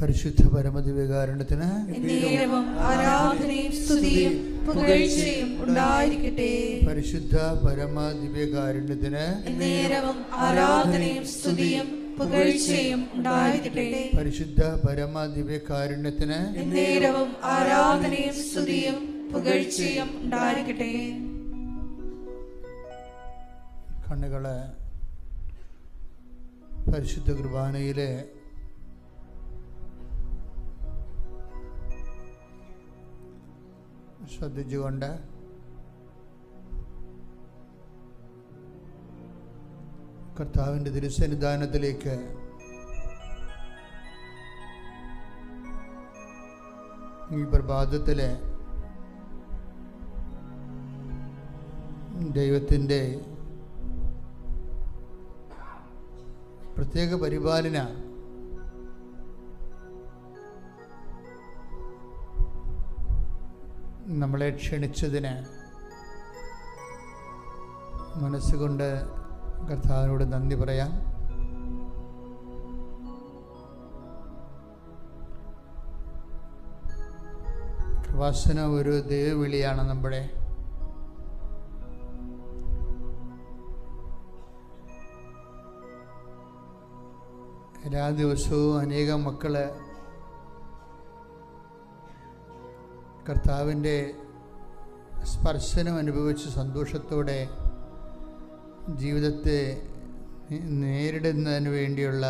പരിശുദ്ധ പരമദിവ്യകാരുണ്യത്തിന് ആരാധനയും സ്തുതിയും പുകഴ്ചയും ഉണ്ടായിരിക്കട്ടെ. പരിശുദ്ധ പരമദിവ്യകാരുണ്യത്തിന് ആരാധനയും സ്തുതിയും പുകഴ്ചയും ഉണ്ടായിരിക്കട്ടെ. പരിശുദ്ധ പരമദിവ്യകാരുണ്യത്തിന് ആരാധനയും സ്തുതിയും പുകഴ്ചയും ഉണ്ടായിരിക്കട്ടെ. കണ്ണുകളെ പരിശുദ്ധ കുർബാനയിലെ ശ്രദ്ധിച്ചുകൊണ്ട് കർത്താവിൻ്റെ തിരുസന്നിധാനത്തിലേക്ക് ഈ പ്രഭാതത്തിലെ ദൈവത്തിൻ്റെ പ്രത്യേക പരിപാലന നമ്മളെ ക്ഷണിച്ചതിന് മനസ്സുകൊണ്ട് കർത്താവിനോട് നന്ദി പറയാം. കൃപാസന ഒരു ദൈവവിളിയാണ്. നമ്മുടെ എല്ലാ ദിവസവും അനേകം മക്കള് കർത്താവിൻ്റെ സ്പർശനം അനുഭവിച്ച് സന്തോഷത്തോടെ ജീവിതത്തെ നേരിടുന്നതിന് വേണ്ടിയുള്ള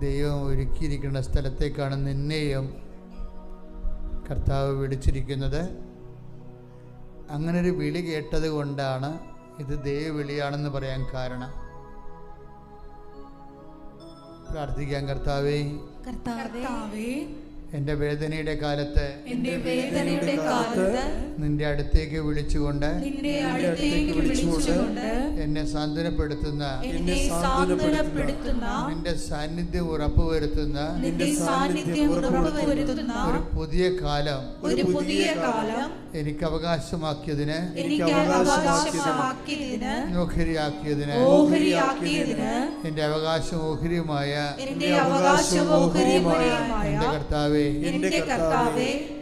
ദൈവം ഒരുക്കിയിരിക്കുന്ന സ്ഥലത്തേക്കാണ് നിന്നെയും കർത്താവ് വിളിച്ചിരിക്കുന്നത്. അങ്ങനൊരു വിളി കേട്ടത് കൊണ്ടാണ് ഇത് ദൈവവിളിയാണെന്ന് പറയാൻ കാരണം. പ്രാർത്ഥിക്കാം. കർത്താവേ, എൻ്റെ വേദനയുടെ കാലത്ത് നിന്റെ അടുത്തേക്ക് വിളിച്ചുകൊണ്ട് എന്നെ സാന്ത്വനപ്പെടുത്തുന്ന നിന്റെ സാന്നിധ്യം ഉറപ്പുവരുത്തുന്ന ഒരു പുതിയ കാലം എനിക്ക് അവകാശമാക്കിയതിന് ഓഹരിയാക്കിയതിന് എൻ്റെ അവകാശം ഓഹരിയുമായ എൻ്റെ കർത്താവേ,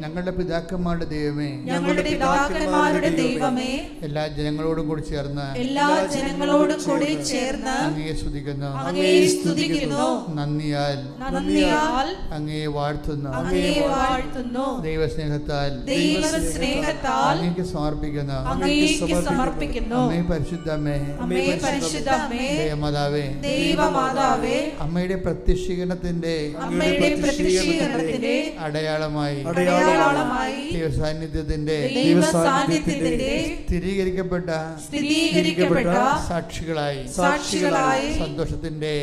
ഞങ്ങളുടെ പിതാക്കന്മാരുടെ ദൈവമേ, എല്ലാ ജനങ്ങളോടും കൂടി ചേർന്ന് അങ്ങയെ സ്തുതിക്കുന്നു, നന്ദിയാൽ അങ്ങയെ വാഴ്ത്തുന്നു, ദൈവസ്നേഹത്താൽ അങ്ങേക്ക് സമർപ്പിക്കുന്നു. അമ്മേ പരിശുദ്ധമേ, ദൈവമാതാവേ, അമ്മയുടെ പ്രത്യക്ഷീകരണത്തിന്റെ അടയാളമായി ദൈവസാന്നിധ്യത്തിന്റെ സ്ഥിരീകരിക്കപ്പെട്ട സാക്ഷികളായി സന്തോഷത്തിന്റെ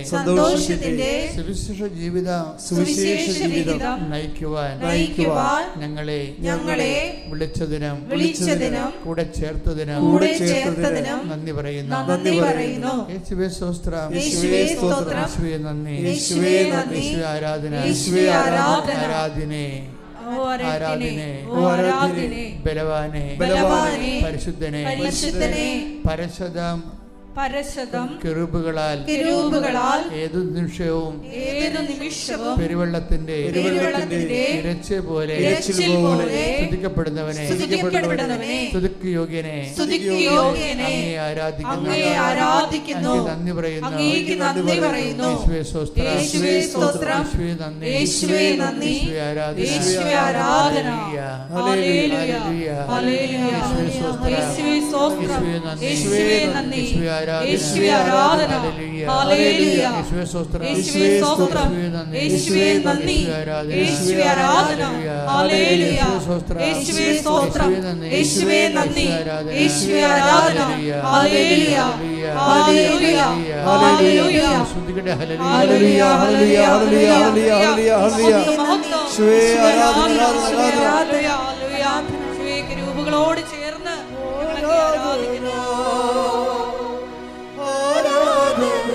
സുവിശേഷ ജീവിതം നയിക്കുവാൻ ഞങ്ങളെ വിളിച്ചതിനും കൂടെ ചേർത്തതിനും നന്ദി പറയുന്നു. യേശുവേ സ്തോത്രം, യേശുവേ നന്ദി, യേശുവേ ആരാധന, ആരാധനേ ബലവാനെ പരിശുദ്ധനെ പരശതം കെരൂബുകളാൽ ഏതു നിമിഷവും പെരുവെള്ളത്തിന്റെ ഇരച്ച പോലെ സ്തുതിക്കപ്പെടുന്നവനെ സ്തുതിക്ക് യോഗ്യനെ അങ്ങയെ ആരാധിക്കുന്നു, നന്ദി പറയുന്നു. യേശുവേ സ്തോത്രം, യേശുവേ നന്ദി, യേശുവേ ആരാധന, യേശുവേ സ്തോത്രം, യേശുവേ നന്ദി, യേശുവേ ആരാധന, ഹല്ലേലൂയ, യേശുവേ സ്തോത്രം, യേശുവേ നന്ദി, യേശുവേ ആരാധന, യേശുവേ സ്തോത്രം, യേശുവേ നന്ദി, യേശുവേ ആരാധന, ഹല്ലേലൂയ, ഹല്ലേലൂയ, ഹല്ലേലൂയ, സ്തുതിക്കട്ടെ, ഹല്ലേലൂയ, ഹല്ലേലൂയ, ഹല്ലേലൂയ, ഹല്ലേലൂയ, യേശുവേ ആരാധന, ഹല്ലേലൂയ, യേശുവേ കെരൂബുകളോട് ചേർന്ന് ആരാധിക്കുന്നു. ആരാധന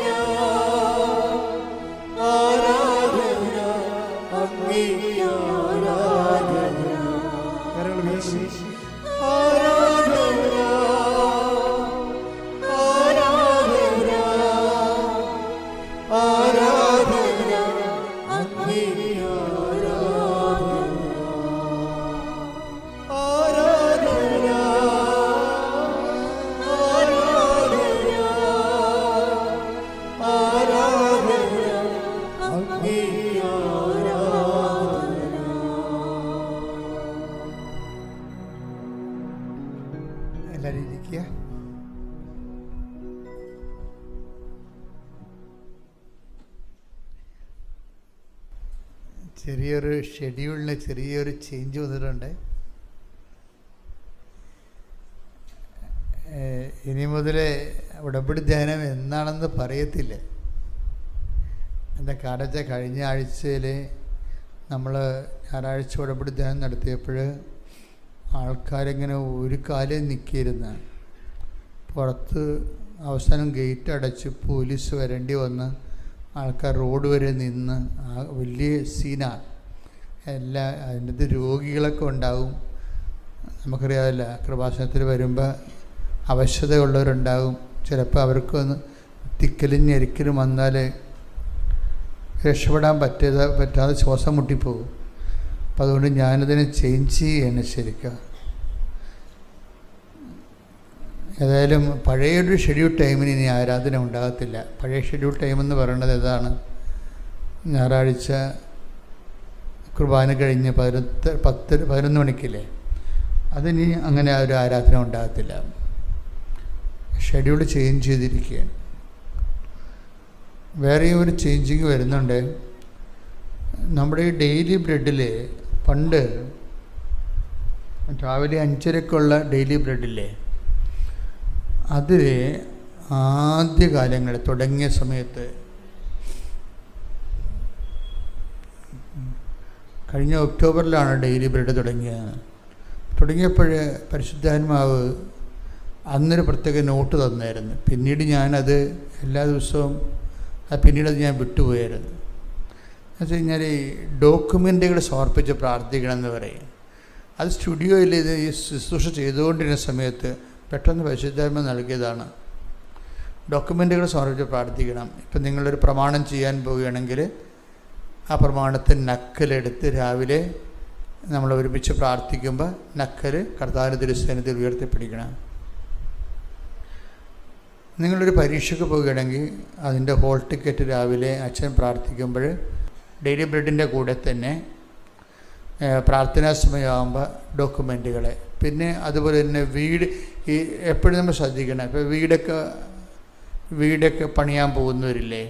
ചെറിയൊരു ഷെഡ്യൂളിന് ചെറിയൊരു ചേഞ്ച് വന്നിട്ടുണ്ട്. ഇനി മുതൽ ഉടമ്പടി ധ്യാനം എന്നാണെന്ന് പറയത്തില്ല. എന്താ കാരണം വെച്ചാൽ കഴിഞ്ഞ ആഴ്ചയിൽ നമ്മൾ ഞായറാഴ്ച ഉടമ്പടി ധ്യാനം നടത്തിയപ്പോൾ ആൾക്കാരിങ്ങനെ ഒരു കാലം നിൽക്കിയിരുന്ന പുറത്ത് അവസാനം ഗേറ്റ് അടച്ച് പോലീസ് വരേണ്ടി വന്ന് ആൾക്കാർ റോഡ് വരെ നിന്ന് വലിയ സീനാണ്. അതിൻ്റെ രോഗികളൊക്കെ ഉണ്ടാവും. നമുക്കറിയാമല്ല, കൃപാസനത്തിൽ വരുമ്പോൾ അവശതയുള്ളവരുണ്ടാകും. ചിലപ്പോൾ അവർക്കൊന്ന് തിക്കലും ഞെരിക്കലും വന്നാൽ രക്ഷപ്പെടാൻ പറ്റാതെ ശ്വാസം മുട്ടിപ്പോകും. അപ്പം അതുകൊണ്ട് ഞാനതിനെ ചേഞ്ച് ചെയ്യാണ് ശരിക്കും. ഏതായാലും പഴയൊരു ഷെഡ്യൂൾ ടൈമിന് ഇനി ആരാധന ഉണ്ടാകത്തില്ല. പഴയ ഷെഡ്യൂൾ ടൈമെന്ന് പറയുന്നത് ഏതാണ്? ഞായറാഴ്ച കുർബാന കഴിഞ്ഞ് 11 മണിക്കില്ലേ, അതിനി അങ്ങനെ ഒരു ആരാധന ഉണ്ടാകത്തില്ല. ഷെഡ്യൂൾ ചേഞ്ച് ചെയ്തിരിക്കുകയാണ്. വേറെ ഒരു ചേഞ്ചിങ് വരുന്നുണ്ട്. നമ്മുടെ ഈ ഡെയിലി ബ്രെഡിൽ പണ്ട് രാവിലെ 5:30ക്കുള്ള ഡെയിലി ബ്രെഡില്ലേ, അതിൽ ആദ്യകാലങ്ങൾ തുടങ്ങിയ സമയത്ത് കഴിഞ്ഞ ഒക്ടോബറിലാണ് ഡെയിലി ബ്രെഡ് തുടങ്ങിയപ്പോൾ പരിശുദ്ധാത്മാവ് അന്നൊരു പ്രത്യേക നോട്ട് തന്നായിരുന്നു. പിന്നീട് ഞാനത് എല്ലാ ദിവസവും പിന്നീട് ഞാൻ വിട്ടുപോയായിരുന്നു. എന്ന് വെച്ച് കഴിഞ്ഞാൽ ഈ ഡോക്യുമെൻ്റുകൾ സമർപ്പിച്ച് പ്രാർത്ഥിക്കണം എന്ന് പറയും. അത് സ്റ്റുഡിയോയിൽ ഇത് ഈ ശുശ്രൂഷ ചെയ്തുകൊണ്ടിരുന്ന സമയത്ത് പെട്ടെന്ന് പരിശുദ്ധാത്മാവ് നൽകിയതാണ്. ഡോക്യുമെൻ്റുകൾ സമർപ്പിച്ച് പ്രാർത്ഥിക്കണം. ഇപ്പം നിങ്ങളൊരു പ്രമാണം ചെയ്യാൻ പോവുകയാണെങ്കിൽ ആ പ്രമാണത്തിന് നക്കലെടുത്ത് രാവിലെ നമ്മൾ ഒരുമിച്ച് പ്രാർത്ഥിക്കുമ്പോൾ നക്കൽ കർത്താവിൻ്റെ തിരുസന്നിധിയിൽ ഉയർത്തിപ്പിടിക്കണം. നിങ്ങളൊരു പരീക്ഷയ്ക്ക് പോവുകയാണെങ്കിൽ അതിൻ്റെ ഹോൾ ടിക്കറ്റ് രാവിലെ അച്ഛൻ പ്രാർത്ഥിക്കുമ്പോൾ ഡെയിലി ബ്രെഡിൻ്റെ കൂടെ തന്നെ പ്രാർത്ഥനാ സമയമാകുമ്പോൾ ഡോക്യുമെൻറ്റുകളെ, പിന്നെ അതുപോലെ തന്നെ ഈ എപ്പോഴും നമ്മൾ ശ്രദ്ധിക്കണം. ഇപ്പോൾ വീടൊക്കെ പണിയാൻ പോകുന്നവരില്ലേ,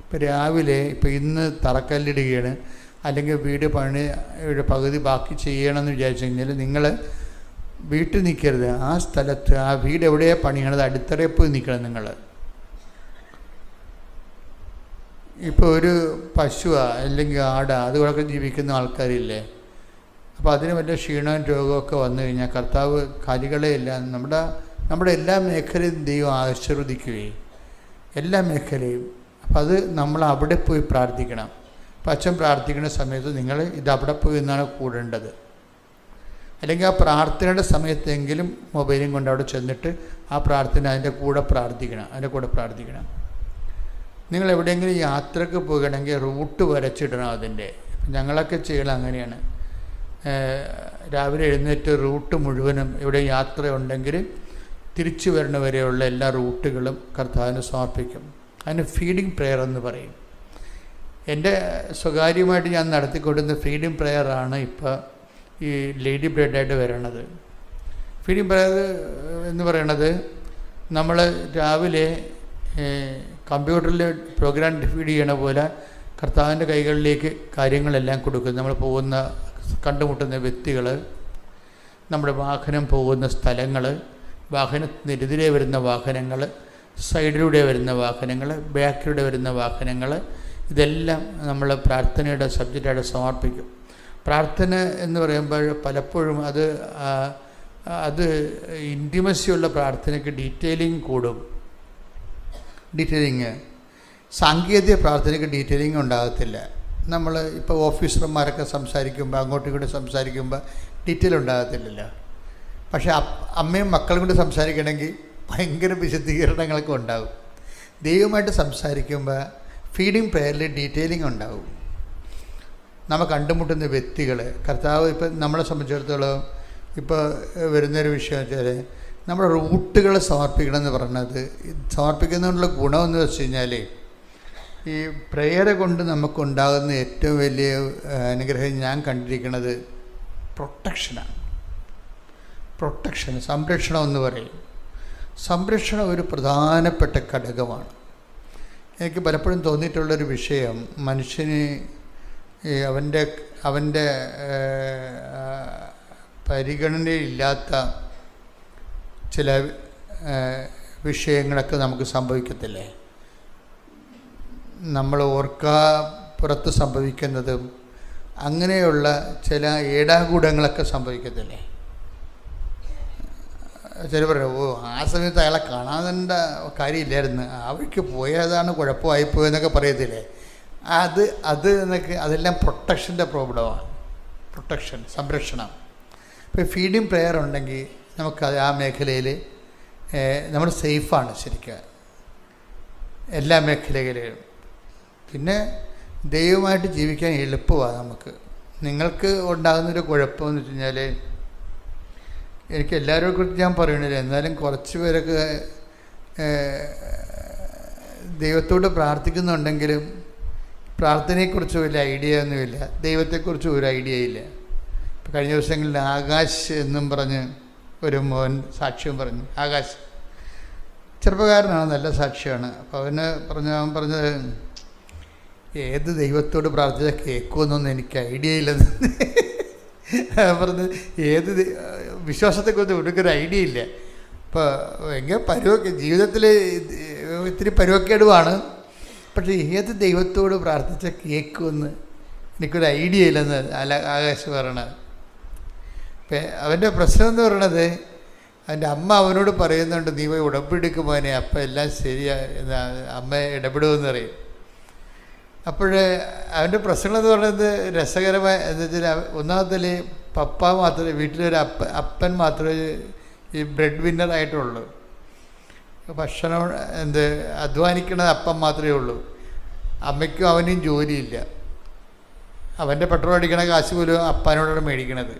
ഇപ്പോൾ രാവിലെ ഇപ്പോൾ ഇന്ന് തറക്കല്ലിടുകയാണ്, അല്ലെങ്കിൽ വീട് പണിയുടെ പകുതി ബാക്കി ചെയ്യണമെന്ന് വിചാരിച്ചു കഴിഞ്ഞാൽ നിങ്ങൾ വീട്ടിൽ നിൽക്കരുത്. ആ സ്ഥലത്ത് ആ വീട് എവിടെയാണ് പണിയണത് അടുത്തറയിൽ പോയി നിൽക്കണം നിങ്ങൾ. ഇപ്പോൾ ഒരു പശുവാ അല്ലെങ്കിൽ ആടാ അതുകൊണ്ടൊക്കെ ജീവിക്കുന്ന ആൾക്കാരില്ലേ, അപ്പോൾ അതിന് വലിയ ക്ഷീണവും രോഗമൊക്കെ വന്നു കഴിഞ്ഞാൽ കർത്താവ് കാലികളെയെല്ലാം നമ്മുടെ എല്ലാ മേഖലയും ദൈവം ആശീർവദിക്കുകയും എല്ലാ മേഖലയും. അപ്പം അത് നമ്മൾ അവിടെ പോയി പ്രാർത്ഥിക്കണം. അപ്പം അച്ഛൻ പ്രാർത്ഥിക്കുന്ന സമയത്ത് നിങ്ങൾ ഇത് അവിടെ പോയി എന്നാണ് കൂടേണ്ടത്. അല്ലെങ്കിൽ ആ പ്രാർത്ഥനയുടെ സമയത്തെങ്കിലും മൊബൈലും കൊണ്ട് അവിടെ ചെന്നിട്ട് ആ പ്രാർത്ഥന അതിൻ്റെ കൂടെ പ്രാർത്ഥിക്കണം. നിങ്ങൾ എവിടെയെങ്കിലും യാത്രക്ക് പോകണമെങ്കിൽ റൂട്ട് വരച്ചിടണം അതിൻ്റെ. ഞങ്ങളൊക്കെ ചെയ്യണം അങ്ങനെയാണ്. രാവിലെ എഴുന്നേറ്റ് റൂട്ട് മുഴുവനും ഇവിടെ യാത്ര ഉണ്ടെങ്കിൽ തിരിച്ചു വരണവരെയുള്ള എല്ലാ റൂട്ടുകളും കർത്താവിന് സമർപ്പിക്കും. അതിന് ഫീഡിങ് പ്രെയർ എന്ന് പറയും. എൻ്റെ സ്വകാര്യമായിട്ട് ഞാൻ നടത്തിക്കൊടുക്കുന്ന ഫീഡിങ് പ്രെയറാണ് ഇപ്പോൾ ഈ ലേഡി ബ്രെഡായിട്ട് വരണത്. ഫീഡിങ് പ്രെയർ എന്ന് പറയണത് നമ്മൾ രാവിലെ കമ്പ്യൂട്ടറിൽ പ്രോഗ്രാം ഫീഡ് ചെയ്യണ പോലെ കർത്താവിൻ്റെ കൈകളിലേക്ക് കാര്യങ്ങളെല്ലാം കൊടുക്കും. നമ്മൾ കണ്ടുമുട്ടുന്ന വ്യക്തികൾ, നമ്മുടെ വാഹനം പോകുന്ന സ്ഥലങ്ങൾ, വാഹനത്തിനെതിരെ വരുന്ന വാഹനങ്ങൾ, സൈഡിലൂടെ വരുന്ന വാഹനങ്ങൾ, ബാക്കിലൂടെ വരുന്ന വാഹനങ്ങൾ, ഇതെല്ലാം നമ്മൾ പ്രാർത്ഥനയുടെ സബ്ജക്റ്റായിട്ട് സമർപ്പിക്കും. പ്രാർത്ഥന എന്ന് പറയുമ്പോൾ പലപ്പോഴും അത് ഇൻറ്റിമസിയുള്ള പ്രാർത്ഥനയ്ക്ക് ഡീറ്റെയിലിംഗ് കൂടും. സാങ്കേതിക പ്രാർത്ഥനയ്ക്ക് ഡീറ്റെയിലിംഗ് ഉണ്ടാകത്തില്ല. നമ്മൾ ഇപ്പോൾ ഓഫീസർമാരൊക്കെ സംസാരിക്കുമ്പോൾ അങ്ങോട്ടും ഇങ്ങോട്ടും സംസാരിക്കുമ്പോൾ ഡീറ്റെയിൽ ഉണ്ടാകത്തില്ലല്ലോ. പക്ഷേ അമ്മയും മക്കളും കൊണ്ട് സംസാരിക്കണമെങ്കിൽ ഭയങ്കര വിശദീകരണങ്ങളൊക്കെ ഉണ്ടാകും. ദൈവമായിട്ട് സംസാരിക്കുമ്പോൾ ഫീഡിങ് പ്രെയറിൽ ഡീറ്റെയിലിംഗ് ഉണ്ടാകും. നമ്മൾ കണ്ടുമുട്ടുന്ന വ്യക്തികൾ, കർത്താവ് ഇപ്പം നമ്മളെ സംബന്ധിച്ചിടത്തോളം ഇപ്പോൾ വരുന്നൊരു വിഷയം വെച്ചാൽ നമ്മുടെ റൂട്ടുകൾ സമർപ്പിക്കണമെന്ന് പറഞ്ഞത്, സമർപ്പിക്കുന്നതിനുള്ള ഗുണമെന്ന് വെച്ച് കഴിഞ്ഞാൽ ഈ പ്രെയർ കൊണ്ട് നമുക്കുണ്ടാകുന്ന ഏറ്റവും വലിയ അനുഗ്രഹം ഞാൻ കണ്ടിരിക്കുന്നത് പ്രൊട്ടക്ഷനാണ്. സംരക്ഷണം എന്ന് പറയും. സംരക്ഷണം ഒരു പ്രധാനപ്പെട്ട ഘടകമാണ്. എനിക്ക് പലപ്പോഴും തോന്നിയിട്ടുള്ളൊരു വിഷയം, മനുഷ്യന് അവൻ്റെ പരിഗണനയില്ലാത്ത ചില വിഷയങ്ങളൊക്കെ നമുക്ക് സംഭവിക്കത്തില്ലേ? നമ്മൾ ഓർക്കാപ്പുറത്ത് സംഭവിക്കുന്നതും അങ്ങനെയുള്ള ചില ഏടാകൂടങ്ങളൊക്കെ സംഭവിക്കത്തില്ലേ? ചില പറയും, ഓ ആ സമയത്ത് അയാളെ കാണാതെണ്ട കാര്യമില്ലായിരുന്നു, ആ വഴിക്ക് പോയതാണ് കുഴപ്പമായിപ്പോയെന്നൊക്കെ പറയത്തില്ലേ? അത് എന്നൊക്കെ അതെല്ലാം പ്രൊട്ടക്ഷൻ്റെ പ്രോബ്ലമാണ്. പ്രൊട്ടക്ഷൻ, സംരക്ഷണം. ഇപ്പോൾ ഫീഡിങ് പ്രെയർ ഉണ്ടെങ്കിൽ നമുക്കത് ആ മേഖലയിൽ നമ്മൾ സേഫാണ് ശരിക്കും, എല്ലാ മേഖലകളിലും. പിന്നെ ദൈവമായിട്ട് ജീവിക്കാൻ എളുപ്പമാണ് നമുക്ക്. നിങ്ങൾക്ക് ഉണ്ടാകുന്നൊരു കുഴപ്പമെന്ന് വെച്ച് കഴിഞ്ഞാൽ, എനിക്ക് എല്ലാവരെയും കുറിച്ച് ഞാൻ പറയണില്ല, എന്നാലും കുറച്ച് പേരൊക്കെ ദൈവത്തോട് പ്രാർത്ഥിക്കുന്നുണ്ടെങ്കിലും പ്രാർത്ഥനയെക്കുറിച്ച് വലിയ ഐഡിയ ഒന്നുമില്ല, ദൈവത്തെക്കുറിച്ച് ഒരു ഐഡിയ ഇല്ല. ഇപ്പോൾ കഴിഞ്ഞ ദിവസങ്ങളിൽ ആകാശ് എന്നും പറഞ്ഞ് ഒരു മോൻ സാക്ഷ്യം പറഞ്ഞു. ആകാശ് ചെറുപ്പക്കാരനാണ്, നല്ല സാക്ഷിയാണ്. അപ്പോൾ അവൻ പറഞ്ഞത് ഏത് ദൈവത്തോട് പ്രാർത്ഥിച്ചാൽ കേൾക്കുമെന്നൊന്നും എനിക്ക് ഐഡിയ ഇല്ലെന്ന് പറഞ്ഞത്. ഏത് വിശ്വാസത്തെക്കുറിച്ച് ഒരിക്കലും ഐഡിയ ഇല്ല. ഇപ്പോൾ ഭയങ്കര ജീവിതത്തിൽ ഇത്തിരി പരുവക്കേടുമാണ്, പക്ഷേ ഏത് ദൈവത്തോട് പ്രാർത്ഥിച്ചാൽ കേൾക്കുമെന്ന് എനിക്കൊരു ഐഡിയ ഇല്ലെന്ന് ആകാശ് പറയണത്. അപ്പം അവൻ്റെ പ്രശ്നം എന്ന് പറയണത്, അവൻ്റെ അമ്മ അവനോട് പറയുന്നുണ്ട്, നീ പോയി ഉടമ്പെടുക്കും മോനെ, അപ്പം എല്ലാം ശരിയാ എന്ന് അമ്മ ഇടപെടുമെന്ന് പറയും. അപ്പോൾ അവൻ്റെ പ്രശ്നങ്ങളെന്ന് പറയുന്നത് രസകരമായ എന്താ വെച്ചാൽ, ഒന്നാമത്തിൽ പപ്പ മാത്രമേ വീട്ടിലൊരു അപ്പൻ മാത്രമേ ഈ ബ്രെഡ് വിന്നറായിട്ടുള്ളൂ. ഭക്ഷണം അധ്വാനിക്കണത് അപ്പം മാത്രമേ ഉള്ളൂ. അമ്മയ്ക്കും അവനും ജോലിയില്ല. അവൻ്റെ പെട്രോൾ അടിക്കണ കാശ് പോലും അപ്പനോടാണ് മേടിക്കണത്.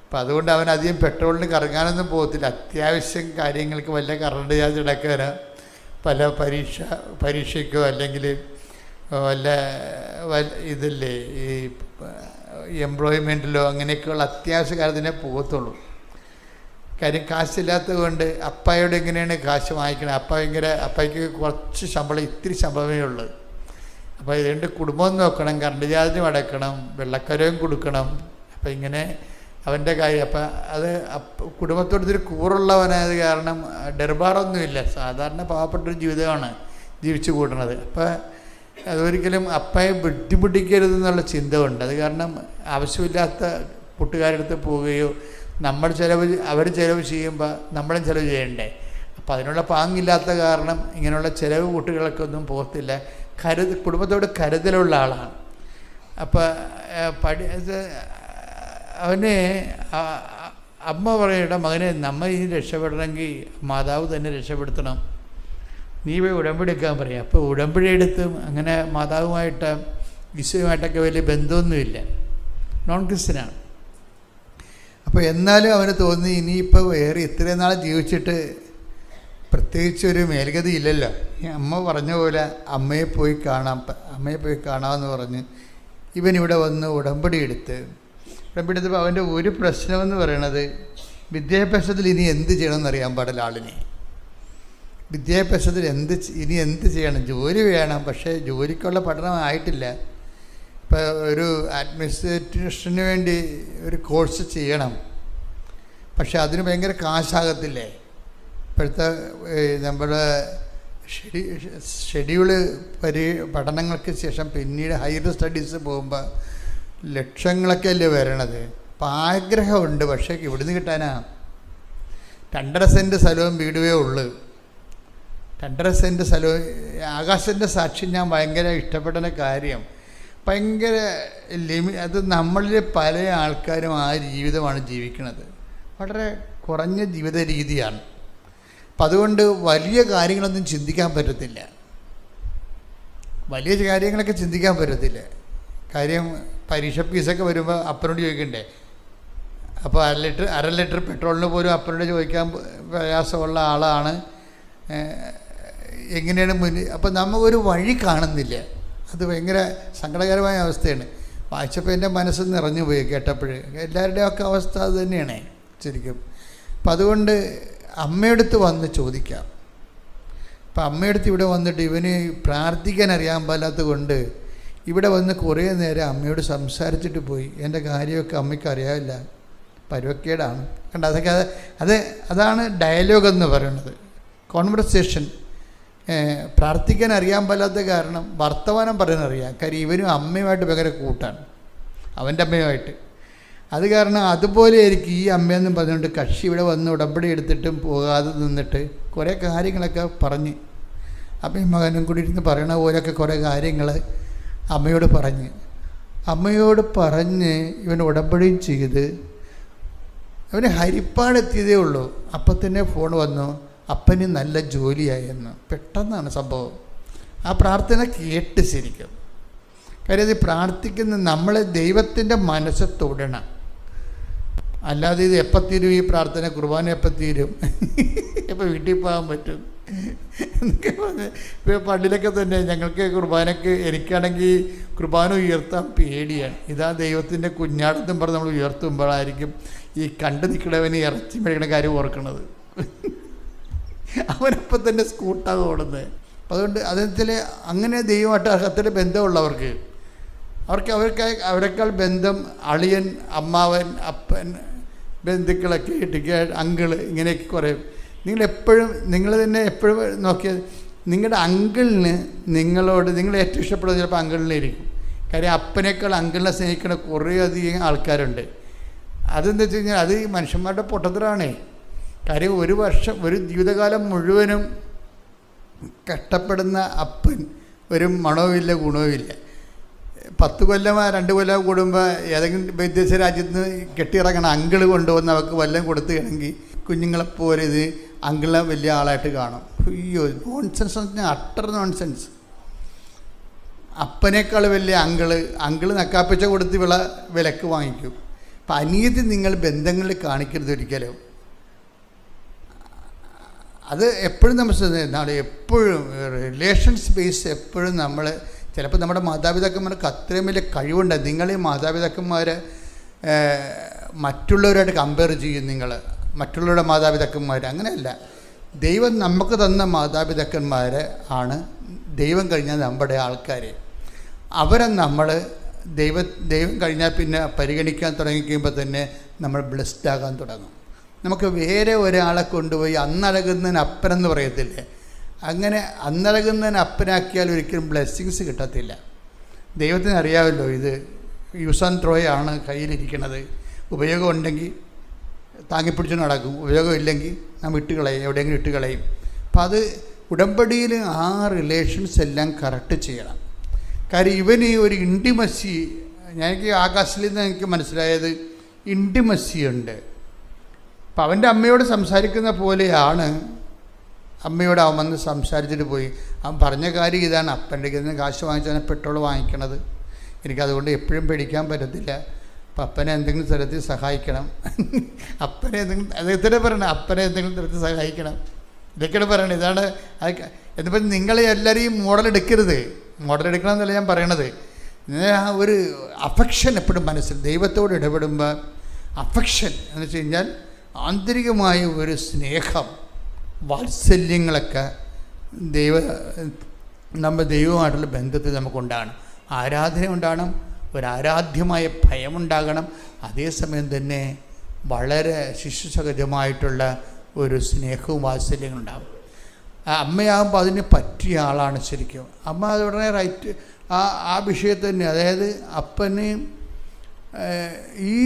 അപ്പം അതുകൊണ്ട് അവൻ അധികം പെട്രോളിന് കറങ്ങാനൊന്നും പോകത്തില്ല. അത്യാവശ്യം കാര്യങ്ങൾക്ക് വല്ല കറണ്ട് ചാർജ് അടക്കാനോ പല പരീക്ഷയ്ക്കോ അല്ലെങ്കിൽ വല്ല ഇതില്ലേ ഈ എംപ്ലോയ്മെൻറ്റിലോ അങ്ങനെയൊക്കെയുള്ള അത്യാവശ്യ കാര്യത്തിനെ പോകത്തുള്ളൂ. കാര്യം കാശില്ലാത്തത് കൊണ്ട് അപ്പായോട് എങ്ങനെയാണ് കാശ് വാങ്ങിക്കണത്? അപ്പായ്ക്ക് കുറച്ച് ശമ്പളം, ഇത്തിരി ശമ്പളമേ ഉള്ളൂ. അപ്പോൾ ഇതുകൊണ്ട് കുടുംബം നോക്കണം, കറണ്ട് ചാർജും അടക്കണം, വെള്ളക്കരവും കൊടുക്കണം. അപ്പം ഇങ്ങനെ അവൻ്റെ കാര്യം. അപ്പം അത് കുടുംബത്തോട് ഇത്തിരി കൂറുള്ളവനായത് കാരണം ഡെർബാറൊന്നുമില്ല. സാധാരണ പാവപ്പെട്ടൊരു ജീവിതമാണ് ജീവിച്ചു കൂട്ടണത്. അപ്പം അതൊരിക്കലും അപ്പയെ ബുദ്ധിമുട്ടിക്കരുതെന്നുള്ള ചിന്ത ഉണ്ട്. അത് കാരണം ആവശ്യമില്ലാത്ത കൂട്ടുകാരടുത്ത് പോവുകയോ അവർ ചിലവ് ചെയ്യുമ്പോൾ നമ്മളും ചിലവ് ചെയ്യണ്ടേ. അപ്പം അതിനുള്ള പാങ്ങില്ലാത്ത കാരണം ഇങ്ങനെയുള്ള ചിലവ് കുട്ടികൾക്കൊന്നും പോകത്തില്ല. കുടുംബത്തോട് കരുതലുള്ള ആളാണ്. അപ്പം അവന് അമ്മ പറയണ്ട, മകനെ നമ്മ ഇനി രക്ഷപ്പെടണമെങ്കിൽ മാതാവ് തന്നെ രക്ഷപ്പെടുത്തണം, നീ പോയി ഉടമ്പടിയെടുക്കാൻ പറയാം. അപ്പോൾ ഉടമ്പടി എടുത്തും അങ്ങനെ മാതാവുമായിട്ട് ഈശോയുമായിട്ടൊക്കെ വലിയ ബന്ധമൊന്നുമില്ല, നോൺ ക്രിസ്ത്യനാണ്. അപ്പോൾ എന്നാലും അവന് തോന്നി ഇനിയിപ്പോൾ വേറെ ഇത്രയും നാൾ ജീവിച്ചിട്ട് പ്രത്യേകിച്ചൊരു മേൽഗതി ഇല്ലല്ലോ. അമ്മ പറഞ്ഞ പോലെ അമ്മയെ പോയി കാണാമെന്ന് പറഞ്ഞ് ഇവനിവിടെ വന്ന് ഉടമ്പടി എടുത്തപ്പോൾ അവൻ്റെ ഒരു പ്രശ്നമെന്ന് പറയണത്, വിദ്യാഭ്യാസത്തിൽ ഇനി എന്ത് ചെയ്യണമെന്ന് അറിയാൻ പാടില്ല ആളിനെ. വിദ്യാഭ്യാസത്തിൽ ഇനി എന്ത് ചെയ്യണം? ജോലി വേണം, പക്ഷേ ജോലിക്കുള്ള പഠനം ആയിട്ടില്ല. ഇപ്പോൾ ഒരു അഡ്മിനിസ്ട്രേഷന് വേണ്ടി ഒരു കോഴ്സ് ചെയ്യണം, പക്ഷെ അതിന് ഭയങ്കര കാശാകത്തില്ലേ? ഇപ്പോഴത്തെ നമ്മുടെ ഷെഡ്യൂള് പഠനങ്ങൾക്ക് ശേഷം പിന്നീട് ഹയർ സ്റ്റഡീസ് പോകുമ്പോൾ ലക്ഷങ്ങളൊക്കെ അല്ലേ വരണത്. അപ്പം ആഗ്രഹമുണ്ട്, പക്ഷേ ഇവിടുന്ന് കിട്ടാനാ? 2.5 സെൻറ്റ് സ്ഥലവും വീടുവേ ഉള്ളു. 2.5 സെൻറ്റ് സ്ഥലവും. ആകാശൻ്റെ സാക്ഷി ഞാൻ ഭയങ്കര ഇഷ്ടപ്പെടുന്ന കാര്യം, ഭയങ്കര അത് നമ്മളിൽ പല ആൾക്കാരും ആ ജീവിതമാണ് ജീവിക്കുന്നത്. വളരെ കുറഞ്ഞ ജീവിത രീതിയാണ്. അപ്പം അതുകൊണ്ട് വലിയ കാര്യങ്ങളൊന്നും ചിന്തിക്കാൻ പറ്റത്തില്ല. വലിയ കാര്യങ്ങളൊക്കെ ചിന്തിക്കാൻ പറ്റത്തില്ല. കാര്യം പരീക്ഷ ഫീസൊക്കെ വരുമ്പോൾ അപ്പനോട് ചോദിക്കണ്ടേ? അപ്പോൾ അര ലിറ്റർ പെട്രോളിന് പോലും അപ്പനോട് ചോദിക്കാൻ പ്രയാസമുള്ള ആളാണ്. എങ്ങനെയാണ് മുന്നിൽ? അപ്പം നമുക്കൊരു വഴി കാണുന്നില്ല. അത് ഭയങ്കര സങ്കടകരമായ അവസ്ഥയാണ്. വായിച്ചപ്പോൾ എൻ്റെ മനസ്സ് നിറഞ്ഞു പോയി കേട്ടപ്പോഴേ. എല്ലാവരുടെയും ഒക്കെ അവസ്ഥ അത് തന്നെയാണ് ശരിക്കും. അപ്പം അതുകൊണ്ട് അമ്മയടുത്ത് വന്ന് ചോദിക്കാം. അപ്പം അമ്മയടുത്ത് ഇവിടെ വന്നിട്ട് ഇവന് പ്രാർത്ഥിക്കാൻ അറിയാൻ പാടില്ലാത്തത് കൊണ്ട് ഇവിടെ വന്ന് കുറേ നേരം അമ്മയോട് സംസാരിച്ചിട്ട് പോയി. എൻ്റെ കാര്യമൊക്കെ അമ്മയ്ക്ക് അറിയാമില്ല, പരുവക്കേടാണ്. കണ്ട, അതൊക്കെ അതാണ് ഡയലോഗ് എന്ന് പറയുന്നത്, കോൺവെർസേഷൻ. പ്രാർത്ഥിക്കാൻ അറിയാൻ പാടാത്ത കാരണം വർത്തമാനം പറയാനറിയാം. കാര്യം ഇവനും അമ്മയുമായിട്ട് ഭയങ്കര കൂട്ടാണ്, അവൻ്റെ അമ്മയുമായിട്ട്. അത് കാരണം അതുപോലെ ആയിരിക്കും ഈ അമ്മയെന്നും പറഞ്ഞുകൊണ്ട് കക്ഷി ഇവിടെ വന്ന് ഉടമ്പടി എടുത്തിട്ടും പോകാതെ നിന്നിട്ട് കുറേ കാര്യങ്ങളൊക്കെ പറഞ്ഞ് അമ്മയും മകനും കൂടി ഇരുന്ന് പറയണ പോലെയൊക്കെ കുറേ കാര്യങ്ങൾ അമ്മയോട് പറഞ്ഞ് ഇവൻ ഉടമ്പടിയും ചെയ്ത് അവന് ഹരിപ്പാടെത്തിയതേ ഉള്ളൂ. അപ്പം തന്നെ ഫോൺ വന്നു, അപ്പന് നല്ല ജോലിയായെന്ന്. പെട്ടെന്നാണ് സംഭവം. ആ പ്രാർത്ഥന കേട്ട് ശരിക്കും. കാര്യം ഇത് പ്രാർത്ഥിക്കുന്ന നമ്മളെ ദൈവത്തിൻ്റെ മനസ്സ് തൊടണം. അല്ലാതെ ഇത് എപ്പം തീരും ഈ പ്രാർത്ഥന, കുർബാന എപ്പം തീരും, എപ്പോൾ വീട്ടിൽ പോകാൻ പറ്റും എന്നൊക്കെ പറഞ്ഞ് ഇപ്പോൾ പള്ളിയിലൊക്കെ തന്നെ ഞങ്ങൾക്ക് കുർബാനയ്ക്ക് എനിക്കാണെങ്കിൽ കുർബാന ഉയർത്താൻ പേടിയാണ്. ഇതാ ദൈവത്തിൻ്റെ കുഞ്ഞാടെന്നും പറഞ്ഞ് നമ്മൾ ഉയർത്തുമ്പോഴായിരിക്കും ഈ കണ്ടു നിൽക്കണവന് ഇറച്ചി മേടിക്കണ കാര്യം ഓർക്കണത്. അവനപ്പം തന്നെ സ്കൂട്ടാണ് ഓടുന്നത്. അതുകൊണ്ട് അതിൽ അങ്ങനെ ദൈവമായിട്ട് അർഹത്തിൻ്റെ ബന്ധമുള്ളവർക്ക് അവരെക്കാൾ ബന്ധം അളിയൻ, അമ്മാവൻ, അപ്പൻ, ബന്ധുക്കളൊക്കെ ഇട്ടിക്ക്, അങ്കിള്, ഇങ്ങനെയൊക്കെ കുറേ. നിങ്ങൾ തന്നെ എപ്പോഴും നോക്കിയാൽ നിങ്ങളുടെ അങ്കിളിന് നിങ്ങളോട് നിങ്ങൾ ഏറ്റവും ഇഷ്ടപ്പെടുന്നത് ചിലപ്പോൾ അങ്കിളിനായിരിക്കും. കാര്യം അപ്പനേക്കാൾ അങ്കിളിനെ സ്നേഹിക്കുന്ന കുറേ അധികം ആൾക്കാരുണ്ട്. അതെന്താ വെച്ച് കഴിഞ്ഞാൽ അത് ഈ മനുഷ്യന്മാരുടെ പൊട്ടത്തരാണേ. കാര്യം ഒരു ജീവിതകാലം മുഴുവനും കഷ്ടപ്പെടുന്ന അപ്പൻ ഒരു മണവുമില്ല, ഗുണവുമില്ല. 10 കൊല്ലമോ 2 കൊല്ലമോ കൂടുമ്പോൾ ഏതെങ്കിലും വിദേശ രാജ്യത്ത് നിന്ന് കെട്ടിയിറങ്ങണം അങ്കിള് കൊണ്ടുവന്ന് അവർക്ക് വല്ലതും കൊടുത്തുകയാണെങ്കിൽ കുഞ്ഞുങ്ങളെപ്പോലെ ഇത് അങ്കിളെ വലിയ ആളായിട്ട് കാണും. അയ്യോ, നോൺസെൻസ് എന്ന് പറഞ്ഞാൽ അട്ടർ നോൺസെൻസ്. അപ്പനേക്കാൾ വലിയ അങ്കിള് നക്കാപ്പിച്ച കൊടുത്ത് വിലക്ക് വാങ്ങിക്കും. അപ്പം അനീതി നിങ്ങൾ ബന്ധങ്ങളിൽ കാണിക്കരുത് ഒരിക്കലും. അത് എപ്പോഴും നമ്മൾ എപ്പോഴും റിലേഷൻ സ്പേസ് എപ്പോഴും നമ്മൾ ചിലപ്പോൾ നമ്മുടെ മാതാപിതാക്കന്മാർക്ക് അത്രയും വലിയ കഴിവുണ്ട്. നിങ്ങൾ ഈ മാതാപിതാക്കന്മാർ മറ്റുള്ളവരായിട്ട് കമ്പയർ ചെയ്യും. നിങ്ങൾ മറ്റുള്ളവരുടെ മാതാപിതാക്കന്മാർ അങ്ങനെയല്ല. ദൈവം നമുക്ക് തന്ന മാതാപിതാക്കന്മാർ ആണ് ദൈവം കഴിഞ്ഞാൽ നമ്മുടെ ആൾക്കാർ. അവരെ നമ്മൾ ദൈവം കഴിഞ്ഞാൽ പിന്നെ പരിഗണിക്കാൻ തുടങ്ങിക്കുമ്പോൾ തന്നെ നമ്മൾ ബ്ലെസ്ഡ് ആകാൻ തുടങ്ങും. നമുക്ക് വേറെ ഒരാളെ കൊണ്ടുപോയി അന്നഴകുന്നതിന് അപ്പനെന്ന് പറയത്തില്ലേ, അങ്ങനെ അന്നഴകുന്നതിന് അപ്പനാക്കിയാൽ ഒരിക്കലും ബ്ലെസ്സിങ്സ് കിട്ടത്തില്ല. ദൈവത്തിന് അറിയാമല്ലോ ഇത് യൂസ് ആൻഡ് ത്രോ ആണ് കയ്യിലിരിക്കണത്. ഉപയോഗം ഉണ്ടെങ്കിൽ താങ്ങിപ്പിടിച്ച് നടക്കും, ഉപയോഗം ഇല്ലെങ്കിൽ നാം ഇട്ടുകളയും, എവിടെയെങ്കിലും ഇട്ടുകളയും. അപ്പം അത് ഉടമ്പടിയിൽ ആ റിലേഷൻസ് എല്ലാം കറക്റ്റ് ചെയ്യണം. കാര്യം ഇവന് ഒരു ഇൻറ്റിമസി, എനിക്ക് ആകാശത്തിൽ നിന്ന് എനിക്ക് മനസ്സിലായത് ഇൻറ്റിമസി ഉണ്ട്. അപ്പം അവൻ്റെ അമ്മയോട് സംസാരിക്കുന്ന പോലെയാണ് അമ്മയോട് അവൻ വന്ന് സംസാരിച്ചിട്ട് പോയി. അവൻ പറഞ്ഞ കാര്യം ഇതാണ്, അപ്പൻ്റെ കയ്യിൽ നിന്ന് കാശ് വാങ്ങിച്ചാൽ പെട്രോൾ വാങ്ങിക്കണത്, എനിക്കതുകൊണ്ട് എപ്പോഴും പേടിക്കാൻ പറ്റത്തില്ല. അപ്പം അപ്പനെ എന്തെങ്കിലും തരത്തിൽ സഹായിക്കണം, അപ്പനെ എന്തെങ്കിലും തരത്തിൽ സഹായിക്കണം, ഇതൊക്കെയാണ് പറയണത്. ഇതാണ് എന്നിപ്പം നിങ്ങളെ എല്ലാവരെയും മോഡലെടുക്കരുത്. മോഡലെടുക്കണം എന്നല്ല ഞാൻ പറയണത്. ആ ഒരു അഫെക്ഷൻ എപ്പോഴും മനസ്സിൽ ദൈവത്തോട് ഇടപെടുമ്പോൾ അഫെക്ഷൻ എന്ന് വെച്ച് കഴിഞ്ഞാൽ ആന്തരികമായ ഒരു സ്നേഹം, വാത്സല്യങ്ങളൊക്കെ നമ്മുടെ ദൈവമായിട്ടുള്ള ബന്ധത്തിൽ നമുക്കുണ്ടാകണം. ആരാധന ഉണ്ടാകണം, ഒരു ആരാധ്യമായ ഭയമുണ്ടാകണം. അതേസമയം തന്നെ വളരെ ശിശുസഹജമായിട്ടുള്ള ഒരു സ്നേഹവും വാത്സല്യങ്ങളുണ്ടാകും. അമ്മയാകുമ്പോൾ അതിന് പറ്റിയ ആളാണ് ശരിക്കും. അമ്മ അത് ഉടനെ റൈറ്റ് ആ വിഷയത്തിൽ തന്നെ, അതായത് അപ്പന് ഈ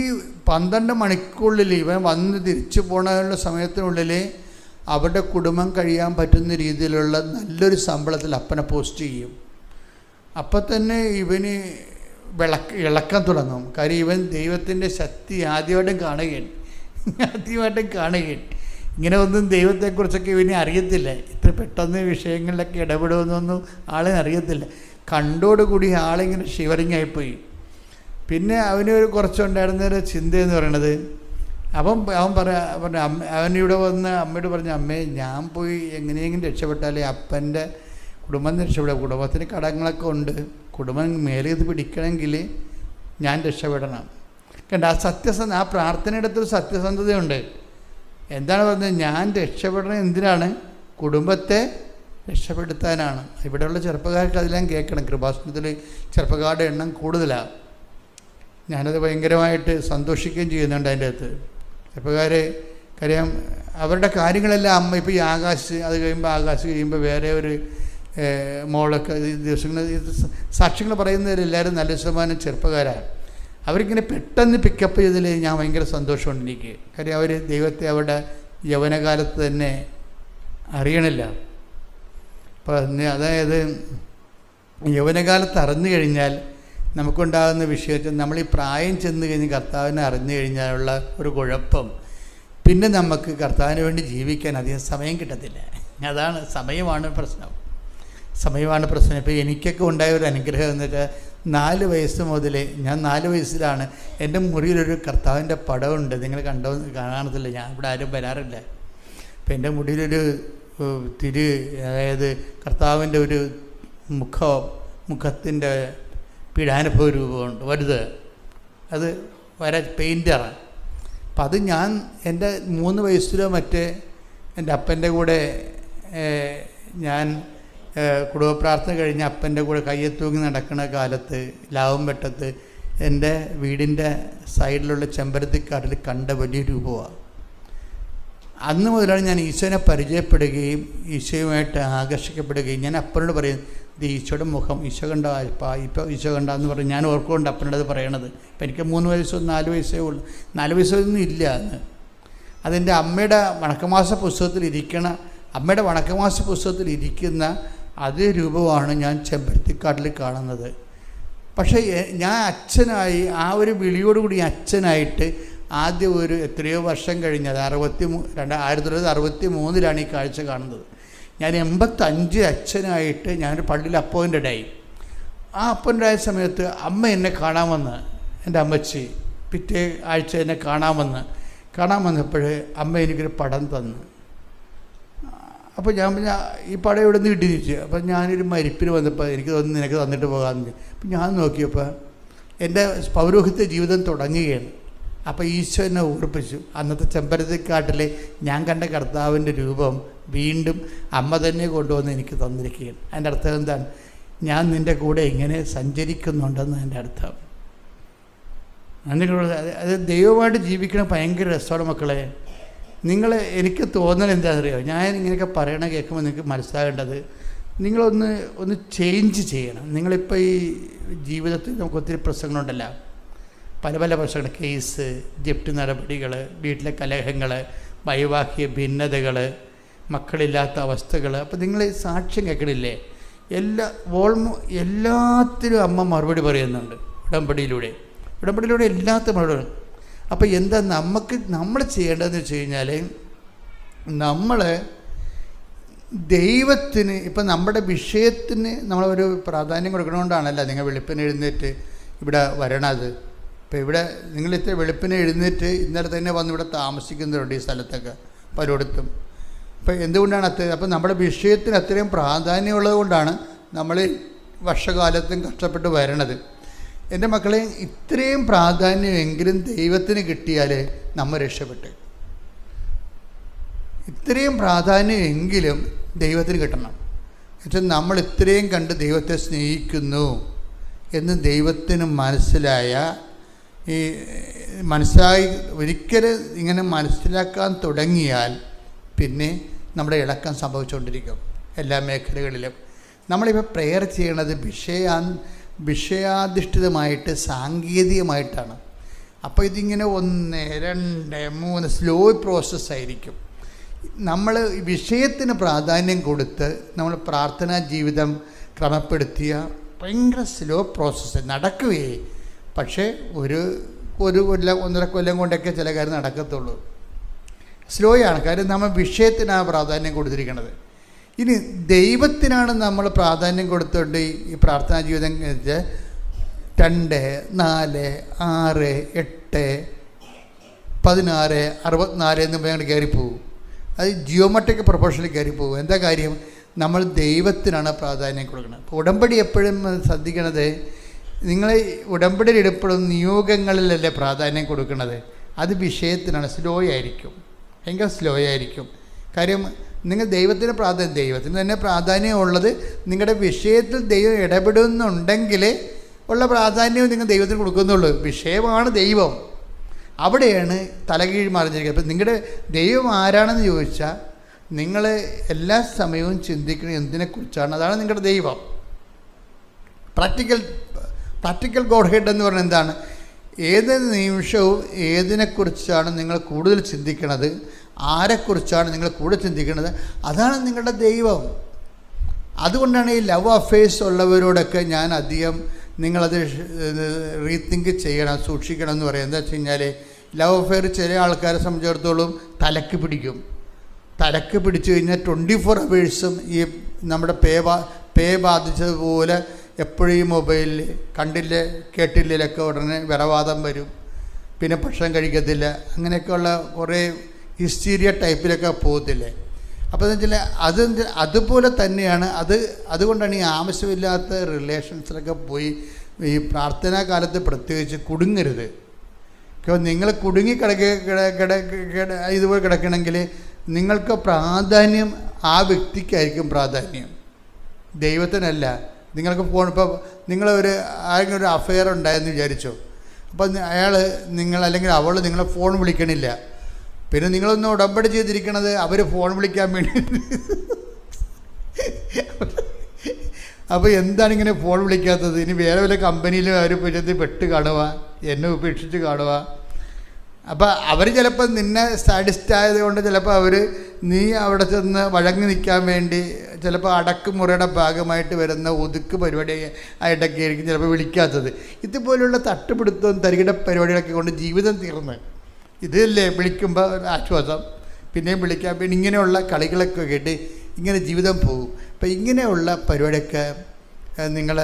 12 മണിക്കൂറിൽ ഇവൻ വന്ന് തിരിച്ചു പോകാനുള്ള സമയത്തിനുള്ളിൽ അവരുടെ കുടുംബം കഴിയാൻ പറ്റുന്ന രീതിയിലുള്ള നല്ലൊരു ശമ്പളത്തിൽ അപ്പനെ പോസ്റ്റ് ചെയ്യും. അപ്പം തന്നെ ഇവന് ഇളക്കാൻ തുടങ്ങും. കാര്യം ഇവൻ ദൈവത്തിൻ്റെ ശക്തി ആദ്യമായിട്ടും കാണുകയാണ്. ഇങ്ങനെ ഒന്നും ദൈവത്തെക്കുറിച്ചൊക്കെ ഇവനെ അറിയത്തില്ല. ഇത്ര പെട്ടെന്ന് വിഷയങ്ങളിലൊക്കെ ഇടപെടുമെന്നൊന്നും ആളെ അറിയത്തില്ല. കണ്ടോടുകൂടി ആളിങ്ങനെ ഷിവറിങ് ആയിപ്പോയി. പിന്നെ അവനൊരു കുറച്ചുണ്ടായിരുന്നൊരു ചിന്തയെന്ന് പറയണത്, അവൻ പറഞ്ഞു അവനിവിടെ വന്ന് അമ്മയോട് പറഞ്ഞു, അമ്മേ ഞാൻ പോയി എങ്ങനെയെങ്കിലും രക്ഷപ്പെട്ടാലേ അപ്പൻ്റെ കുടുംബം രക്ഷപ്പെടുക. കുടുംബത്തിന് കടങ്ങളൊക്കെ ഉണ്ട്, കുടുംബം മേലെ ഇത് പിടിക്കണമെങ്കിൽ ഞാൻ രക്ഷപ്പെടണം. കണ്ട ആ പ്രാർത്ഥനയുടെ അടുത്തൊരു സത്യസന്ധതയുണ്ട്. എന്താണ് പറഞ്ഞത്? ഞാൻ രക്ഷപ്പെടണം എന്തിനാണ്? കുടുംബത്തെ രക്ഷപ്പെടുത്താനാണ്. ഇവിടെയുള്ള ചെറുപ്പക്കാർക്ക് അതെല്ലാം കേൾക്കണം. കൃപാസനത്തിൽ ചെറുപ്പക്കാരുടെ എണ്ണം കൂടുതലാണ്. ഞാനത് ഭയങ്കരമായിട്ട് സന്തോഷിക്കുകയും ചെയ്യുന്നുണ്ട് അതിൻ്റെ അകത്ത്. ചെറുപ്പക്കാരെ കാര്യം അവരുടെ കാര്യങ്ങളെല്ലാം അമ്മ ഇപ്പോൾ ഈ ആകാശ്, അത് കഴിയുമ്പോൾ വേറെ ഒരു മോളൊക്കെ ദിവസങ്ങൾ സാക്ഷ്യങ്ങൾ പറയുന്നവരെല്ലാവരും നല്ല ശതമാനം ചെറുപ്പക്കാരാണ്. അവരിങ്ങനെ പെട്ടെന്ന് പിക്കപ്പ് ചെയ്തതിൽ ഞാൻ ഭയങ്കര സന്തോഷമുണ്ട് എനിക്ക്. കാര്യം അവർ ദൈവത്തെ അവരുടെ യൗവനകാലത്ത് തന്നെ അറിയണില്ല. അപ്പം അതായത് യൗവനകാലത്ത് അറിഞ്ഞു കഴിഞ്ഞാൽ നമുക്കുണ്ടാകുന്ന വിഷയത്തിൽ നമ്മൾ ഈ പ്രായം ചെന്ന് കഴിഞ്ഞ് കർത്താവിനെ അറിഞ്ഞു കഴിഞ്ഞാലുള്ള ഒരു കുഴപ്പം, പിന്നെ നമുക്ക് കർത്താവിന് വേണ്ടി ജീവിക്കാൻ അധികം സമയം കിട്ടത്തില്ല. അതാണ് സമയമാണ് പ്രശ്നം. ഇപ്പോൾ എനിക്കൊക്കെ ഉണ്ടായ ഒരു അനുഗ്രഹം എന്ന് വെച്ചാൽ 4 വയസ്സ് മുതൽ, ഞാൻ 4 വയസ്സിലാണ് എൻ്റെ മുറിയിലൊരു കർത്താവിൻ്റെ പടമുണ്ട്. നിങ്ങൾ കാണത്തില്ല, ഞാൻ ഇവിടെ ആരും വരാറില്ല. അപ്പം എൻ്റെ മുടിയിലൊരു അതായത് കർത്താവിൻ്റെ ഒരു മുഖത്തിൻ്റെ പീഡാനുഭവ രൂപമുണ്ട് വലുത്. അത് പെയിൻ്ററാണ്. അപ്പം അത് ഞാൻ എൻ്റെ 3 വയസ്സിലോ മറ്റേ എൻ്റെ അപ്പൻ്റെ കൂടെ ഞാൻ കുടുംബപ്രാർത്ഥന കഴിഞ്ഞ് അപ്പൻ്റെ കൂടെ കയ്യെ തൂങ്ങി നടക്കുന്ന കാലത്ത് ലാവംവെട്ടത്ത് എൻ്റെ വീടിൻ്റെ സൈഡിലുള്ള ചെമ്പരത്തിക്കാട്ടിൽ കണ്ട വലിയ രൂപമാണ്. അന്ന് മുതലാണ് ഞാൻ ഈശോനെ പരിചയപ്പെടുകയും ഈശോയുമായിട്ട് ആകർഷിക്കപ്പെടുകയും ഞാൻ അപ്പനോട് പറയും, ഇത് ഈശോയുടെ മുഖം ഈശോ കണ്ട ഇപ്പോൾ ഈശോ കണ്ടെന്ന് പറഞ്ഞ് ഞാൻ ഓർക്കുകൊണ്ട് അപ്പനോട് പറയണത്. ഇപ്പം എനിക്ക് 3 വയസ്സോ 4 വയസ്സേ ഉള്ളൂ. 4 വയസ്സൊന്നും ഇല്ല അന്ന്. അതെൻ്റെ അമ്മയുടെ വണക്കമാസ പുസ്തകത്തിലിരിക്കുന്ന അതേ രൂപമാണ് ഞാൻ ചെമ്പരത്തിക്കാട്ടിൽ കാണുന്നത്. പക്ഷേ ഞാൻ അച്ഛനായി, ആ ഒരു വിളിയോടുകൂടി അച്ഛനായിട്ട് ആദ്യം ഒരു എത്രയോ വർഷം കഴിഞ്ഞത് 1963 ഈ കാഴ്ച കാണുന്നത്. ഞാൻ 85 അച്ഛനായിട്ട് ഞാനൊരു പള്ളിയിൽ അപ്പോയിൻ്റഡ് ആയി. ആ അപ്പോയിൻ്റഡ് ആയ സമയത്ത് അമ്മ എന്നെ കാണാൻ വന്ന്, എൻ്റെ അമ്മച്ചി പിറ്റേ ആഴ്ച എന്നെ കാണാൻ വന്നപ്പോൾ അമ്മ എനിക്കൊരു പടം തന്നു. അപ്പോൾ ഞാൻ ഈ പടം ഇവിടെ നിന്ന് കിട്ടിയിരിച്ചു. അപ്പം ഞാനൊരു മരിപ്പിന് വന്നപ്പോൾ എനിക്ക് തോന്നുന്നു നിനക്ക് തന്നിട്ട് പോകാമെന്ന്. അപ്പം ഞാൻ നോക്കിയപ്പോൾ എൻ്റെ പൗരോഹിത്യ ജീവിതം തുടങ്ങുകയാണ്. അപ്പോൾ ഈശോ എന്നെ ഓർപ്പിച്ചു, അന്നത്തെ ചെമ്പരത്തിക്കാട്ടിലെ ഞാൻ കണ്ട കർത്താവിൻ്റെ രൂപം വീണ്ടും അമ്മ തന്നെ കൊണ്ടുവന്ന് എനിക്ക് തന്നിരിക്കുകയാണ്. അതിൻ്റെ അർത്ഥം എന്താണ്? ഞാൻ നിൻ്റെ കൂടെ ഇങ്ങനെ സഞ്ചരിക്കുന്നുണ്ടെന്ന് എൻ്റെ അർത്ഥം. അത് ദൈവമായിട്ട് ജീവിക്കണം ഭയങ്കര രസമാണ് മക്കളെ. എനിക്ക് തോന്നൽ എന്താണെന്നറിയോ, ഞാൻ ഇങ്ങനെയൊക്കെ പറയണ കേൾക്കുമ്പോൾ നിങ്ങൾക്ക് മനസ്സിലാകേണ്ടത്, നിങ്ങളൊന്ന് ചേഞ്ച് ചെയ്യണം. നിങ്ങളിപ്പോൾ ഈ ജീവിതത്തിൽ നമുക്ക് ഒത്തിരി പ്രശ്നങ്ങളുണ്ടല്ലോ, പല പ്രശ്നങ്ങൾ, കേസ്, ജപ്തി നടപടികൾ, വീട്ടിലെ കലഹങ്ങൾ, വൈവാഹിക ഭിന്നതകൾ, മക്കളില്ലാത്ത അവസ്ഥകൾ. അപ്പോൾ നിങ്ങൾ സാക്ഷ്യം കേൾക്കണില്ലേ? എല്ലാത്തിനും അമ്മ മറുപടി പറയുന്നുണ്ട് ഉടമ്പടിയിലൂടെ എല്ലാത്തിനും മറുപടി. അപ്പോൾ എന്താ നമ്മൾ ചെയ്യേണ്ടതെന്ന് വെച്ച് കഴിഞ്ഞാൽ, നമ്മൾ ദൈവത്തിന് ഇപ്പം നമ്മുടെ വിഷയത്തിന് നമ്മളൊരു പ്രാധാന്യം കൊടുക്കണോണ്ടാണല്ലോ നിങ്ങൾ വെളുപ്പിന് എഴുന്നേറ്റ് ഇവിടെ വരണത്. ഇപ്പോൾ ഇവിടെ നിങ്ങൾ ഇത്ര വെളുപ്പിനെ എഴുന്നേറ്റ് ഇന്നലെ തന്നെ വന്ന് ഇവിടെ താമസിക്കുന്നവരുണ്ട് ഈ സ്ഥലത്തൊക്കെ പലയിടത്തും. അപ്പോൾ എന്തുകൊണ്ടാണ് അപ്പോൾ നമ്മുടെ വിഷയത്തിന് അത്രയും പ്രാധാന്യമുള്ളത് കൊണ്ടാണ് നമ്മൾ വർഷകാലത്തും കഷ്ടപ്പെട്ട് വരണത്. എൻ്റെ മക്കളെ, ഇത്രയും പ്രാധാന്യമെങ്കിലും ദൈവത്തിന് കിട്ടിയാൽ നമ്മൾ രക്ഷപ്പെട്ട്. ഇത്രയും പ്രാധാന്യമെങ്കിലും ദൈവത്തിന് കിട്ടണം. എന്നുവെച്ചാൽ നമ്മൾ ഇത്രയും കണ്ട് ദൈവത്തെ സ്നേഹിക്കുന്നു എന്ന് ദൈവത്തിന് മനസ്സിലായി ഒരിക്കലും ഇങ്ങനെ മനസ്സിലാക്കാൻ തുടങ്ങിയാൽ പിന്നെ നമ്മുടെ ഇളക്കം സംഭവിച്ചുകൊണ്ടിരിക്കും എല്ലാ മേഖലകളിലും. നമ്മളിപ്പോൾ പ്രെയർ ചെയ്യണത് വിഷയാധിഷ്ഠിതമായിട്ട് സാങ്കേതികമായിട്ടാണ്. അപ്പോൾ ഇതിങ്ങനെ 1, 2, 3 സ്ലോ പ്രോസസ്സായിരിക്കും. നമ്മൾ വിഷയത്തിന് പ്രാധാന്യം കൊടുത്ത് നമ്മൾ പ്രാർത്ഥനാ ജീവിതം ക്രമപ്പെടുത്തിയ ഭയങ്കര സ്ലോ പ്രോസസ്സ് നടക്കുകയേ. പക്ഷേ ഒരു കൊല്ലം 1.5 കൊല്ലം കൊണ്ടൊക്കെ ചില കാര്യം നടക്കത്തുള്ളൂ. സ്ലോയാണ്. കാര്യം നമ്മൾ വിഷയത്തിനാണ് പ്രാധാന്യം കൊടുത്തിരിക്കുന്നത്. ഇനി ദൈവത്തിനാണ് നമ്മൾ പ്രാധാന്യം കൊടുത്തുകൊണ്ട് ഈ പ്രാർത്ഥനാ ജീവിതം 2, 4, 6, 8, 16, 64 എന്ന് പറഞ്ഞാൽ കയറിപ്പോവും. അത് ജിയോമെട്രിക് പ്രൊപ്പോർഷനിൽ കയറിപ്പോവും. എന്താ കാര്യം? നമ്മൾ ദൈവത്തിനാണ് പ്രാധാന്യം കൊടുക്കുന്നത്. അപ്പോൾ ഉടമ്പടി എപ്പോഴും ശ്രദ്ധിക്കണത്, നിങ്ങൾ ഉടമ്പടിയിൽ എപ്പോഴും നിയോഗങ്ങളിലല്ലേ പ്രാധാന്യം കൊടുക്കുന്നത്. അത് വിഷയത്തിനാണ്. സ്ലോ ആയിരിക്കും, ഭയങ്കര സ്ലോ ആയിരിക്കും. കാര്യം നിങ്ങൾ ദൈവത്തിന് തന്നെ പ്രാധാന്യമുള്ളത് നിങ്ങളുടെ വിഷയത്തിൽ ദൈവം ഇടപെടുന്നുണ്ടെങ്കിൽ ഉള്ള പ്രാധാന്യവും നിങ്ങൾ ദൈവത്തിന് കൊടുക്കുന്നുള്ളൂ. വിഷയമാണ് ദൈവം, അവിടെയാണ് തലകീഴ് മറിഞ്ഞിരിക്കുന്നത്. അപ്പം നിങ്ങളുടെ ദൈവം ആരാണെന്ന് ചോദിച്ചാൽ നിങ്ങൾ എല്ലാ സമയവും ചിന്തിക്കുന്നത് എന്തിനെക്കുറിച്ചാണ്, അതാണ് നിങ്ങളുടെ ദൈവം. പ്രാക്ടിക്കൽ ഗോഡ് ഹെഡ് എന്ന് പറഞ്ഞാൽ എന്താണ്? ഏത് നിമിഷവും ഏതിനെക്കുറിച്ചാണ് നിങ്ങൾ കൂടുതൽ ചിന്തിക്കുന്നത്, ആരെക്കുറിച്ചാണ് നിങ്ങൾ കൂടുതൽ ചിന്തിക്കുന്നത്, അതാണ് നിങ്ങളുടെ ദൈവം. അതുകൊണ്ടാണ് ഈ ലവ് അഫെയർസ് ഉള്ളവരോടൊക്കെ ഞാൻ അധികം നിങ്ങളത് റീതിങ്ക് ചെയ്യണം, സൂക്ഷിക്കണം എന്ന് പറയും. എന്താ വെച്ച് കഴിഞ്ഞാൽ ലവ് അഫെയർ ചില ആൾക്കാരെ സംബന്ധിച്ചിടത്തോളം തലക്ക് പിടിച്ചു കഴിഞ്ഞാൽ 24 hours ഈ നമ്മുടെ പേ ബാധിച്ചതുപോലെ എപ്പോഴും ഈ മൊബൈലിൽ കണ്ടില്ലേ കേട്ടില്ലൊക്കെ ഉടനെ വിറവാദം വരും, പിന്നെ ഭക്ഷണം കഴിക്കത്തില്ല, അങ്ങനെയൊക്കെയുള്ള കുറേ ഹിസ്റ്റീരിയ ടൈപ്പിലൊക്കെ പോകത്തില്ലേ. അപ്പോൾ എന്ന് വെച്ചാൽ അതുപോലെ തന്നെയാണ് അതുകൊണ്ടാണ് ഈ ആവശ്യമില്ലാത്ത റിലേഷൻസിലൊക്കെ പോയി ഈ പ്രാർത്ഥനാ കാലത്ത് പ്രത്യേകിച്ച് കുടുങ്ങരുത്. നിങ്ങൾ കുടുങ്ങി ഇതുപോലെ കിടക്കണമെങ്കിൽ നിങ്ങൾക്ക് പ്രാധാന്യം ആ വ്യക്തിക്കായിരിക്കും പ്രാധാന്യം, ദൈവത്തിനല്ല. നിങ്ങൾക്ക് ഇപ്പോൾ ആരെങ്കിലും ഒരു അഫെയർ ഉണ്ടായെന്ന് വിചാരിച്ചോ, അപ്പം നിങ്ങൾ അല്ലെങ്കിൽ അവൾ നിങ്ങളെ ഫോൺ വിളിക്കണില്ല, പിന്നെ നിങ്ങളൊന്ന് ഉടമ്പടി ചെയ്തിരിക്കണത് അവർ ഫോൺ വിളിക്കാൻ വേണ്ടി. അപ്പോൾ എന്താണ് ഇങ്ങനെ ഫോൺ വിളിക്കാത്തത്? ഇനി വേറെ വല്ല കമ്പനിയിലും അവർ ചെന്ന് പെട്ട് കാണുക, എന്നെ ഉപേക്ഷിച്ച് കാണുക. അപ്പോൾ അവർ ചിലപ്പോൾ നിന്നെ സാറ്റിസ്ഫൈ ആയതുകൊണ്ട് ചിലപ്പോൾ നീ അവിടെ ചെന്ന് വഴങ്ങി നിൽക്കാൻ വേണ്ടി ചിലപ്പോൾ അടക്കുമുറയുടെ ഭാഗമായിട്ട് വരുന്ന ഒതുക്ക് പരിപാടി ആയിട്ടൊക്കെ ആയിരിക്കും ചിലപ്പോൾ വിളിക്കാത്തത്. ഇതുപോലുള്ള തട്ടുപിടുത്തവും തരികിട പരിപാടികളൊക്കെ കൊണ്ട് ജീവിതം തീർന്ന് ഇതല്ലേ വിളിക്കുമ്പോൾ ഒരു ആശ്വാസം, പിന്നെയും വിളിക്കാൻ പിന്നെ ഇങ്ങനെയുള്ള കളികളൊക്കെ കേട്ട് ഇങ്ങനെ ജീവിതം പോകും. അപ്പം ഇങ്ങനെയുള്ള പരിപാടിയൊക്കെ നിങ്ങൾ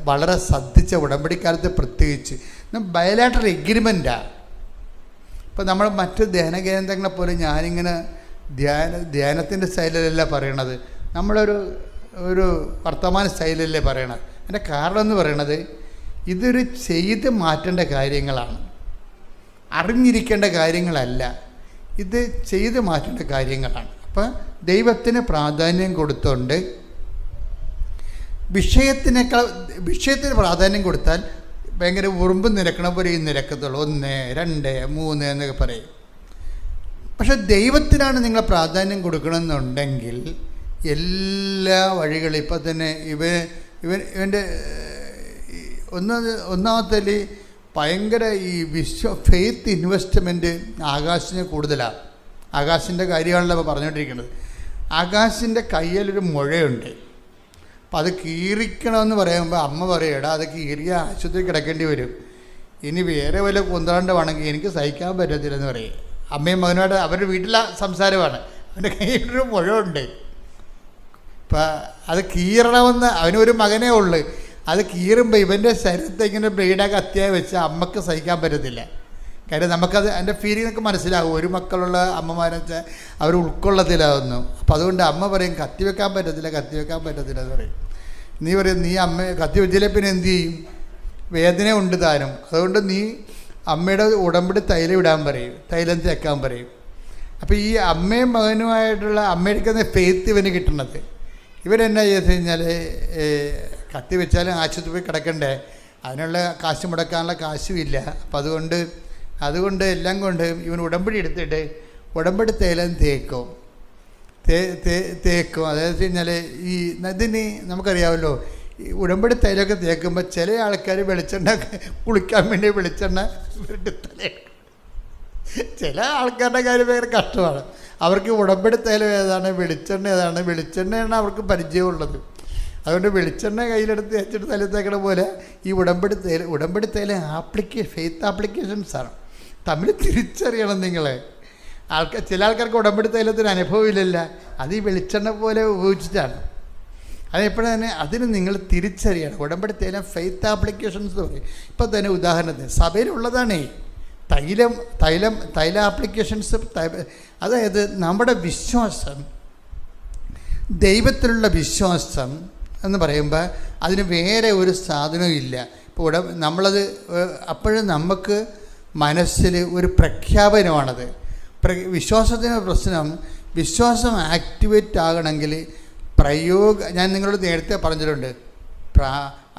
വളരെ ശ്രദ്ധിച്ച ഉടമ്പടിക്കാലത്ത് പ്രത്യേകിച്ച് ബയലാറ്ററൽ എഗ്രിമെൻറ്റാണ്. ഇപ്പം നമ്മൾ മറ്റ് ധ്യാനകേന്ദ്രങ്ങളെ പോലെ ഞാനിങ്ങനെ ധ്യാനത്തിൻ്റെ സ്റ്റൈലിലല്ല പറയണത്, നമ്മളൊരു വർത്തമാന സ്റ്റൈലിലല്ലേ പറയണത്. അതിൻ്റെ കാരണം എന്ന് പറയണത് ഇതൊരു ചെയ്ത് മാറ്റേണ്ട കാര്യങ്ങളാണ്, അറിഞ്ഞിരിക്കേണ്ട കാര്യങ്ങളല്ല, ഇത് ചെയ്ത് മാറ്റേണ്ട കാര്യങ്ങളാണ്. അപ്പം ദൈവത്തിന് പ്രാധാന്യം കൊടുത്തുകൊണ്ട് വിഷയത്തിന് പ്രാധാന്യം കൊടുത്താൽ ഭയങ്കര ഉറുമ്പ് നിരക്കണ പോലെ ഈ നിരക്കത്തുള്ളൂ, 1, 2, 3 എന്നൊക്കെ പറയും. പക്ഷെ ദൈവത്തിനാണ് നിങ്ങൾ പ്രാധാന്യം കൊടുക്കണമെന്നുണ്ടെങ്കിൽ എല്ലാ വഴികളും ഇപ്പം തന്നെ ഇവൻ്റെ ഒന്നാമത്തെ ഭയങ്കര ഈ ഫെയ്ത്ത് ഇൻവെസ്റ്റ്മെൻറ്റ് ആകാശിന് കൂടുതലാണ്. ആകാശിൻ്റെ കാര്യമാണല്ലോ ഇപ്പോൾ പറഞ്ഞുകൊണ്ടിരിക്കുന്നത്. ആകാശിൻ്റെ കയ്യിലൊരു മുഴയുണ്ട്. അപ്പം അത് കീറിക്കണമെന്ന് പറയുമ്പോൾ അമ്മ പറയും, എടാ അത് കീറിയ ആശുപത്രി കിടക്കേണ്ടി വരും, ഇനി വേറെ വല്ല കുന്തറാണ്ടമാണെങ്കിൽ എനിക്ക് സഹിക്കാൻ പറ്റത്തില്ലെന്ന് പറയും. അമ്മയും മകനോട് അവരുടെ വീട്ടിലെ സംസാരമാണ്. അവൻ്റെ കയ്യിലൊരു മുഴയുണ്ട്. ഇപ്പം അത് കീറണമെന്ന് അവനൊരു മകനേ ഉള്ളു. അത് കീറുമ്പോൾ ഇവൻ്റെ ശരീരത്തെ ഇങ്ങനെ ബ്ലേഡൊക്കെ അത്യാവശ്യം വെച്ച് അമ്മക്ക് സഹിക്കാൻ പറ്റത്തില്ല. കാര്യം നമുക്കത് അതിൻ്റെ ഫീലിങ്ങൊക്കെ മനസ്സിലാകും. ഒരു മക്കളുള്ള അമ്മമാരെന്ന് വെച്ചാൽ അവർ ഉൾക്കൊള്ളത്തിലാവുന്നു. അപ്പോൾ അതുകൊണ്ട് അമ്മ പറയും കത്തിവെക്കാൻ പറ്റത്തില്ല എന്ന് പറയും. നീ പറയും നീ അമ്മ കത്തി വെച്ചില്ലേ പിന്നെ എന്ത് ചെയ്യും, വേദന ഉണ്ട് താനും, അതുകൊണ്ട് നീ അമ്മയുടെ ഉടമ്പടി തൈലം ഇടാൻ പറയും, തൈലം തേക്കാൻ പറയും. അപ്പോൾ ഈ അമ്മയും മകനുമായിട്ടുള്ള അമ്മയെടുക്കുന്ന ഫെയ്ത്ത് ഇവന് കിട്ടണത്. ഇവരെന്നാ ചെയ്ത് കഴിഞ്ഞാൽ കത്തി വെച്ചാലും ആശുപത്രി പോയി കിടക്കണ്ടേ, അതിനുള്ള കാശ് മുടക്കാനുള്ള കാശുമില്ല. അപ്പം അതുകൊണ്ട് എല്ലാം കൊണ്ട് ഇവൻ ഉടമ്പടി എടുത്തിട്ട് ഉടമ്പടി തൈലം തേക്കും. അതായത് വെച്ച് കഴിഞ്ഞാൽ ഈ ഇതിന് നമുക്കറിയാമല്ലോ, ഈ ഉടമ്പടി തൈലമൊക്കെ തേക്കുമ്പോൾ ചില ആൾക്കാർ വെളിച്ചെണ്ണ കുളിക്കാൻ വേണ്ടി വെളിച്ചെണ്ണ ചില ആൾക്കാരുടെ കാര്യം ഭയങ്കര കഷ്ടമാണ്. അവർക്ക് ഉടമ്പടി തൈലം ഏതാണ്, വെളിച്ചെണ്ണയാണ് അവർക്ക് പരിചയമുള്ളത്. അതുകൊണ്ട് വെളിച്ചെണ്ണ കയ്യിലെടുത്ത് തേച്ചിട്ട് തലത്തേക്കണ പോലെ ഈ ഉടമ്പടി തൈലം ഫെയ്ത്ത് ആപ്ലിക്കേഷൻസാണ്. തമ്മിൽ തിരിച്ചറിയണം നിങ്ങൾ. ചില ആൾക്കാർക്ക് ഉടമ്പടി തൈലത്തിന് അനുഭവമില്ലല്ല, അത് ഈ വെളിച്ചെണ്ണ പോലെ ഉപയോഗിച്ചിട്ടാണ്. അതെപ്പോഴും തന്നെ അതിന് നിങ്ങൾ തിരിച്ചറിയണം. ഉടമ്പടി തൈലം ഫെയ്ത്ത് ആപ്ലിക്കേഷൻസ് പറയും. ഇപ്പം തന്നെ ഉദാഹരണത്തിന് സഭയിലുള്ളതാണേ തൈല ആപ്ലിക്കേഷൻസ്. അതായത് നമ്മുടെ വിശ്വാസം, ദൈവത്തിലുള്ള വിശ്വാസം എന്ന് പറയുമ്പോൾ അതിന് വേറെ ഒരു സാധനവും ഇല്ല. ഇപ്പോൾ നമ്മളത് അപ്പോഴും നമുക്ക് മനസ്സിൽ ഒരു പ്രഖ്യാപനമാണത്. വിശ്വാസത്തിൻ്റെ പ്രശ്നം വിശ്വാസം ആക്ടിവേറ്റ് ആകണമെങ്കിൽ ഞാൻ നിങ്ങളോട് നേരത്തെ പറഞ്ഞിട്ടുണ്ട്,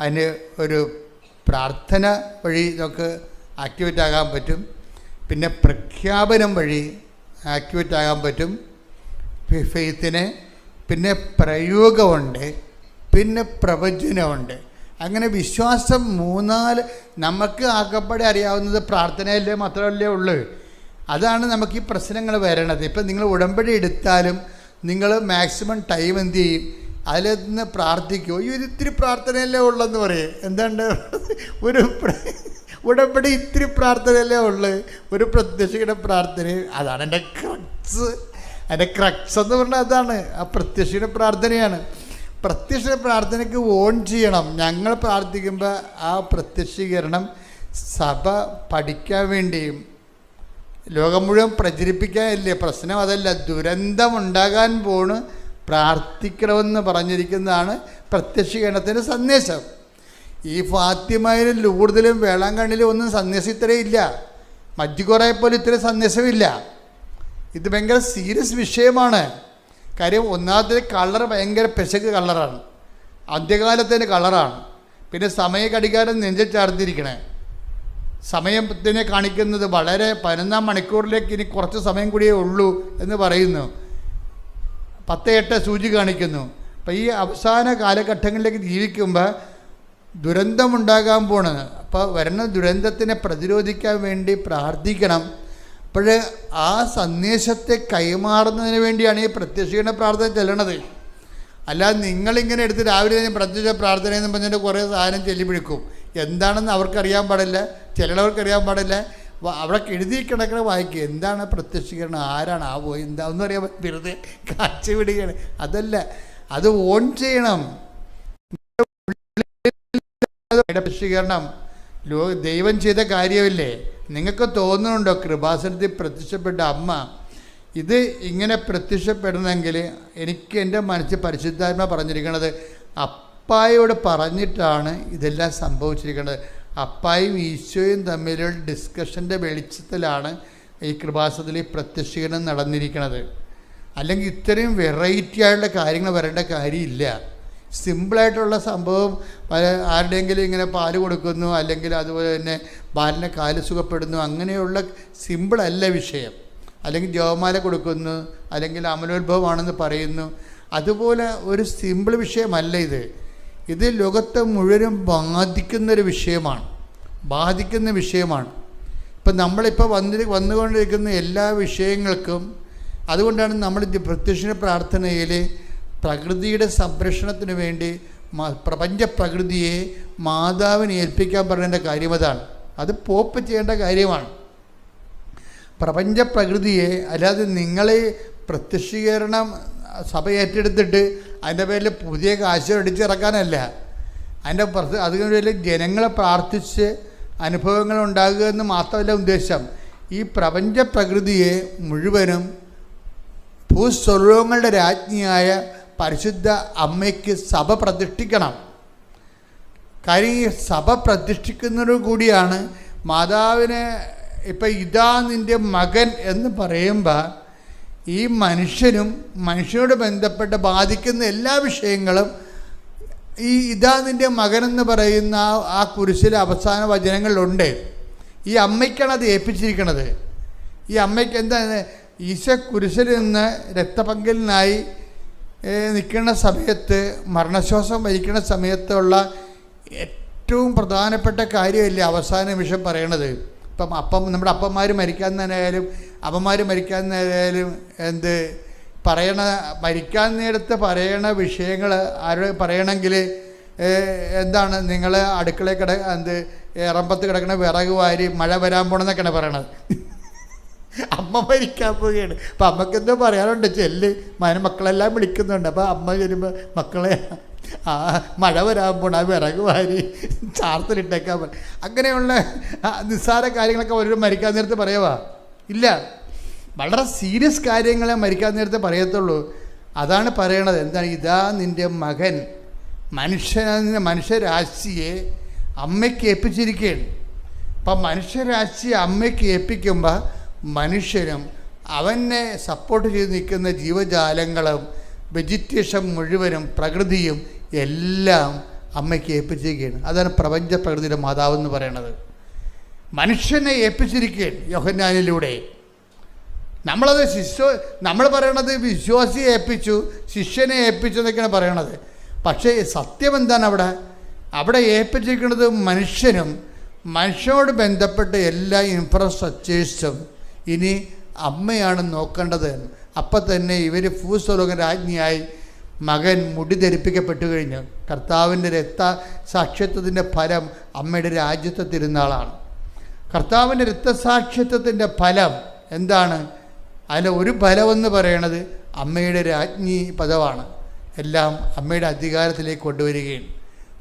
അതിന് ഒരു പ്രാർത്ഥന വഴി നമുക്ക് ആക്ടിവേറ്റ് ആകാൻ പറ്റും, പിന്നെ പ്രഖ്യാപനം വഴി ആക്ടിവേറ്റ് ആകാൻ പറ്റും ഫെയ്ത്തിനെ, പിന്നെ പ്രയോഗമുണ്ട്, പിന്നെ പ്രവചനമുണ്ട്. അങ്ങനെ വിശ്വാസം 3-4 നമുക്ക് ആകപ്പാടെ അറിയാവുന്നത് പ്രാർത്ഥനയല്ലേ മാത്രമല്ലേ ഉള്ളൂ. അതാണ് നമുക്ക് ഈ പ്രശ്നങ്ങൾ വരണത്. ഇപ്പം നിങ്ങൾ ഉടമ്പടി എടുത്താലും നിങ്ങൾ മാക്സിമം ടൈം എന്ത് ചെയ്യും, അതിൽ നിന്ന് പ്രാർത്ഥിക്കുമോ, ഈ ഇത്തിരി പ്രാർത്ഥനയല്ലേ ഉള്ളെന്ന് പറയും. എന്താണ്ട് ഒരു ഉടമ്പടി ഇത്തിരി പ്രാർത്ഥനയല്ലേ ഉള്ളു, ഒരു പ്രത്യക്ഷയുടെ പ്രാർത്ഥന. അതാണ് എൻ്റെ ക്രക്സ്. എൻ്റെ ക്രക്സ് എന്ന് പറഞ്ഞാൽ അതാണ്, ആ പ്രത്യക്ഷയുടെ പ്രാർത്ഥനയാണ്. പ്രത്യക്ഷ പ്രാർത്ഥനയ്ക്ക് ഓൺ ചെയ്യണം. ഞങ്ങൾ പ്രാർത്ഥിക്കുമ്പോൾ ആ പ്രത്യക്ഷീകരണം സഭ പഠിക്കാൻ വേണ്ടിയും ലോകം മുഴുവൻ പ്രചരിപ്പിക്കാനല്ലേ. പ്രശ്നം അതല്ല, ദുരന്തമുണ്ടാകാൻ പോണ് പ്രാർത്ഥിക്കണമെന്ന് പറഞ്ഞിരിക്കുന്നതാണ് പ്രത്യക്ഷീകരണത്തിൻ്റെ സന്ദേശം. ഈ ഫാത്തിമയിലും ലൂർദിലും വേളാങ്കണ്ണിലും ഒന്നും സന്ദേശം ഇത്രയില്ല, മജ്ജിക്കോറയെ പോലെ ഇത്രയും സന്ദേശമില്ല. ഇത് ഭയങ്കര സീരിയസ് വിഷയമാണ്. കാര്യം ഒന്നാമത്തെ കളർ ഭയങ്കര പെശക് കളറാണ്, അന്ത്യകാലത്തിൻ്റെ കളറാണ്. പിന്നെ സമയഘടികാരം നെഞ്ചിൽ ചേർത്തിരിക്കണേ, സമയത്തിനെ കാണിക്കുന്നത് വളരെ 11 മണിക്കൂറിലേക്ക് ഇനി കുറച്ച് സമയം കൂടിയേ ഉള്ളൂ എന്ന് പറയുന്നു. 10:08 സൂചി കാണിക്കുന്നു. അപ്പം ഈ അവസാന കാലഘട്ടങ്ങളിലേക്ക് ജീവിക്കുമ്പോൾ ദുരന്തമുണ്ടാകാൻ പോണത്. അപ്പോൾ വരുന്ന ദുരന്തത്തിനെ പ്രതിരോധിക്കാൻ വേണ്ടി പ്രാർത്ഥിക്കണം. അപ്പോൾ ആ സന്ദേശത്തെ കൈമാറുന്നതിന് വേണ്ടിയാണ് ഈ പ്രത്യക്ഷീകരണ പ്രാർത്ഥന ചെല്ലണത്. അല്ലാതെ നിങ്ങളിങ്ങനെ എടുത്ത് രാവിലെ തന്നെ പ്രത്യക്ഷ പ്രാർത്ഥന എന്ന് പറഞ്ഞിട്ട് കുറേ സാധനം ചെല്ലിപ്പിടിക്കും. എന്താണെന്ന് അവർക്കറിയാൻ പാടില്ല, ചിലവർക്കറിയാൻ പാടില്ല. അവിടെ എഴുതി കിടക്കണ വായിക്കുക, എന്താണ് പ്രത്യക്ഷീകരണം, ആരാണ് ആ പോയി, എന്താ ഒന്നും അറിയാൻ വെറുതെ കാഴ്ച വിടുകയാണ്. അതല്ല, അത് ഓൺ ചെയ്യണം. പ്രത്യക്ഷീകരണം ദൈവം ചെയ്ത കാര്യമില്ലേ? നിങ്ങൾക്ക് തോന്നുന്നുണ്ടോ കൃപാസനത്തിൽ പ്രത്യക്ഷപ്പെട്ട അമ്മ ഇത് ഇങ്ങനെ പ്രത്യക്ഷപ്പെടണമെങ്കിൽ എനിക്ക് എൻ്റെ മനസ്സിൽ പരിശുദ്ധാത്മ പറഞ്ഞിരിക്കുന്നത് അപ്പായോട് പറഞ്ഞിട്ടാണ് ഇതെല്ലാം സംഭവിച്ചിരിക്കുന്നത്. അപ്പായും ഈശോയും തമ്മിലുള്ള ഡിസ്കഷൻ്റെ വെളിച്ചത്തിലാണ് ഈ കൃപാസനത്തിൽ ഈ പ്രത്യക്ഷീകരണം നടന്നിരിക്കുന്നത്. അല്ലെങ്കിൽ ഇത്രയും വെറൈറ്റി ആയിട്ടുള്ള കാര്യങ്ങൾ വരേണ്ട കാര്യമില്ല. സിമ്പിളായിട്ടുള്ള സംഭവം, ആരുടെയെങ്കിലും ഇങ്ങനെ പാല് കൊടുക്കുന്നു, അല്ലെങ്കിൽ അതുപോലെ തന്നെ ബാലിനെ കാല് സുഖപ്പെടുന്നു, അങ്ങനെയുള്ള സിമ്പിളല്ല വിഷയം. അല്ലെങ്കിൽ ജപമാല കൊടുക്കുന്നു, അല്ലെങ്കിൽ അമലോത്ഭവമാണെന്ന് പറയുന്നു, അതുപോലെ ഒരു സിമ്പിൾ വിഷയമല്ല ഇത്. ഇത് ലോകത്തെ മുഴുവനും ബാധിക്കുന്നൊരു വിഷയമാണ്, ഇപ്പം നമ്മളിപ്പോൾ വന്നുകൊണ്ടിരിക്കുന്ന എല്ലാ വിഷയങ്ങൾക്കും. അതുകൊണ്ടാണ് നമ്മൾ പ്രത്യക്ഷ പ്രാർത്ഥനയിൽ പ്രകൃതിയുടെ സംരക്ഷണത്തിന് വേണ്ടി പ്രപഞ്ച പ്രകൃതിയെ മാതാവിനെ ഏൽപ്പിക്കാൻ പറയേണ്ട കാര്യം അതാണ്. അത് പോപ്പ് ചെയ്യേണ്ട കാര്യമാണ്. പ്രപഞ്ച പ്രകൃതിയെ, അല്ലാതെ നിങ്ങളെ പ്രത്യക്ഷീകരണം സഭ ഏറ്റെടുത്തിട്ട് അതിൻ്റെ പേരിൽ പുതിയ കാശ് അടിച്ചിറക്കാനല്ല. അതിൻ്റെ പേരിൽ ജനങ്ങളെ പ്രാർത്ഥിച്ച് അനുഭവങ്ങൾ ഉണ്ടാകുക എന്ന് മാത്രമല്ല ഉദ്ദേശം. ഈ പ്രപഞ്ച പ്രകൃതിയെ മുഴുവനും ഭൂസ്വർഗങ്ങളുടെ രാജ്ഞിയായ പരിശുദ്ധ അമ്മയ്ക്ക് സഭ പ്രതിഷ്ഠിക്കണം. കാര്യം ഈ സഭ പ്രതിഷ്ഠിക്കുന്നതോടു കൂടിയാണ് മാതാവിനെ ഇപ്പം ഇതാ നിൻ്റെ മകൻ എന്ന് പറയുമ്പോൾ ഈ മനുഷ്യനോട് ബന്ധപ്പെട്ട് ബാധിക്കുന്ന എല്ലാ വിഷയങ്ങളും ഈ ഇതാ നിൻ്റെ മകനെന്ന് പറയുന്ന ആ കുരിശിലെ അവസാന വചനങ്ങളിലുണ്ട്. ഈ അമ്മയ്ക്കാണ് അത് ഏൽപ്പിച്ചിരിക്കുന്നത്. ഈ അമ്മയ്ക്ക് എന്താണ്, ഈശോ കുരിശിൽ നിന്ന് രക്തപങ്കലിനായി നിൽക്കുന്ന സമയത്ത്, മരണശ്വാസം വഹിക്കുന്ന സമയത്തുള്ള ഏറ്റവും പ്രധാനപ്പെട്ട കാര്യമല്ലേ അവസാന നിമിഷം പറയണത്. ഇപ്പം നമ്മുടെ അപ്പന്മാർ മരിക്കാന്നായാലും അമ്മമാർ മരിക്കാന്നായാലും മരിക്കാൻ നേരത്ത് പറയണ വിഷയങ്ങൾ ആരോട് പറയണമെങ്കിൽ എന്താണ്, നിങ്ങൾ അടുക്കളയിൽ എറമ്പത്ത് കിടക്കണ വിറക് വാരി മഴ വരാൻ പോണെന്നൊക്കെയാണ് പറയണത്. അമ്മ മരിക്കാൻ പോവുകയാണ്. അപ്പം അമ്മയ്ക്ക് എന്തോ പറയാനുണ്ട്, ചെല്ല് മക്കളെല്ലാം വിളിക്കുന്നുണ്ട്. അപ്പം അമ്മ ചെല്ലുമ്പോൾ മക്കളെ മഴ വരാൻ പോണ ആ വിറക് വാരി ചാർത്തിലിട്ടേക്കാൻ പറ. അങ്ങനെയുള്ള നിസ്സാര കാര്യങ്ങളൊക്കെ ഒരു മരിക്കാൻ നേരത്ത് പറയുവാ ഇല്ല. വളരെ സീരിയസ് കാര്യങ്ങളെ മരിക്കാൻ നേരത്തെ പറയത്തുള്ളൂ. അതാണ് പറയണത്. എന്താണ്, ഇതാ നിൻ്റെ മകൻ. മനുഷ്യരാശിയെ അമ്മയ്ക്ക് ഏൽപ്പിച്ചിരിക്കുകയാണ്. അപ്പം മനുഷ്യരാശിയെ അമ്മയ്ക്ക് ഏൽപ്പിക്കുമ്പോൾ മനുഷ്യനും അവനെ സപ്പോർട്ട് ചെയ്ത് നിൽക്കുന്ന ജീവജാലങ്ങളും വെജിറ്റേഷൻ മുഴുവനും പ്രകൃതിയും എല്ലാം അമ്മയ്ക്ക് ഏൽപ്പിച്ചിരിക്കുകയാണ്. അതാണ് പ്രപഞ്ച പ്രകൃതിയുടെ മാതാവെന്ന് പറയണത്. മനുഷ്യനെ ഏൽപ്പിച്ചിരിക്കുകയാണ് യോഹന്നാനിലൂടെ. നമ്മൾ പറയണത് വിശ്വാസിയെ ഏൽപ്പിച്ചു, ശിഷ്യനെ ഏൽപ്പിച്ചു എന്നൊക്കെയാണ് പറയണത്. പക്ഷേ സത്യം എന്താണ്? അവിടെ ഏൽപ്പിച്ചിരിക്കുന്നത് മനുഷ്യനും മനുഷ്യനോട് ബന്ധപ്പെട്ട എല്ലാ ഇൻഫ്രാസ്ട്രക്ചേഴ്സും ഇനി അമ്മയാണ് നോക്കേണ്ടത്. അപ്പം തന്നെ ഇവർ ഭൂസ്വലോക രാജ്ഞിയായി മകൻ മുടി ധരിപ്പിക്കപ്പെട്ടു കഴിഞ്ഞു. കർത്താവിൻ്റെ രക്തസാക്ഷിത്വത്തിൻ്റെ ഫലം അമ്മയുടെ രാജ്യത്തെ തിരുനാളാണ്. കർത്താവിൻ്റെ രക്തസാക്ഷിത്വത്തിൻ്റെ ഫലം എന്താണ്? അതിൽ ഒരു ഫലമെന്ന് പറയണത് അമ്മയുടെ രാജ്ഞി പദമാണ്. എല്ലാം അമ്മയുടെ അധികാരത്തിലേക്ക് കൊണ്ടുവരികയും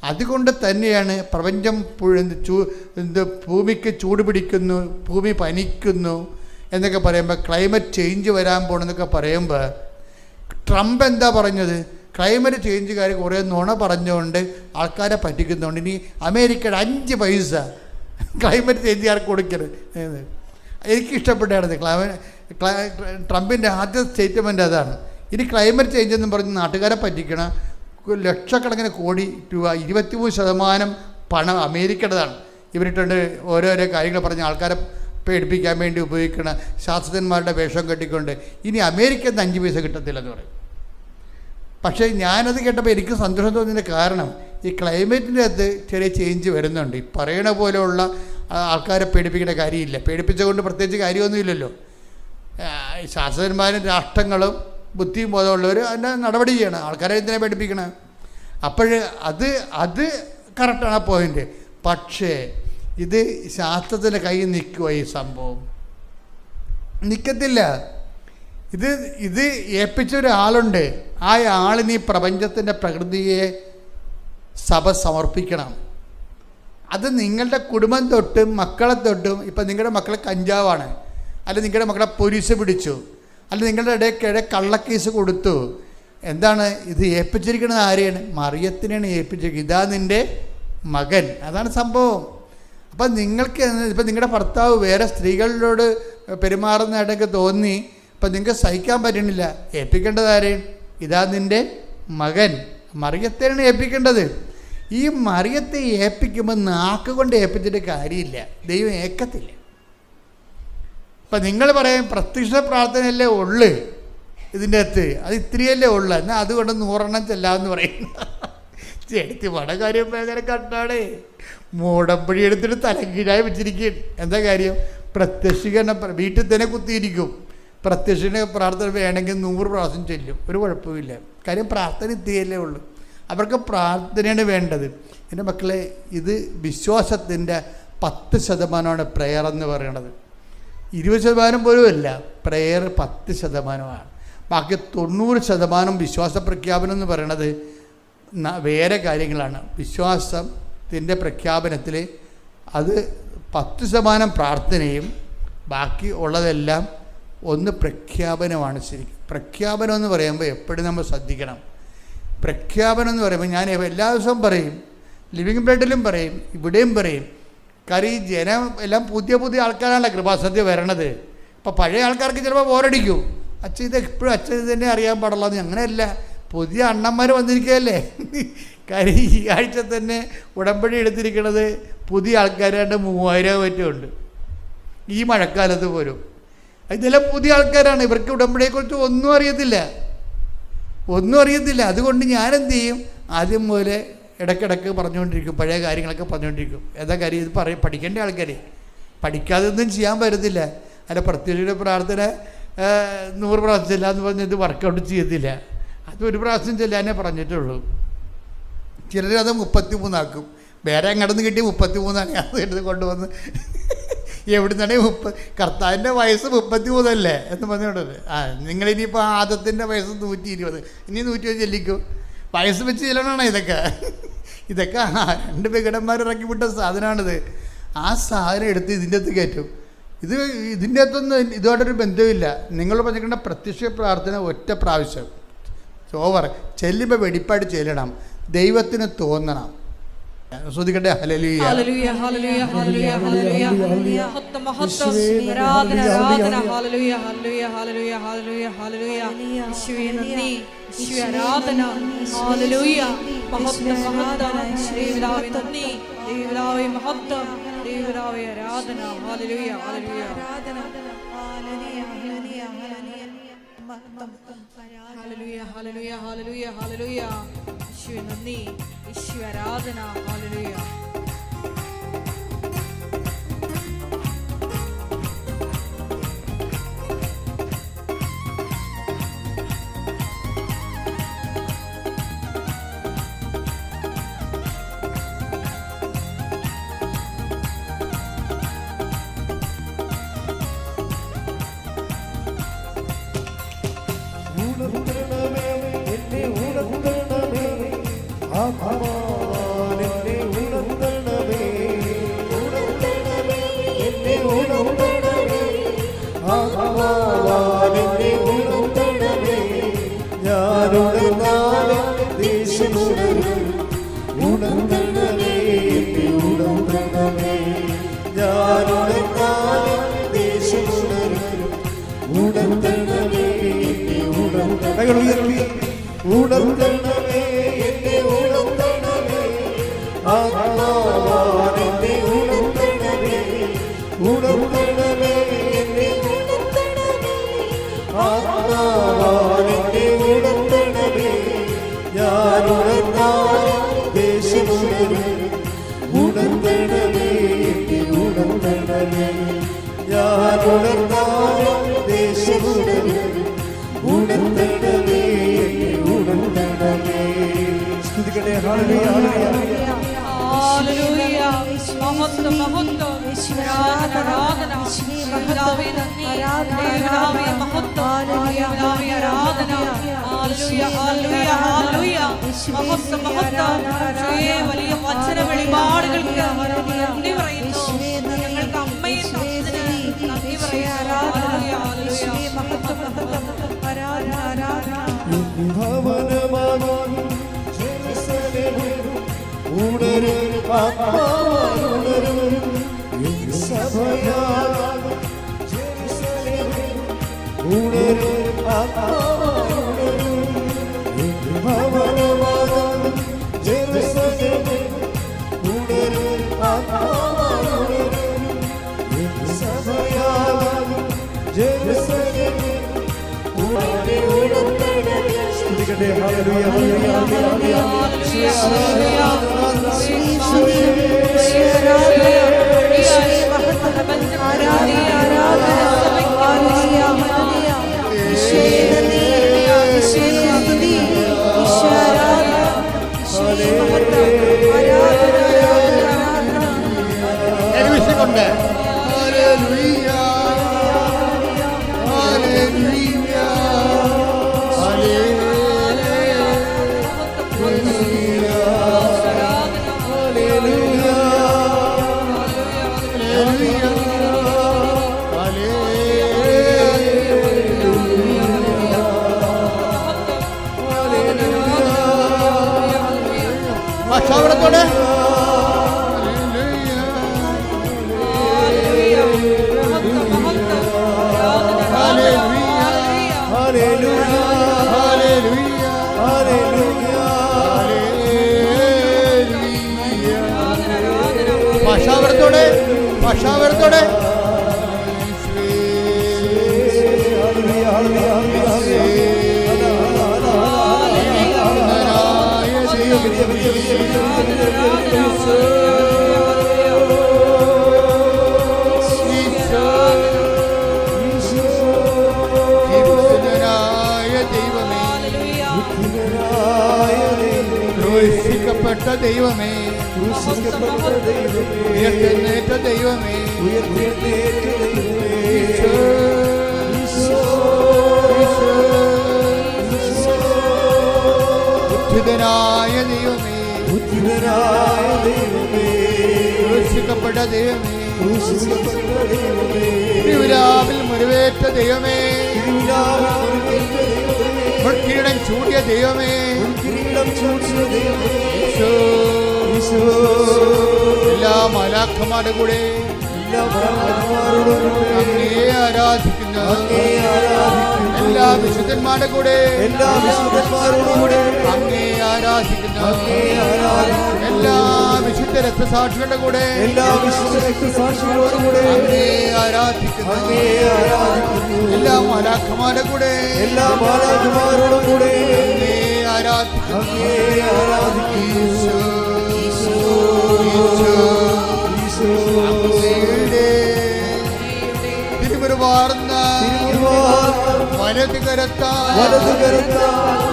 അതുകൊണ്ട് തന്നെയാണ് പ്രപഞ്ചം ഭൂമിക്ക് ചൂട് പിടിക്കുന്നു, ഭൂമി പനിക്കുന്നു എന്നൊക്കെ പറയുമ്പോൾ, ക്ലൈമറ്റ് ചേഞ്ച് വരാൻ പോകണമെന്നൊക്കെ പറയുമ്പോൾ ട്രംപ് എന്താ പറഞ്ഞത്? ക്ലൈമറ്റ് ചേഞ്ചുകാർ കുറേ നുണ പറഞ്ഞുകൊണ്ട് ആൾക്കാരെ പറ്റിക്കുന്നുണ്ട്. ഇനി അമേരിക്കയുടെ 5 പൈസ ക്ലൈമറ്റ് ചേഞ്ചുകാർക്ക് കൊടുക്കരുത്. എനിക്കിഷ്ടപ്പെട്ടായിരുന്നു ട്രംപിൻ്റെ ആദ്യ സ്റ്റേറ്റ്മെൻറ്റ് അതാണ്. ഇനി ക്ലൈമറ്റ് ചേഞ്ച് എന്നും പറഞ്ഞ് നാട്ടുകാരെ പറ്റിക്കണം. ലക്ഷക്കണക്കിന് കോടി രൂപ, 23% പണം അമേരിക്കയുടേതാണ്. ഇവരിട്ടുണ്ട് ഓരോരോ കാര്യങ്ങൾ പറഞ്ഞ് ആൾക്കാരെ പേടിപ്പിക്കാൻ വേണ്ടി ഉപയോഗിക്കണ ശാസ്ത്രജ്ഞന്മാരുടെ വേഷം കെട്ടിക്കൊണ്ട് ഇനി അമേരിക്കയിൽ നിന്ന് 5 പൈസ കിട്ടത്തില്ലെന്ന് പറയും. പക്ഷേ ഞാനത് കേട്ടപ്പോൾ എനിക്ക് സന്തോഷം തോന്നിയതിൻ്റെ കാരണം ഈ ക്ലൈമറ്റിൻ്റെ അകത്ത് ചെറിയ ചേഞ്ച് വരുന്നുണ്ട്. ഈ പറയണ പോലെയുള്ള ആൾക്കാരെ പേടിപ്പിക്കേണ്ട കാര്യമില്ല. പേടിപ്പിച്ചുകൊണ്ട് പ്രത്യേകിച്ച് കാര്യമൊന്നുമില്ലല്ലോ. ശാസ്ത്രജ്ഞന്മാരും രാഷ്ട്രങ്ങളും ബുദ്ധിയും ബോധമുള്ളവർ അതിൻ്റെ നടപടി ചെയ്യണം. ആൾക്കാരെ എന്തിനാ പേടിപ്പിക്കണം? അപ്പോൾ അത് കറക്റ്റാണ് ആ പോയിൻ്റ്. പക്ഷേ ഇത് ശാസ്ത്രത്തിൻ്റെ കയ്യിൽ നിൽക്കുക, ഈ സംഭവം നിൽക്കത്തില്ല. ഇത് ഏൽപ്പിച്ച ഒരാളുണ്ട്. ആ ആളിന് ഈ പ്രപഞ്ചത്തിൻ്റെ പ്രകൃതിയെ സഭ സമർപ്പിക്കണം. അത് നിങ്ങളുടെ കുടുംബം തൊട്ടും മക്കളെ തൊട്ടും. ഇപ്പം നിങ്ങളുടെ മക്കളെ കഞ്ചാവാണ്, അല്ലെങ്കിൽ നിങ്ങളുടെ മക്കളെ പോലീസ് പിടിച്ചു, അല്ലെങ്കിൽ നിങ്ങളുടെ ഇടയ്ക്കിടെ കള്ളക്കേസ് കൊടുത്തു. എന്താണ് ഇത് ഏൽപ്പിച്ചിരിക്കുന്നത്? ആരെയാണ്? മറിയത്തിനാണ് ഏൽപ്പിച്ചിരിക്കുന്നത്. ഇതാ നിൻ്റെ മകൻ. അതാണ് സംഭവം. അപ്പം നിങ്ങൾക്ക് ഇപ്പം നിങ്ങളുടെ ഭർത്താവ് വേറെ സ്ത്രീകളോട് പെരുമാറുന്നതായിട്ടൊക്കെ തോന്നി ഇപ്പം നിങ്ങൾക്ക് സഹിക്കാൻ പറ്റണില്ല. ഏൽപ്പിക്കേണ്ടത് ആരെയാണ്? ഇതാ നിൻ്റെ മകൻ. മറിയത്തെയാണ് ഏൽപ്പിക്കേണ്ടത്. ഈ മറിയത്തെ ഏൽപ്പിക്കുമ്പോൾ നാക്ക് കൊണ്ട് ഏൽപ്പിച്ചിട്ട് കാര്യമില്ല, ദൈവം ഏൽക്കത്തില്ല. ഇപ്പം നിങ്ങൾ പറയും പ്രത്യക്ഷ പ്രാർത്ഥനയല്ലേ ഉള്ളു ഇതിൻ്റെ അകത്ത്, അത് ഇത്രയല്ലേ ഉള്ളു, എന്നാൽ അതുകൊണ്ട് 100 ചെല്ലാമെന്ന് പറയും. ചെടുത്തി പട കാര്യം ഭയങ്കര കട്ടാണ്. മൂടമ്പഴി എടുത്തിട്ട് തലകീഴായി വെച്ചിരിക്കും. എന്താ കാര്യം? പ്രത്യക്ഷീകരണം വീട്ടിൽ തന്നെ കുത്തിയിരിക്കും. പ്രത്യക്ഷ പ്രാർത്ഥന വേണമെങ്കിൽ 100 പ്രാവശ്യം ചെല്ലും, ഒരു കുഴപ്പമില്ല. കാര്യം പ്രാർത്ഥന ഇത്രയല്ലേ ഉള്ളൂ. അവർക്ക് പ്രാർത്ഥനയാണ് വേണ്ടത്. എൻ്റെ മക്കളെ, ഇത് വിശ്വാസത്തിൻ്റെ 10% പ്രെയർ എന്ന് പറയണത്. 20% പോലും അല്ല, പ്രെയർ 10%. ബാക്കി 90% വിശ്വാസ പ്രഖ്യാപനം എന്ന് പറയണത് വേറെ കാര്യങ്ങളാണ്. വിശ്വാസത്തിൻ്റെ പ്രഖ്യാപനത്തിൽ അത് 10% പ്രാർത്ഥനയും ബാക്കി ഉള്ളതെല്ലാം ഒന്ന് പ്രഖ്യാപനമാണ്. ശരിക്കും പ്രഖ്യാപനം എന്ന് പറയുമ്പോൾ എപ്പോഴും നമ്മൾ ശ്രദ്ധിക്കണം. പ്രഖ്യാപനം എന്ന് പറയുമ്പോൾ ഞാൻ എല്ലാ ദിവസവും പറയും, ലിവിങ് ബ്രെഡിലും പറയും, ഇവിടെയും പറയും. കാര്യം ഈ ജനം എല്ലാം പുതിയ ആൾക്കാരാണല്ലോ കൃപാസന്ധ്യ വരണത്. ഇപ്പോൾ പഴയ ആൾക്കാർക്ക് ചിലപ്പോൾ ബോറടിക്കും. അച്ഛൻ ഇത് എപ്പോഴും അച്ഛൻ ഇത് തന്നെ അറിയാൻ പാടുള്ളൂ. അങ്ങനെയല്ല, പുതിയ അണ്ണന്മാർ വന്നിരിക്കുകയല്ലേ. കാര്യം ഈ ആഴ്ച തന്നെ ഉടമ്പടി എടുത്തിരിക്കുന്നത് പുതിയ ആൾക്കാരാണ്ട് 3000 പറ്റുമുണ്ട് ഈ മഴക്കാലത്ത് പോലും. ഇതെല്ലാം പുതിയ ആൾക്കാരാണ്. ഇവർക്ക് ഉടമ്പടിയെക്കുറിച്ച് ഒന്നും അറിയത്തില്ല. അതുകൊണ്ട് ഞാനെന്ത് ചെയ്യും? ആദ്യം പോലെ ഇടയ്ക്കിടയ്ക്ക് പറഞ്ഞുകൊണ്ടിരിക്കും, പഴയ കാര്യങ്ങളൊക്കെ പറഞ്ഞുകൊണ്ടിരിക്കും. എന്താ കാര്യം? ഇത് പഠിക്കേണ്ട ആൾക്കാർ പഠിക്കാതെ ഒന്നും ചെയ്യാൻ പറ്റത്തില്ല. അല്ല, പ്രത്യേകിച്ച് പ്രാർത്ഥന 100 പ്രാവശ്യം ചെല്ലാന്ന് പറഞ്ഞ് ഇത് വർക്കൗട്ട് ചെയ്യത്തില്ല. അത് 1 പ്രാവശ്യം ചെല്ലാനേ പറഞ്ഞിട്ടുള്ളൂ. ചിലരത് 33 ആക്കും. വേറെ എങ്ങടന്ന് കിട്ടി 33 അത് എടുത്ത് കൊണ്ടുവന്ന് എവിടുന്നാണേ കർത്താവിൻ്റെ വയസ്സ് 33 അല്ലേ എന്ന് പറഞ്ഞുകൊണ്ടത്. നിങ്ങളിനിയിപ്പോൾ ആദത്തിൻ്റെ വയസ്സ് 120, ഇനി 120 ചെല്ലിക്കും. വയസ്സ് വെച്ച് ചെല്ലണമാണ് ഇതൊക്കെ. 2 വികടന്മാർ ഇറക്കി വിട്ട സാധനമാണിത്. ആ സാധനം എടുത്ത് ഇതിൻ്റെ അകത്ത് കയറ്റും. ഇതിൻ്റെ അകത്തൊന്നും ഇതുമായിട്ടൊരു ബന്ധമില്ല. നിങ്ങൾ പറഞ്ഞിരിക്കേണ്ട പ്രത്യക്ഷ പ്രാർത്ഥന ഒറ്റ പ്രാവശ്യം ഓവർ ചെല്ലുമ്പോൾ വെടിപ്പായിട്ട് ചെല്ലണം. ദൈവത്തിന് തോന്നണം. ശ്രദ്ധിക്കട്ടെ. ഹല്ലേലൂയ ഹല്ലേലൂയ ഹല്ലേലൂയ ഹല്ലേലൂയ ഹല്ലേലൂയ മഹത്വം മഹത്വം ആരാധന ആരാധന ഹല്ലേലൂയ ഹല്ലേലൂയ ഹല്ലേലൂയ ഹല്ലേലൂയ ഹല്ലേലൂയ യേശുവേ നന്ദി യേശുവേ ആരാധന ഹല്ലേലൂയ മഹത്വം മഹത്വം ദൈവപിതാവേ നന്ദി ദൈവപിതാവേ മഹത്വം ദൈവപിതാവേ ആരാധന ഹല്ലേലൂയ ഹല്ലേലൂയ ആരാധന ഹല്ലേലൂയ ഹല്ലേലൂയ ഹല്ലേലൂയ ഹല്ലേലൂയ ഹല്ലേലൂയ ഹല്ലേലൂയ യേശുവേ നന്ദി യേശുവേ ആരാധന ഹല്ലേലൂയ. വലിയ വചന വെളിപാടുകൾക്ക് നന്ദി പറയുന്നു. ഞങ്ങൾക്ക് അമ്മയെ നന്ദി ഭാഷാവരത്തോടെ ക്രൂശിക്കപ്പെട്ട ദൈവമേ, ഉയർത്തെഴുന്നേറ്റ ദൈവമേ, ഉദ്ധിതനായ ദൈവമേ, ക്രൂശിക്കപ്പെട്ട ദൈവമേ, തിരുവിലാവിൽ മുറിവേറ്റ ദൈവമേ, കിരീടം ചൂടിയ ദൈവമേ, എല്ലാ മാലാഖമാരുടെ കൂടെ അങ്ങയെ ആരാധിക്കുന്നു. എല്ലാ വിശുദ്ധന്മാരുടെ കൂടെ അങ്ങയെ ആരാധിക്കുന്നു. എല്ലാ വിശുദ്ധ രക്തസാക്ഷികളുടെ കൂടെ അങ്ങയെ ആരാധിക്കുന്നു. എല്ലാ മാലാഖമാരുടെ കൂടെ അങ്ങയെ ആരാധിക്കുന്നു. തിരുമുറുവാർന്ന വലത് കരത്താൽ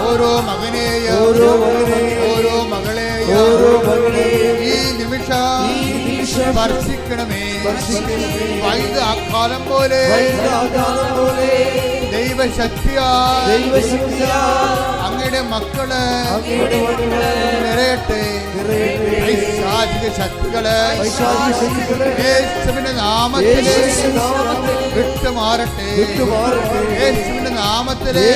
ഓരോ മകനെയും ഓരോ മകളെയും ഈ നിമിഷം സ്പർശിക്കണമേ. വൈദ് അക്കാലം പോലെ ദൈവശക്തിയാൽ അങ്ങയുടെ മക്കള് നിറയട്ടെ. പൈശാചിക ശക്തികള് യേശുവിന്റെ നാമത്തില് വിട്ടുമാറട്ടെ. യേശുവിന്റെ നാമത്തില്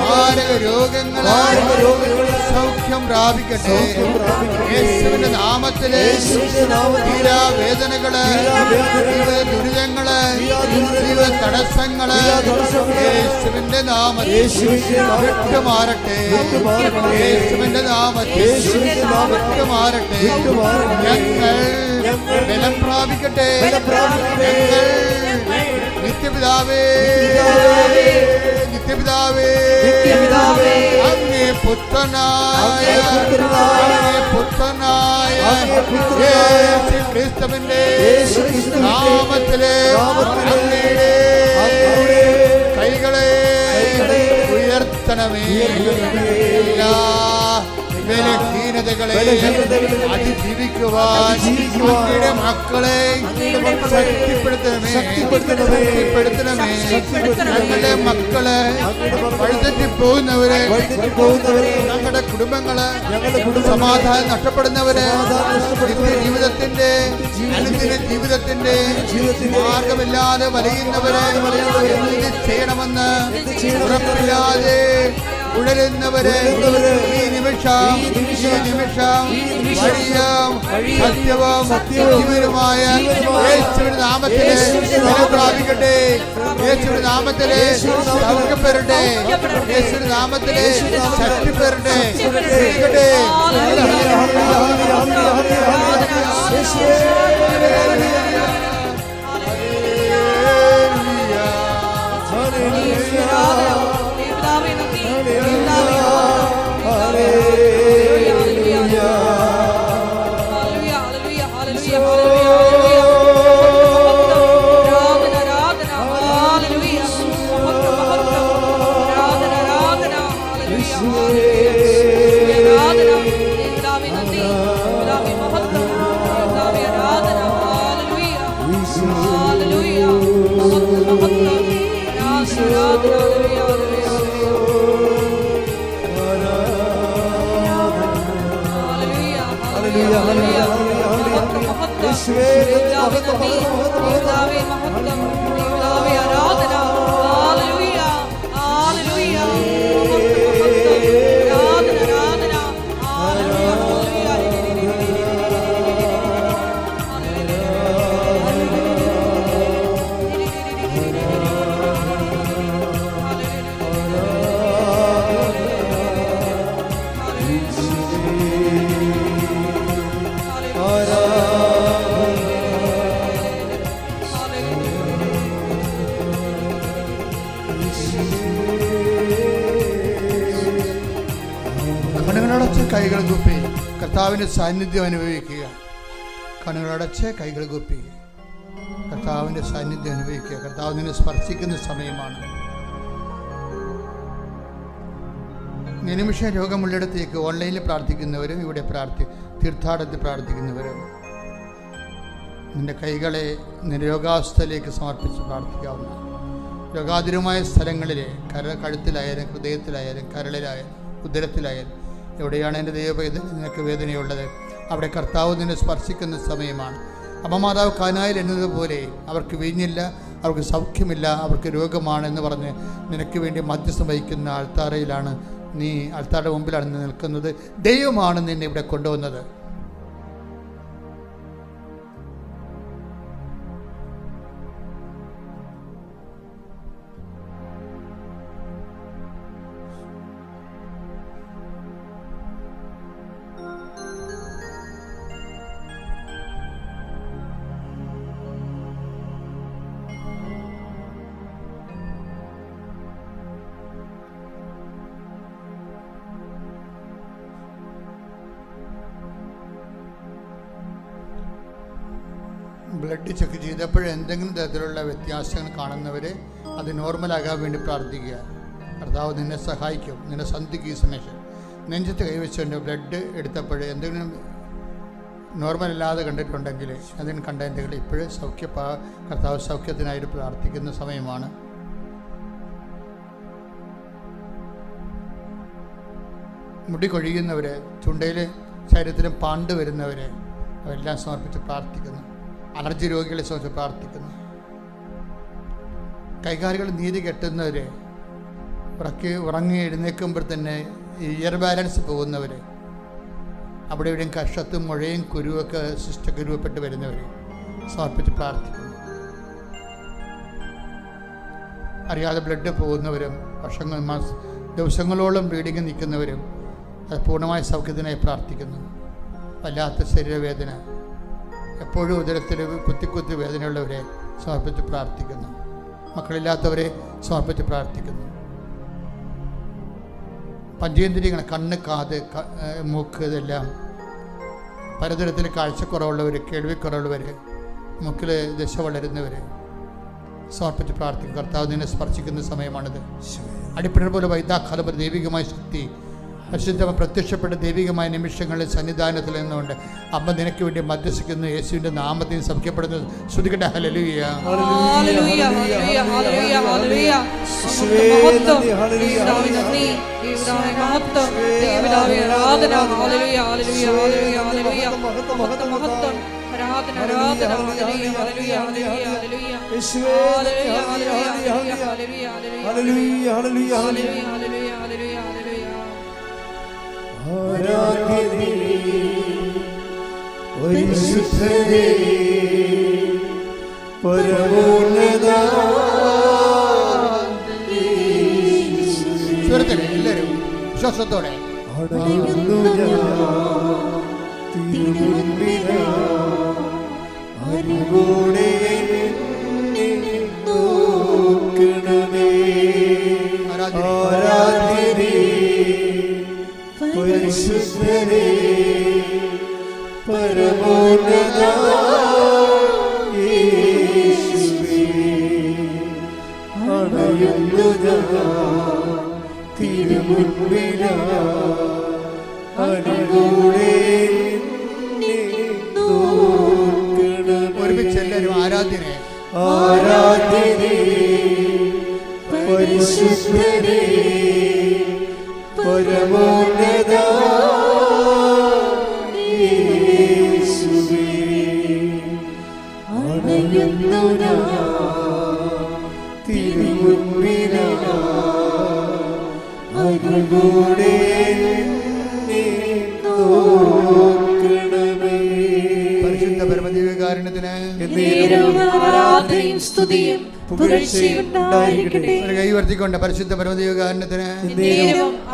മാരക രോഗങ്ങള് സൗഖ്യം പ്രാപിക്കട്ടെ. യേശുവിന്റെ നാമത്തില് തീരാവേദനകള്, ദുരിതങ്ങള്, തടസ്സങ്ങള് യേശുവിന്റെ നാമത്തിൽ വിട്ടുമാറട്ടെ. യേശുവിന്റെ നാമത്തിൽ വിട്ടുമാറട്ടെ. ഞങ്ങൾ ബലം പ്രാപിക്കട്ടെ. ഞങ്ങൾ നിത്യപിതാവേ നിത്യപിതാവേ അങ്ങേ പുത്രനായ യേശു ക്രിസ്തുവിന്റെ നാമത്തിലെ അങ്ങയുടെ കൈകളെ ഉയർത്തണമേ. എല്ലാ ബലഹീനതകളെ അതിജീവിക്കുവാൻ അങ്ങയുടെ മക്കളെ ശക്തിപ്പെടുത്തണമേ. ഞങ്ങളുടെ മക്കളെ വഴിതെറ്റിപ്പോകുന്നവരെ, ഞങ്ങളുടെ കുടുംബങ്ങള് സമാധാനം നഷ്ടപ്പെടുന്നവരെ, ജീവിതത്തിന്റെ അനുദിന ജീവിതത്തിന്റെ മാർഗമില്ലാതെ വലയുന്നവരെ എന്ത് ചെയ്യണമെന്ന് ഉറപ്പില്ലാതെ ഉഴലുന്നവരെ ഈ നിമിഷം വഴിയും സത്യവും ജീവനുമായ യേശുവിന്റെ നാമത്തിലെ പ്രാപിക്കട്ടെ. യേശുവിന്റെ നാമത്തിലെ സൗഖ്യപ്പെടട്ടെ. യേശുവിന്റെ നാമത്തിലെ ശക്തിപ്പെടട്ടെ. കൈകൾ കൂപ്പി കർത്താവിൻ്റെ സാന്നിധ്യം അനുഭവിക്കുക. കണ്ണുകളടച്ച് കൈകൾ കൂപ്പി കർത്താവിൻ്റെ സാന്നിധ്യം അനുഭവിക്കുക. കർത്താവ് നിന്നെ സ്പർശിക്കുന്ന സമയമാണ്. നിമിഷം രോഗമുള്ളിടത്തേക്ക് ഓൺലൈനിൽ പ്രാർത്ഥിക്കുന്നവരും ഇവിടെ തീർത്ഥാടനത്തിൽ പ്രാർത്ഥിക്കുന്നവരും നിന്റെ കൈകളെ നിന്റെ രോഗാവസ്ഥയിലേക്ക് സമർപ്പിച്ച് പ്രാർത്ഥിക്കാവുന്ന രോഗാതുരമായ സ്ഥലങ്ങളിലെ കഴുത്തിലായാലും ഹൃദയത്തിലായാലും കരളിലായാലും ഉദരത്തിലായാലും എവിടെയാണ് എൻ്റെ ദൈവവേദന നിനക്ക് വേദനയുള്ളത് അവിടെ കർത്താവ് നിന്നെ സ്പർശിക്കുന്ന സമയമാണ്. അമ്മമാതാവ് കാനായിൽ എന്നതുപോലെ അവർക്ക് വീഞ്ഞില്ല, അവർക്ക് സൗഖ്യമില്ല, അവർക്ക് രോഗമാണെന്ന് പറഞ്ഞ് നിനക്ക് വേണ്ടി മധ്യസ്ഥം വഹിക്കുന്ന ആൾത്താരയിലാണ് നീ, ആൾത്താരുടെ മുമ്പിലാണ് നീ നിൽക്കുന്നത്. ദൈവമാണ് നിന്നെ ഇവിടെ കൊണ്ടുവന്നത്. ബ്ലഡ് ചെക്ക് ചെയ്തപ്പോൾ എന്തെങ്കിലും തരത്തിലുള്ള വ്യത്യാസങ്ങൾ കാണുന്നവർ അത് നോർമലാകാൻ വേണ്ടി പ്രാർത്ഥിക്കുക. കർത്താവ് നിന്നെ സഹായിക്കും. നിന്നെ സന്ധിക്ക് ഈ സമയം നെഞ്ചത്ത് കൈവച്ചുകൊണ്ട് ബ്ലഡ് എടുത്തപ്പോൾ എന്തെങ്കിലും നോർമൽ അല്ലാതെ കണ്ടിട്ടുണ്ടെങ്കിൽ അതിന് കണ്ടതിൻ്റെ ഇപ്പോഴും കർത്താവ് സൗഖ്യത്തിനായിട്ട് പ്രാർത്ഥിക്കുന്ന സമയമാണ്. മുടി കൊഴിയുന്നവർ, ചുണ്ടയിൽ ശരീരത്തിലും പാണ്ട് വരുന്നവർ അതെല്ലാം സമർപ്പിച്ച് പ്രാർത്ഥിക്കുന്നു. അലർജി രോഗികളെ സമർപ്പിച്ച് പ്രാർത്ഥിക്കുന്നു. കൈകാലുകൾ നീതി കെട്ടുന്നവർ, ഉറങ്ങി എഴുന്നേൽക്കുമ്പോൾ തന്നെ ഇയർ ബാലൻസ് പോകുന്നവർ, അവിടെ ഇവിടെയും കഷത്തും മുഴയും കുരുവൊക്കെ സിസ്റ്റൊക്കെ രൂപപ്പെട്ട് വരുന്നവർ സമർപ്പിച്ച് പ്രാർത്ഥിക്കുന്നു. അറിയാതെ ബ്ലഡ് പോകുന്നവരും ദിവസങ്ങളോളം ബ്ലീഡിങ് നിൽക്കുന്നവരും അത് പൂർണ്ണമായ സൗഖ്യത്തിനായി പ്രാർത്ഥിക്കുന്നു. വല്ലാത്ത ശരീരവേദന, എപ്പോഴും ഉദരത്തിൽ കുത്തി വേദനയുള്ളവരെ സമർപ്പിച്ച് പ്രാർത്ഥിക്കുന്നു. മക്കളില്ലാത്തവരെ സമർപ്പിച്ച് പ്രാർത്ഥിക്കുന്നു. പഞ്ചേന്ദ്രിയങ്ങൾ, കണ്ണ്, കാത്, മൂക്ക്, ഇതെല്ലാം പലതരത്തിൽ കാഴ്ചക്കുറവുള്ളവർ, കേൾവിക്കുറവുള്ളവർ, മൂക്കിൽ ദശ വളരുന്നവർ സമർപ്പിച്ച് പ്രാർത്ഥിക്കും. കർത്താവ് നിന്നെ സ്പർശിക്കുന്ന സമയമാണിത്. അടിപ്പിണർ പോലെ വൈദ്യാഘാതം ദൈവികമായ ശക്തി പരിശുദ്ധ പ്രത്യക്ഷപ്പെട്ട ദൈവികമായ നിമിഷങ്ങളിൽ സന്നിധാനത്തിൽ നിന്നുകൊണ്ട് അമ്മ നിനക്ക് വേണ്ടി മധ്യസ്ഥിക്കുന്നു. യേശുവിന്റെ നാമത്തിൽ സൗഖ്യപ്പെടുന്നത് ശ്രുതികട്ടെ. ഹല്ലേലൂയ, ഹല്ലേലൂയ, ഹല്ലേലൂയ, ഹല്ലേലൂയ, ഹല്ലേലൂയ. മഹത്വം ദൈവമേ, മഹത്വം ദൈവമേ, ആരാധന. ഹല്ലേലൂയ, ഹല്ലേലൂയ, ഹല്ലേലൂയ, ഹല്ലേലൂയ. മഹത്വം, മഹത്വം, ആരാധന, ആരാധന. ഹല്ലേലൂയ, ഹല്ലേലൂയ, ഹല്ലേലൂയ, ഹല്ലേലൂയ. യേശുവേ, ഹല്ലേലൂയ, ഹല്ലേലൂയ, ഹല്ലേലൂയ, ഹല്ലേലൂയ, ഹല്ലേലൂയ, ഹല്ലേലൂയ, ഹല്ലേലൂയ, ഹല്ലേലൂയ. ആരാധ്യനേ, പരിശുദ്ധനേ, പരമോന്നത. എല്ലാവരും വിശ്വാസത്തോടെ അടയുന്നു തിരുമുൻപിൽ അറിവോടെ നോക്കണമേ. ആരാധ്യനേ, പരിശുദ്ധനേ, പരമോന്നത യേശുവേ, അണയുന്നു തിരുമുൻപിൽ അറിവോടെ നോക്കണമേ. ഒരുമിച്ച് എല്ലാവരും ആരാധ്യനെ, ആരാധ്യനേ, പരിശുദ്ധനേ, പരമോന്നത യേശുവേ, അണയുന്നു തിരുമുൻപിൽ അറിവോടെ നോക്കണമേ. പരിശുദ്ധ പരമദിവ്യകാരുണ്യത്തിന് ആരാധനയും സ്തുതിയും പുകഴ്ചയും ഉണ്ടായിരിക്കട്ടെ. കൈവർത്തിക്കൊണ്ട് പരിശുദ്ധ പരമദിവ്യകാരുണ്യത്തിന്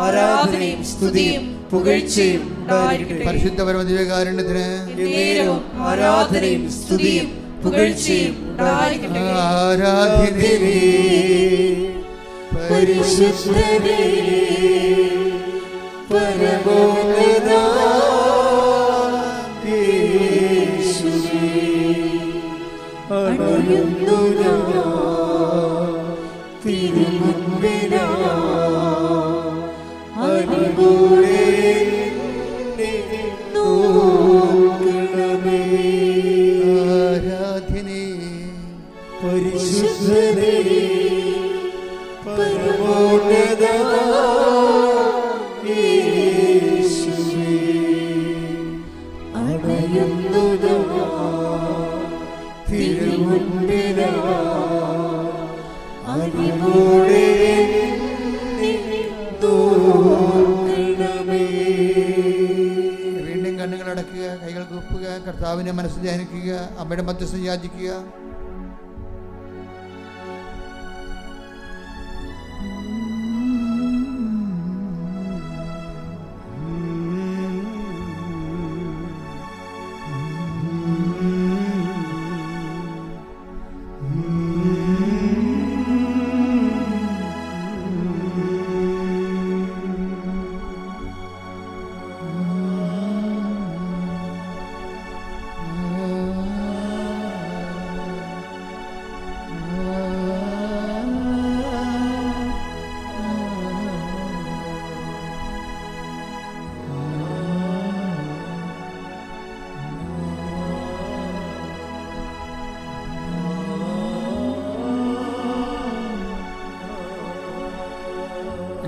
ആരാധനയും സ്തുതിയും പുകഴ്ചയും ഉണ്ടായിരിക്കട്ടെ. പരിശുദ്ധ പരമദിവ്യകാരുണ്യത്തിന് ആരാധനയും സ്തുതിയും പുകഴ്ചയും ഉണ്ടായിരിക്കട്ടെ. ആരാധ്യനേ, പരിശുദ്ധനേ, പരമോന്നത യേശുവേ, അണയുന്നു തിരുമുൻപിൽ അറിവോടെ നോക്കണമേ. ആരാധ്യനേ, പരിശുദ്ധനേ, പരമോന്നത യേശുവേ, അണയുന്നു തിരുമുൻപിൽ അറിവോടെ നോക്കണമേ. വീണ്ടും കണ്ണുകളടക്കുക, കൈകൾ കൂപ്പുക, കർത്താവിനെ മനസ്സിൽ ധ്യാനിക്കുക, അമ്മയുടെ മധ്യസ്ഥം യാചിക്കുക.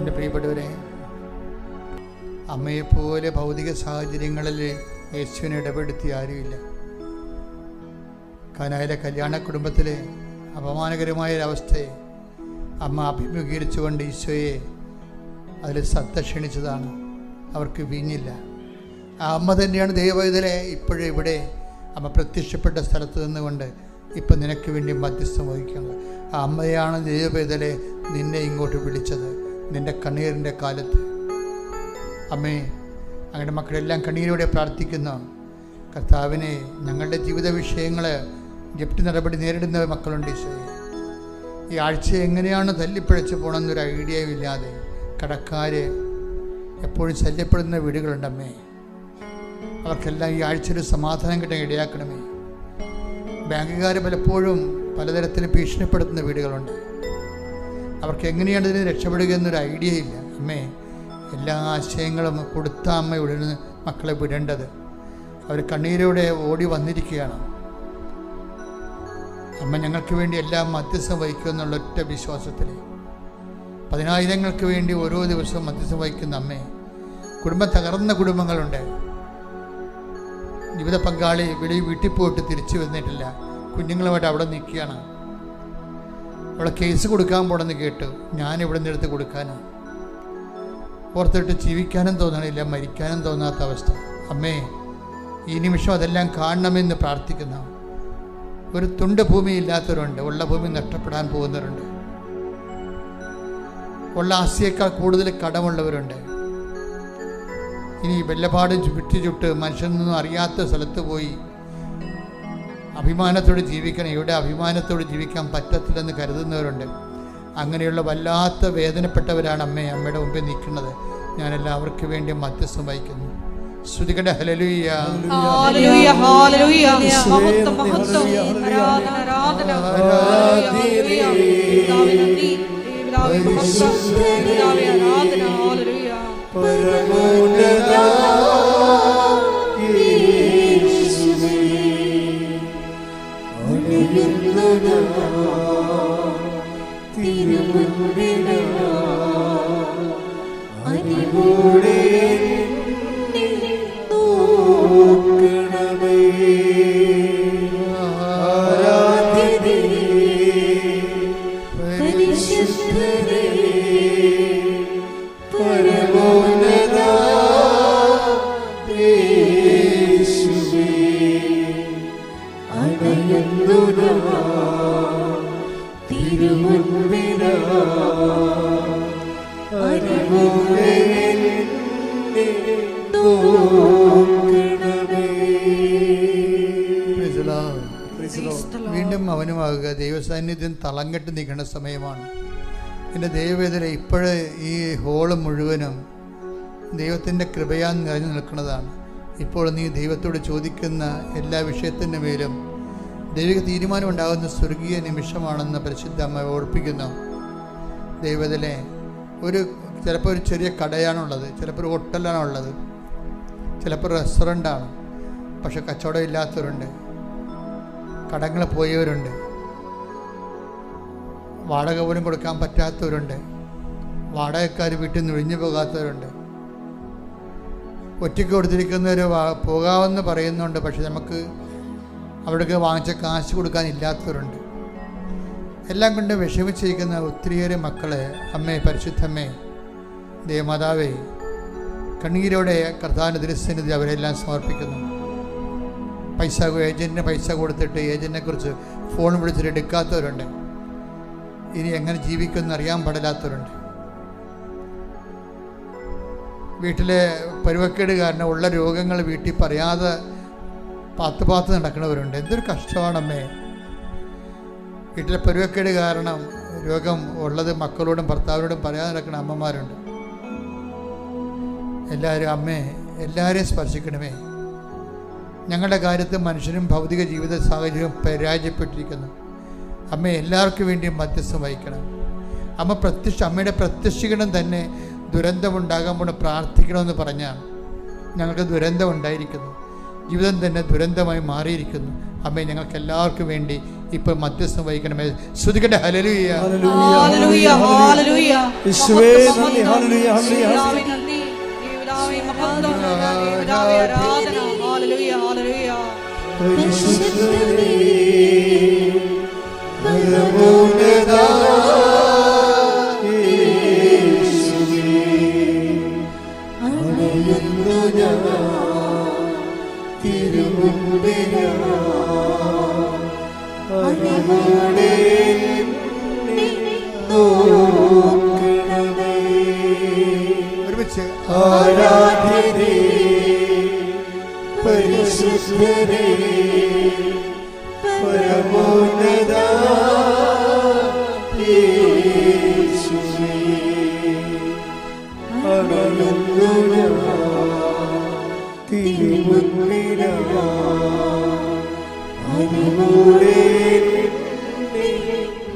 എൻ്റെ പ്രിയപ്പെട്ടവരെ, അമ്മയെപ്പോലെ ഭൗതിക സാഹചര്യങ്ങളിൽ യേശുവിനെ ഇടപെടുത്തി ആരുമില്ല. കാനായിലെ കല്യാണ കുടുംബത്തിലെ അപമാനകരമായൊരവസ്ഥയെ അമ്മ അഭിമുഖീകരിച്ചുകൊണ്ട് ഈശോയെ അതിൽ ശ്രദ്ധ ക്ഷണിച്ചതാണ്. അവർക്ക് വീഞ്ഞില്ല. ആ അമ്മ തന്നെയാണ് ദൈവവേദനെ ഇപ്പോഴും ഇവിടെ അമ്മ പ്രത്യക്ഷപ്പെട്ട സ്ഥലത്ത് നിന്നുകൊണ്ട് ഇപ്പം നിനക്ക് വേണ്ടി മധ്യസ്ഥം വഹിക്കുന്നത്. ആ അമ്മയാണ് ദൈവവേദനെ നിന്നെ ഇങ്ങോട്ട് വിളിച്ചത് നിൻ്റെ കണ്ണീരിൻ്റെ കാലത്ത്. അമ്മേ, അങ്ങയുടെ മക്കളെല്ലാം കണ്ണീരോടെ പ്രാർത്ഥിക്കുന്ന കർത്താവിനെ, ഞങ്ങളുടെ ജീവിത വിഷയങ്ങൾ ജപ്തി നടപടി നേരിടുന്ന മക്കളുണ്ട് ഈശോയെ. ഈ ആഴ്ച എങ്ങനെയാണ് തല്ലിപ്പിഴച്ച് പോകണമെന്നൊരു ഐഡിയയും ഇല്ലാതെ കടക്കാർ എപ്പോഴും ശല്യപ്പെടുന്ന വീടുകളുണ്ടമ്മേ. അവർക്കെല്ലാം ഈ ആഴ്ചയിൽ സമാധാനം കിട്ടാൻ ഇടയാക്കണമേ. ബാങ്കുകാർ പലപ്പോഴും പലതരത്തിൽ ഭീഷണിപ്പെടുത്തുന്ന വീടുകളുണ്ട്. അവർക്ക് എങ്ങനെയാണ് ഇതിന് രക്ഷപ്പെടുക എന്നൊരു ഐഡിയ ഇല്ല. അമ്മേ, എല്ലാ ആശയങ്ങളും കൊടുത്ത അമ്മ ഇവിടെ നിന്ന് മക്കളെ വിടേണ്ടത്. അവർ കണ്ണീരോടെ ഓടി വന്നിരിക്കുകയാണ്. അമ്മ ഞങ്ങൾക്ക് വേണ്ടി എല്ലാം മധ്യസ്ഥം വഹിക്കുമെന്നുള്ള ഒറ്റ വിശ്വാസത്തിൽ 10,000-ങ്ങൾക്ക് വേണ്ടി ഓരോ ദിവസവും മധ്യസ്ഥം വഹിക്കുന്ന അമ്മേ. കുടുംബം തകർന്ന കുടുംബങ്ങളുണ്ട്. ജീവിത പങ്കാളി വീട്ടിൽ പോയിട്ട് തിരിച്ചു വന്നിട്ടില്ല. കുഞ്ഞുങ്ങളുമായിട്ട് അവിടെ നിൽക്കുകയാണ്. അവളെ കേസ് കൊടുക്കാൻ പോണെന്ന് കേട്ടു. ഞാനിവിടെ നിന്ന് എടുത്ത് കൊടുക്കാനാണ് ഓർത്തിട്ട് ജീവിക്കാനും തോന്നണില്ല, മരിക്കാനും തോന്നാത്ത അവസ്ഥ. അമ്മേ, ഈ നിമിഷം അതെല്ലാം കാണണമെന്ന് പ്രാർത്ഥിക്കുന്ന ഒരു തുണ്ട് ഭൂമി ഇല്ലാത്തവരുണ്ട്. ഉള്ള ഭൂമി നഷ്ടപ്പെടാൻ പോകുന്നവരുണ്ട്. ഉള്ള ആസ്തിയേക്കാൾ കൂടുതൽ കടമുള്ളവരുണ്ട്. ഇനി വെള്ളപ്പാടും ചുട്ട് മനുഷ്യനൊന്നും അറിയാത്ത സ്ഥലത്ത് പോയി അഭിമാനത്തോടെ ജീവിക്കണം. ഇവിടെ അഭിമാനത്തോടെ ജീവിക്കാൻ പറ്റത്തില്ലെന്ന് കരുതുന്നവരുണ്ട്. അങ്ങനെയുള്ള വല്ലാത്ത വേദനപ്പെട്ടവരാണ് അമ്മേ അമ്മയുടെ മുമ്പിൽ നിൽക്കുന്നത്. ഞാനെല്ലാവർക്കും വേണ്ടി മധ്യസ്ഥം വഹിക്കുന്നു. സ്തുതിക്കട്ടെ. ഹല്ലേലൂയ, ഹല്ലേലൂയ, ഹല്ലേലൂയ. മഹത്വം, മഹത്വം, ആരാധന, ആരാധന, ഹല്ലേലൂയ. പിതാവേ നന്ദി, പിതാവേ മഹത്വം, പിതാവേ ആരാധന, ഹല്ലേലൂയ. പരമോന്നത യേശുവേ, അണിയുന്നതാ തിരുമുൻപിലാ അരിവോടെ നോക്കണമേ. ആരാധ്യനേ, പരിശുദ്ധനേ, പരമോന്നത യേശുവേ, അണയുന്നു തിരുമുൻപിലാ അരിവോടെ നോക്കണമേ. വീണ്ടും അവനുമാകുക. ദൈവസാന്നിധ്യം തളങ്കെട്ട് നിൽക്കേണ്ട സമയമാണ്. എൻ്റെ ദൈവവേദന ഇപ്പോഴ് ഈ ഹോള് മുഴുവനും ദൈവത്തിൻ്റെ കൃപയാൽ നിറഞ്ഞു നിൽക്കുന്നതാണ്. ഇപ്പോൾ നീ ദൈവത്തോട് ചോദിക്കുന്ന എല്ലാ വിഷയത്തിൻ്റെ മേലും ദൈവിക തീരുമാനം ഉണ്ടാകുന്ന സ്വർഗീയ നിമിഷമാണെന്ന് പരിശുദ്ധ അമ്മ ഓർപ്പിക്കുന്നു. ദൈവത്തിലെ ചിലപ്പോൾ ഒരു ചെറിയ കടയാണുള്ളത്, ചിലപ്പോൾ ഒരു ഹോട്ടലാണുള്ളത്, ചിലപ്പോൾ റെസ്റ്റോറൻ്റാണ്. പക്ഷെ കച്ചവടം ഇല്ലാത്തവരുണ്ട്, കടങ്ങൾ പോയവരുണ്ട്, വാടക പോലും കൊടുക്കാൻ പറ്റാത്തവരുണ്ട്, വാടകക്കാർ വീട്ടിൽ നിന്ന് ഒഴിഞ്ഞു പോകാത്തവരുണ്ട്, ഒറ്റയ്ക്ക് കൊടുത്തിരിക്കുന്നവർ പോകാമെന്ന് പറയുന്നുണ്ട്. പക്ഷെ നമുക്ക് അവിടേക്ക് വാങ്ങിച്ച കാശ് കൊടുക്കാനില്ലാത്തവരുണ്ട്. എല്ലാം കൊണ്ട് വിഷമിച്ചിരിക്കുന്ന ഒത്തിരിയേറെ മക്കളെ അമ്മേ, പരിശുദ്ധമ്മേ, ദേവമാതാവേ, കണ്ണീരോടെ കർത്താവിൻ്റെ തിരുസന്നിധി അവരെല്ലാം സമർപ്പിക്കുന്നു. ഏജൻറ്റിന് പൈസ കൊടുത്തിട്ട് ഏജൻറ്റിനെ കുറിച്ച് ഫോൺ വിളിച്ചിട്ട് എടുക്കാത്തവരുണ്ട്. ഇനി എങ്ങനെ ജീവിക്കുമെന്ന് അറിയാൻ പാടില്ലാത്തവരുണ്ട്. വീട്ടിലെ പരുവക്കേട് കാരണം ഉള്ള രോഗങ്ങൾ വീട്ടിൽ പറയാതെ പാത്ത് നടക്കുന്നവരുണ്ട്. എന്തൊരു കഷ്ടമാണമ്മേ. വീട്ടിലെ പരുവക്കേട് കാരണം രോഗം ഉള്ളത് മക്കളോടും ഭർത്താവിനോടും പറയാതെ നടക്കുന്ന അമ്മമാരുണ്ട്. എല്ലാവരും അമ്മേ, എല്ലാവരെയും സ്പർശിക്കണമേ. ഞങ്ങളുടെ കാര്യത്തിൽ മനുഷ്യനും ഭൗതിക ജീവിത സാഹചര്യവും പരാജയപ്പെട്ടിരിക്കുന്നു. അമ്മ എല്ലാവർക്കും വേണ്ടിയും മധ്യസ്ഥം വഹിക്കണം. അമ്മയുടെ പ്രത്യക്ഷീകരണം തന്നെ ദുരന്തമുണ്ടാകാൻ പ്രാർത്ഥിക്കണമെന്ന് പറഞ്ഞാൽ ഞങ്ങൾക്ക് ദുരന്തം ഉണ്ടായിരിക്കുന്നു. ജീവിതം തന്നെ ദുരന്തമായി മാറിയിരിക്കുന്നു. അമ്മേ, ഞങ്ങൾക്ക് എല്ലാവർക്കും വേണ്ടി ഇപ്പോൾ മധ്യസ്ഥം വഹിക്കണമേ. ശ്രുതിക്കട്ടെ ഹല്ലേലൂയ. ഹല്ലേലൂയ ഹല്ലേലൂയ. യേശുവേ നന്ദി. Hallelujah hallelujah. നന്ദി. ദേവനാമേ മഹത്വം. ദേവനാമേ ആരാധന. ഹല്ലേലൂയ ഹല്ലേലൂയ. പരിശുദ്ധനേ പരമോന്നത യേശുവേ അണയുന്നു ഞാൻ തിരുമുൻപിലാ അനുമോടെ നോക്കണമേ. ഒരുമിച്ച് ആരാധ്യനേ പരിശുദ്ധനേ പരമോന്നത യേശുവേ അണയുന്നു ഞാൻ തിരുമുൻപിലാ അനുമോടെ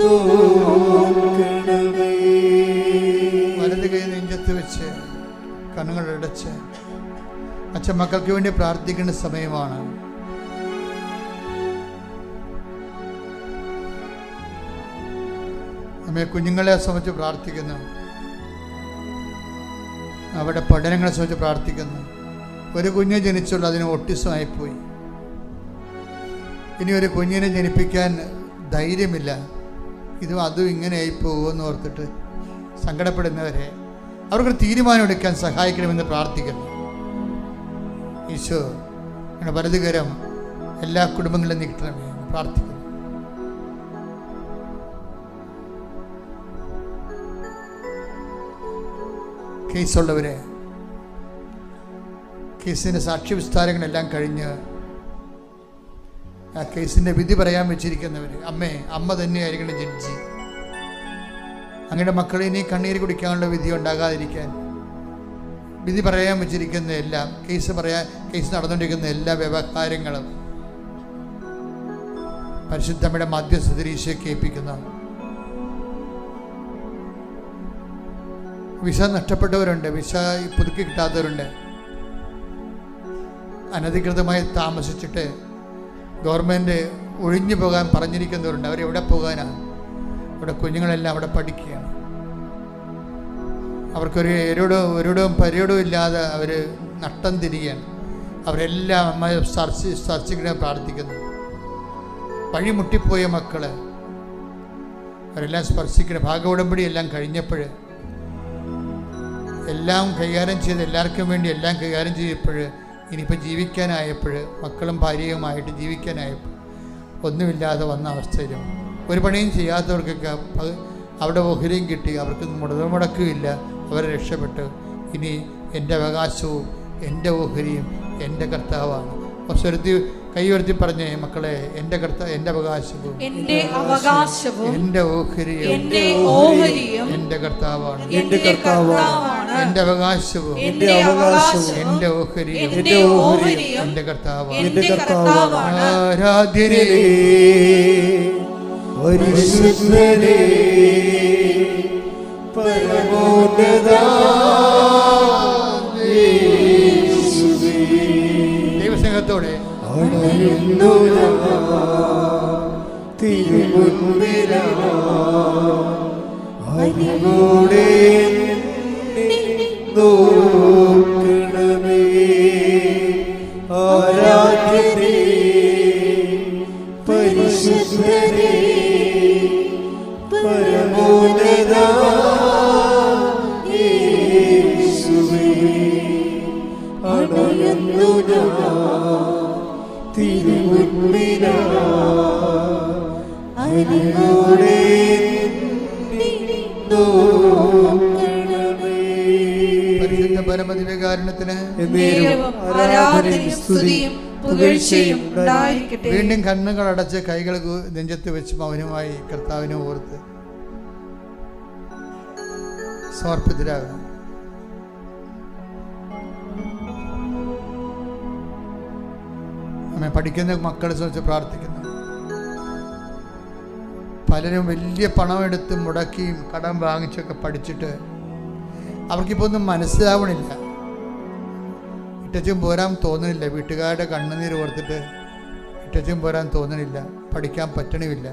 നോക്കണമേ. വലത് കൈ നെഞ്ചത്ത് വെച്ച് കണ്ണുകളടച്ച് അച്ഛൻ മക്കൾക്ക് വേണ്ടി പ്രാർത്ഥിക്കേണ്ട സമയമാണ്. നമ്മെ കുഞ്ഞുങ്ങളെ സംബന്ധിച്ച് പ്രാർത്ഥിക്കുന്നു, അവരുടെ പഠനങ്ങളെ സംബന്ധിച്ച് പ്രാർത്ഥിക്കുന്നു. ഒരു കുഞ്ഞ് ജനിച്ചുള്ളൂ, അതിന് ഓട്ടിസമായിപ്പോയി. ഇനി ഒരു കുഞ്ഞിനെ ജനിപ്പിക്കാൻ ധൈര്യമില്ല, അതും ഇങ്ങനെയായി പോകുമെന്ന് ഓർത്തിട്ട് സങ്കടപ്പെടുന്നവരെ അവർക്ക് തീരുമാനം എടുക്കാൻ സഹായിക്കണമെന്ന് പ്രാർത്ഥിക്കുന്നു. ഈശോ അങ്ങനെ വലതുകരം എല്ലാ കുടുംബങ്ങളിലും നീട്ടണമേ എന്ന് പ്രാർത്ഥിക്കുന്നു. കേസുള്ളവരെ, കേസിൻ്റെ സാക്ഷി വിസ്താരങ്ങളെല്ലാം കഴിഞ്ഞ് ആ കേസിൻ്റെ വിധി പറയാൻ വെച്ചിരിക്കുന്നവർ, അമ്മ തന്നെയായിരിക്കണം ജഡ്ജി. അങ്ങയുടെ മക്കളെ ഇനി കണ്ണീര് കുടിക്കാനുള്ള വിധി ഉണ്ടാകാതിരിക്കാൻ വിധി പറയാൻ വെച്ചിരിക്കുന്ന എല്ലാം, കേസ് നടന്നുകൊണ്ടിരിക്കുന്ന എല്ലാ വ്യവഹാരങ്ങളും പരിശുദ്ധമ്മയുടെ മധ്യസ്ഥതയിൽ ഈശോയെ ഏൽപ്പിക്കുന്ന. വിസ നഷ്ടപ്പെട്ടവരുണ്ട്, വിസ പുതുക്കി കിട്ടാത്തവരുണ്ട്, അനധികൃതമായി താമസിച്ചിട്ട് ഗവൺമെൻറ് ഒഴിഞ്ഞു പോകാൻ പറഞ്ഞിരിക്കുന്നവരുണ്ട്. അവരെവിടെ പോകാനാണ്? അവിടെ കുഞ്ഞുങ്ങളെല്ലാം അവിടെ പഠിക്കുകയാണ്. അവർക്കൊരു ഒരിടവും പരിയോടവും ഇല്ലാതെ അവർ നട്ടം തിരികെയാണ്. അവരെല്ലാം അമ്മ സ്പർശിക്കാൻ പ്രാർത്ഥിക്കുന്നു. വഴിമുട്ടിപ്പോയ മക്കൾ അവരെല്ലാം സ്പർശിക്കണം. ഭാഗോടമ്പടി എല്ലാം കഴിഞ്ഞപ്പോൾ എല്ലാം കൈകാര്യം ചെയ്ത് എല്ലാവർക്കും വേണ്ടി എല്ലാം കൈകാര്യം ചെയ്തപ്പോൾ ഇനിയിപ്പോൾ ജീവിക്കാനായപ്പോൾ മക്കളും ഭാര്യയുമായിട്ട് ജീവിക്കാനായപ്പോൾ ഒന്നുമില്ലാതെ വന്ന അവസ്ഥയിലും ഒരു പണിയും ചെയ്യാത്തവർക്കൊക്കെ അവിടെ ഓഹരിയും കിട്ടി, അവർക്ക് മുടക്കുമില്ല, അവരെ രക്ഷപ്പെട്ടു. ഇനി എൻ്റെ അവകാശവും എൻ്റെ ഓഹരിയും എൻ്റെ കർത്താവാണ്. സ്വരത്തി കൈ ഉയർത്തി പറഞ്ഞേ മക്കളെ, എൻ്റെ അവകാശവും എൻ്റെ അവകാശവും എൻ്റെ ഓഹരിയും എൻ്റെ ഓഹരിയും എൻ്റെ കർത്താവാണ്. എൻ്റെ കർത്താവാണ്. എൻ്റെ അവകാശവും എൻ്റെ അവകാശവും എൻ്റെ ഓഹരിയും എൻ്റെ ഓഹരിയും എൻ്റെ കർത്താവാണ്. എൻ്റെ കർത്താവാണ്. ആരാധ്യനേ പരിശുദ്ധനേ പരമോന്നത യേശുവേ ദൈവസ്നേഹത്തോടെ അണയുന്നു ഞാൻ തിരുമുൻപിലാ അനുമോടെ നോക്കണമേ. ആരാധ്യനേ പരിശുദ്ധനേ പരമോന്നത യേശുവേ അണയുന്നു ഞാൻ തിരുമുൻപിലാ അനുമോടെ നോക്കണമേ. പരിശുദ്ധ പരമദിവ്യകാരുണ്യത്തിന് ആരാധനയും സ്തുതിയും പുകഴ്ചയും ഉണ്ടായിരിക്കട്ടെ. വീണ്ടും കണ്ണുകൾ അടച്ച് കൈകൾ നെഞ്ചത്ത് വെച്ച് മൗനമായി കർത്താവിനെ ഓർത്ത് സമർപ്പിതരാകണം. നമ്മെ പഠിക്കുന്ന മക്കളെ സംബന്ധിച്ച് പ്രാർത്ഥിക്കുന്നു. പലരും വലിയ പണമെടുത്ത് മുടക്കിയും കടം വാങ്ങിച്ചൊക്കെ പഠിച്ചിട്ട് അവർക്കിപ്പോൾ ഒന്നും മനസ്സിലാവണില്ല. ഇട്ടച്ചും പോരാൻ തോന്നണില്ല. വീട്ടുകാരുടെ കണ്ണുനീര് ഓർത്തിട്ട് ഇട്ടച്ചും പോരാൻ തോന്നണില്ല. പഠിക്കാൻ പറ്റണമില്ല.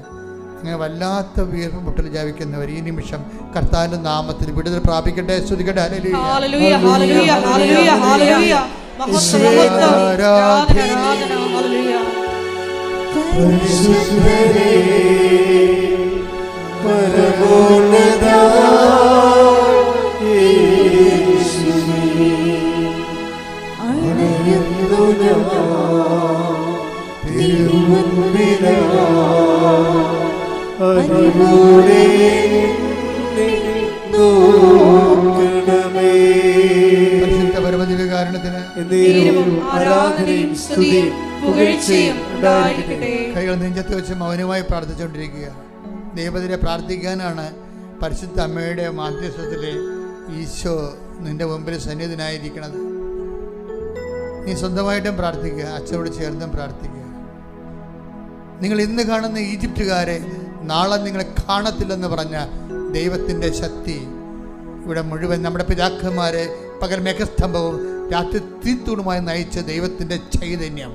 അങ്ങനെ വല്ലാത്ത വീർപ്പ് മുട്ടൽ ജാപിക്കുന്നവർ ഈ നിമിഷം കർത്താവിന്റെ നാമത്തിൽ വിടുതൽ പ്രാപിക്കട്ടെ. സ്തുതിക്കട്ടെ. ഹല്ലേലൂയ, ഹല്ലേലൂയ, ഹല്ലേലൂയ, ഹല്ലേലൂയ, ഹല്ലേലൂയ. മഹത്വം, മഹത്വം, ആരാധന, ആരാധന, ഹല്ലേലൂയ. പരിശുദ്ധരേ, പരമോന്നതാ യേശുവേ, അണയുന്നു ഞാൻ തിരുമുൻപിലാ, അനുകൂലേ നോക്കണമേ. പരിശുദ്ധ പരമദിവ്യകാരുണ്യത്തിന് നേരവും ആരാധനയും സ്തുതിയും പുകഴ്ചയും ഉണ്ടായിരിക്കട്ടെ. കൈകൾ നെഞ്ചത്ത് വെച്ച് മൗനമായി പ്രാർത്ഥിച്ചുകൊണ്ടിരിക്കുക. ദൈവത്തിനെ പ്രാർത്ഥിക്കാനാണ് പരിശുദ്ധ അമ്മയുടെ മാധ്യസ്ഥത്തിൽ ഈശോ നിന്റെ മുമ്പിൽ സന്നിധിനായിരിക്കുന്നത്. നീ സ്വന്തമായിട്ടും പ്രാർത്ഥിക്കുക, അച്ഛനോട് ചേർന്നും പ്രാർത്ഥിക്കുക. നിങ്ങൾ ഇന്ന് കാണുന്ന ഈജിപ്തുകാരെ നാളെ നിങ്ങളെ കാണത്തില്ലെന്ന് പറഞ്ഞ ദൈവത്തിൻ്റെ ശക്തി ഇവിടെ മുഴുവൻ നമ്മുടെ പിതാക്കന്മാരെ പകൽ മേഘസ്തംഭവും രാത്രി തീത്തൂണുമായി നയിച്ച ദൈവത്തിൻ്റെ ചൈതന്യം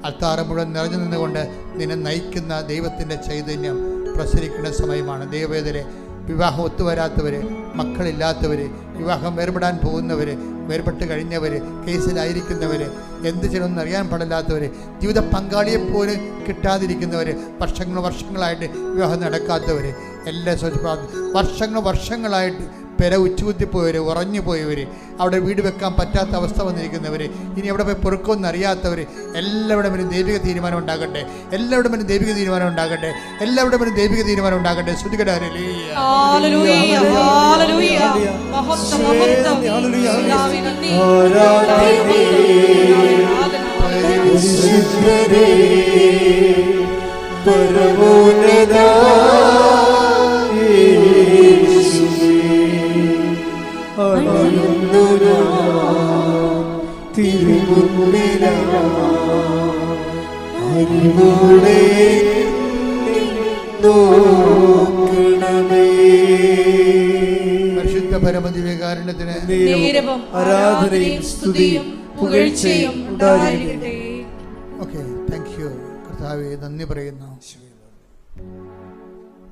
അൾത്താറ് മുഴുവൻ നിറഞ്ഞു നിന്നുകൊണ്ട് നിന്നെ നയിക്കുന്ന ദൈവത്തിൻ്റെ ചൈതന്യം പ്രസരിക്കുന്ന സമയമാണ്. ദൈവവേദരെ, വിവാഹം ഒത്തുവരാത്തവർ, മക്കളില്ലാത്തവർ, വിവാഹം വേർപെടാൻ പോകുന്നവർ, വേർപെട്ട് കഴിഞ്ഞവർ, കേസിലായിരിക്കുന്നവർ, എന്ത് ചെയ്യണമെന്ന് അറിയാൻ പാടില്ലാത്തവർ, ജീവിത പങ്കാളിയെപ്പോലും കിട്ടാതിരിക്കുന്നവർ, വർഷങ്ങളായിട്ട് വിവാഹം നടക്കാത്തവർ, എല്ലാ വർഷങ്ങളായിട്ട് പെര ഉച്ചുകുത്തിപ്പോയവർ, ഉറഞ്ഞു പോയവർ, അവിടെ വീട് വെക്കാൻ പറ്റാത്ത അവസ്ഥ വന്നിരിക്കുന്നവർ, ഇനി എവിടെ പോയി പൊറുക്കുമെന്ന് അറിയാത്തവർ, എല്ലാവരുടെ മേലും ദൈവിക തീരുമാനം ഉണ്ടാകട്ടെ. എല്ലാവരുടെ മേലും ദൈവിക തീരുമാനം ഉണ്ടാകട്ടെ. എല്ലാവരുടെ മേലും ദൈവിക തീരുമാനം ഉണ്ടാകട്ടെ. സ്തുതിക്കട്ടെ. ഹല്ലേലൂയ, ഹല്ലേലൂയ. മഹത്വം, മഹത്വം. കർത്താവേ നന്ദി. പരിശുദ്ധരേ, പരമോന്നതാ യേശുവേ, അണയുന്നു ഞാൻ തിരുമുൻപിലാ, അനുകൂലേ നോക്കണമേ. പരിശുദ്ധ പരമദിവ്യകാരുണ്യത്തിന് നേരവും ആരാധനയും സ്തുതിയും പുകഴ്ചയും ഉണ്ടായിരിക്കട്ടെ. ഓക്കെ, താങ്ക് യു കർത്താവേ, നന്ദി പറയുന്നു.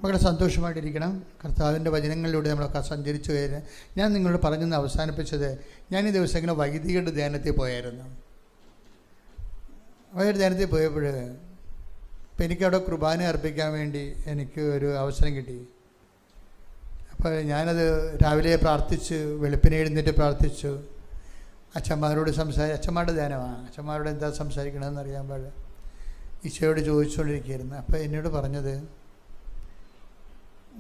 മക്കളെ സന്തോഷമായിട്ടിരിക്കണം. കർത്താവിൻ്റെ വചനങ്ങളിലൂടെ നമ്മളൊക്കെ സഞ്ചരിച്ചു കഴിഞ്ഞ് ഞാൻ നിങ്ങളോട് പറഞ്ഞെന്ന് അവസാനിപ്പിച്ചത്, ഞാൻ ഈ ദിവസം ഇങ്ങനെ വൈദികരുടെ ധ്യാനത്തിൽ പോയായിരുന്നു. വൈകിട്ട് ധ്യാനത്തിൽ പോയപ്പോൾ ഇപ്പം എനിക്കവിടെ കുർബാന അർപ്പിക്കാൻ വേണ്ടി എനിക്ക് ഒരു അവസരം കിട്ടി. അപ്പോൾ ഞാനത് രാവിലെ പ്രാർത്ഥിച്ചു, വെളുപ്പിനെ എഴുന്നേറ്റ് പ്രാർത്ഥിച്ചു. അച്ഛന്മാരോട് അച്ഛന്മാരുടെ ധ്യാനമാണ്, അച്ഛന്മാരോട് എന്താ സംസാരിക്കണമെന്ന് അറിയാൻ പാടില്ല. ഈശോയോട് ചോദിച്ചുകൊണ്ടിരിക്കുകയായിരുന്നു. അപ്പോൾ എന്നോട് പറഞ്ഞത്,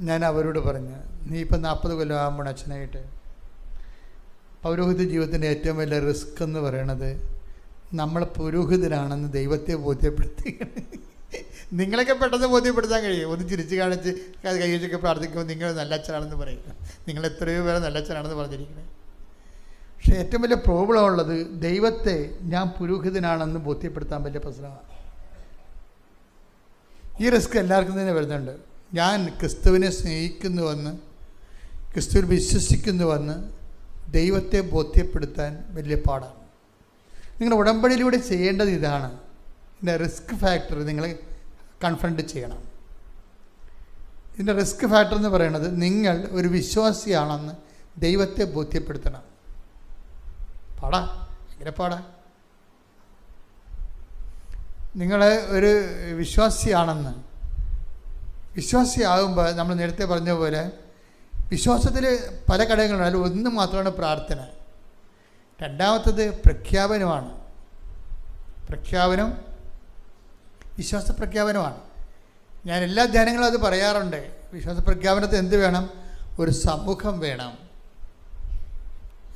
ഞാൻ അവരോട് പറഞ്ഞു, നീ ഇപ്പം 40 കൊല്ലം ആകുമ്പോൾ അച്ഛനായിട്ട് പൗരോഹിത ജീവിതത്തിൻ്റെ ഏറ്റവും വലിയ റിസ്ക് എന്ന് പറയണത് നമ്മൾ പുരോഹിതനാണെന്ന് ദൈവത്തെ ബോധ്യപ്പെടുത്തുകയാണ്. നിങ്ങളൊക്കെ പെട്ടെന്ന് ബോധ്യപ്പെടുത്താൻ കഴിയും. ഒന്ന് ചിരിച്ച് കാണിച്ച് കൈവച്ചൊക്കെ പ്രാർത്ഥിക്കുമ്പോൾ നിങ്ങൾ നല്ല അച്ഛനാണെന്ന് പറയുക. നിങ്ങൾ എത്രയോ പേരെ നല്ല അച്ഛനാണെന്ന് പറഞ്ഞിരിക്കുന്നത്. പക്ഷേ ഏറ്റവും വലിയ പ്രോബ്ലം ഉള്ളത് ദൈവത്തെ ഞാൻ പുരോഹിതനാണെന്ന് ബോധ്യപ്പെടുത്താൻ വലിയ പ്രശ്നമാണ്. ഈ റിസ്ക് എല്ലാവർക്കും തന്നെ വരുന്നുണ്ട്. ഞാൻ ക്രിസ്തുവിനെ സ്നേഹിക്കുന്നുവെന്ന്, ക്രിസ്തുവിൽ വിശ്വസിക്കുന്നുവെന്ന് ദൈവത്തെ ബോധ്യപ്പെടുത്താൻ വലിയ പാടാണ്. നിങ്ങൾ ഉടമ്പടിയിലൂടെ ചെയ്യേണ്ടത് ഇതാണ്. ഇതിൻ്റെ റിസ്ക് ഫാക്ടർ നിങ്ങൾ കൺഫ്രണ്ട് ചെയ്യണം. ഇതിൻ്റെ റിസ്ക് ഫാക്ടർ എന്ന് പറയുന്നത് നിങ്ങൾ ഒരു വിശ്വാസിയാണെന്ന് ദൈവത്തെ ബോധ്യപ്പെടുത്തണം. പാടാ, എങ്ങനെ പാടാ? നിങ്ങൾ ഒരു വിശ്വാസിയാകുമ്പോൾ നമ്മൾ നേരത്തെ പറഞ്ഞ പോലെ വിശ്വാസത്തിൽ പല ഘടകങ്ങളുണ്ട്. അതിൽ ഒന്ന് മാത്രമാണ് പ്രാർത്ഥന. രണ്ടാമത്തത് പ്രഖ്യാപനമാണ്. വിശ്വാസ പ്രഖ്യാപനമാണ്. ഞാൻ എല്ലാ ധ്യാനങ്ങളും അത് പറയാറുണ്ട്. വിശ്വാസ പ്രഖ്യാപനത്തിൽ എന്ത് വേണം? ഒരു സമൂഹം വേണം.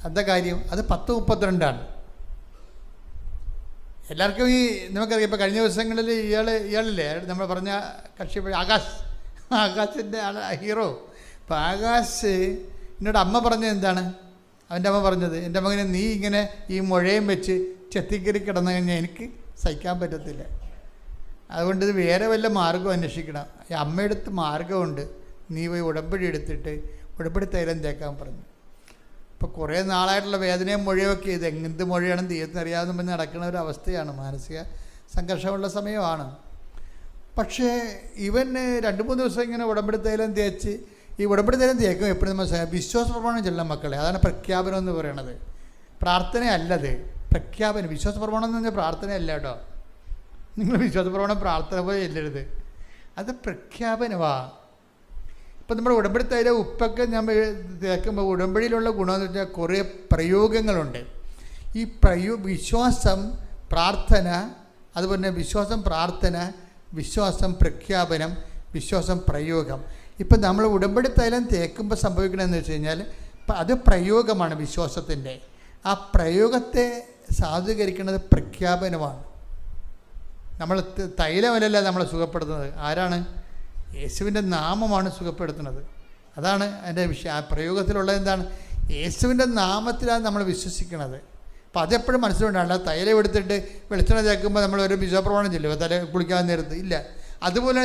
എന്താ കാര്യം? അത് 10:32 എല്ലാവർക്കും നമുക്കറിയാം. ഇപ്പോൾ കഴിഞ്ഞ ദിവസങ്ങളിൽ ഇയാളില്ലേ നമ്മൾ പറഞ്ഞ കക്ഷി ആകാശിൻ്റെ ഹീറോ. അപ്പോൾ ആകാശ് എന്നോട് അമ്മ പറഞ്ഞത് എന്താണ്? അവൻ്റെ അമ്മ പറഞ്ഞത്, എൻ്റെ മകനെ നീ ഇങ്ങനെ ഈ മുഴയും വെച്ച് ചെത്തിക്കറി കിടന്നു കഴിഞ്ഞാൽ എനിക്ക് സഹിക്കാൻ പറ്റത്തില്ല. അതുകൊണ്ട് ഇത് വേറെ വല്ല മാർഗം അന്വേഷിക്കണം. ഈ അമ്മയെടുത്ത് മാർഗമുണ്ട്, നീ പോയി ഉടമ്പടി എടുത്തിട്ട് ഉടമ്പടി തൈലം തേക്കാൻ പറഞ്ഞു. ഇപ്പോൾ കുറേ നാളായിട്ടുള്ള വേദനയും മുഴയൊക്കെ ഇത് എന്ത് മുഴയാണെന്ന് ദൈവത്തിന് അറിയാമെന്ന് പറഞ്ഞ് നടക്കുന്ന ഒരു അവസ്ഥയാണ്. മാനസിക സംഘർഷമുള്ള സമയമാണ്. പക്ഷേ ഇവൻ 2-3 ദിവസം ഇങ്ങനെ ഉടമ്പടി തൈലം തേച്ച്, ഈ ഉടമ്പടി തൈലം തേക്കും എപ്പോഴും നമ്മൾ വിശ്വാസ പ്രമാണം ചെല്ലാം മക്കളെ. അതാണ് പ്രഖ്യാപനം എന്ന് പറയണത്. പ്രാർത്ഥനയല്ലത്, പ്രഖ്യാപനം. വിശ്വാസ പ്രമാണം എന്ന് പറഞ്ഞാൽ പ്രാർത്ഥനയല്ല കേട്ടോ. നിങ്ങൾ വിശ്വാസ പ്രമാണം പ്രാർത്ഥന പോലെ ചെല്ലരുത്, അത് പ്രഖ്യാപനമാണ്. ഇപ്പം നമ്മുടെ ഉടമ്പടി തൈലം ഉപ്പൊക്കെ നമ്മൾ തേക്കുമ്പോൾ ഉടമ്പടിയിലുള്ള ഗുണമെന്ന് വെച്ചാൽ കുറേ പ്രയോഗങ്ങളുണ്ട്. ഈ വിശ്വാസം, പ്രാർത്ഥന, അതുപോലെ വിശ്വാസം, പ്രാർത്ഥന, വിശ്വാസം, പ്രഖ്യാപനം, വിശ്വാസം, പ്രയോഗം. ഇപ്പം നമ്മൾ ഉടമ്പടി തൈലം തേക്കുമ്പോൾ സംഭവിക്കണമെന്ന് വെച്ച് കഴിഞ്ഞാൽ അത് പ്രയോഗമാണ് വിശ്വാസത്തിൻ്റെ. ആ പ്രയോഗത്തെ സാധൂകരിക്കുന്നത് പ്രഖ്യാപനമാണ്. നമ്മൾ തൈലമല്ലല്ല നമ്മളെ സുഖപ്പെടുത്തുന്നത്. ആരാണ്? യേശുവിൻ്റെ നാമമാണ് സുഖപ്പെടുത്തുന്നത്. അതാണ് അതിൻ്റെ വിഷയം. ആ പ്രയോഗത്തിലുള്ളത് എന്താണ്? യേശുവിൻ്റെ നാമത്തിലാണ് നമ്മൾ വിശ്വസിക്കുന്നത്. അപ്പോൾ അതെപ്പോഴും മനസ്സിലുണ്ട്. അല്ല തൈലം എടുത്തിട്ട് വെളിച്ചെണ്ണ തേക്കുമ്പോൾ നമ്മൾ ഒരു വിശ്വാസപ്രമാണം ചെല്ലുമോ തല കുളിക്കാൻ നേരത്ത്? ഇല്ല. അതുപോലെ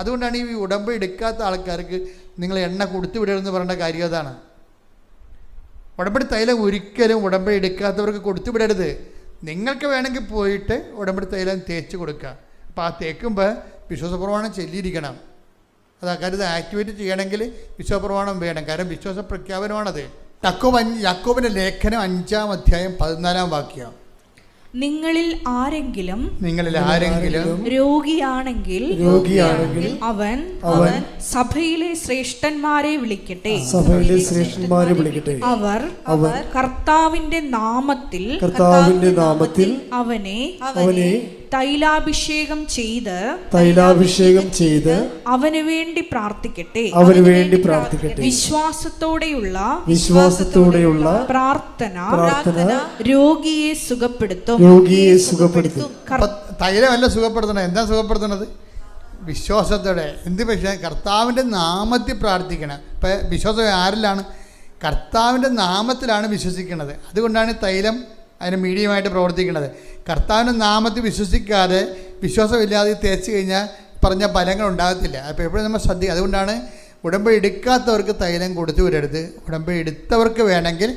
അതുകൊണ്ടാണ് ഈ ഉടമ്പ് എടുക്കാത്ത ആൾക്കാർക്ക് നിങ്ങൾ എണ്ണ കൊടുത്തു വിടരുതെന്ന് പറയേണ്ട കാര്യം അതാണ്. ഉടമ്പടി തൈലം ഒരിക്കലും ഉടമ്പടി എടുക്കാത്തവർക്ക് കൊടുത്തു വിടരുത്. നിങ്ങൾക്ക് വേണമെങ്കിൽ പോയിട്ട് ഉടമ്പടി തൈലം തേച്ച് കൊടുക്കുക. അപ്പോൾ ആ തേക്കുമ്പോൾ വിശ്വാസപ്രമാണം ചെല്ലിയിരിക്കണം. അത് കാര്യത്തിൽ ആക്ടിവേറ്റ് ചെയ്യണമെങ്കിൽ വിശ്വാസപ്രമാണം വേണം. കാരണം വിശ്വാസ പ്രഖ്യാപനമാണത്. യാക്കോബിൻ്റെ ലേഖനം 5-ാം അധ്യായം 14-ാം വാക്യം. നിങ്ങളിൽ ആരെങ്കിലും രോഗിയാണെങ്കിൽ അവൻ സഭയിലെ ശ്രേഷ്ഠന്മാരെ വിളിക്കട്ടെ. അവർ കർത്താവിന്റെ നാമത്തിൽ അവനെ തൈലാഭിഷേകം ചെയ്ത് അവന് വേണ്ടി പ്രാർത്ഥിക്കട്ടെ. വിശ്വാസത്തോടെയുള്ള പ്രാർത്ഥന രോഗിയെ സുഖപ്പെടുത്തും. തൈലമല്ല സുഖപ്പെടുത്തണം. എന്താ സുഖപ്പെടുത്തണത്? വിശ്വാസത്തോടെ. എന്ത്? പക്ഷേ കർത്താവിൻ്റെ നാമത്തിൽ പ്രാർത്ഥിക്കണം. ഇപ്പം വിശ്വാസം ആരിലാണ്? കർത്താവിൻ്റെ നാമത്തിലാണ് വിശ്വസിക്കുന്നത്. അതുകൊണ്ടാണ് തൈലം അതിന് മീഡിയമായിട്ട് പ്രവർത്തിക്കുന്നത്. കർത്താവിൻ്റെ നാമത്തിൽ വിശ്വസിക്കാതെ, വിശ്വാസമില്ലാതെ തേച്ച് കഴിഞ്ഞാൽ പറഞ്ഞ ഫലങ്ങൾ ഉണ്ടാകത്തില്ല. അപ്പോൾ എപ്പോഴും നമ്മൾ ശ്രദ്ധിക്കുക. അതുകൊണ്ടാണ് ഉടമ്പടി എടുക്കാത്തവർക്ക് തൈലം കൊടുത്തു വിടരുത്. ഉടമ്പടി എടുത്തവർക്ക് വേണമെങ്കിൽ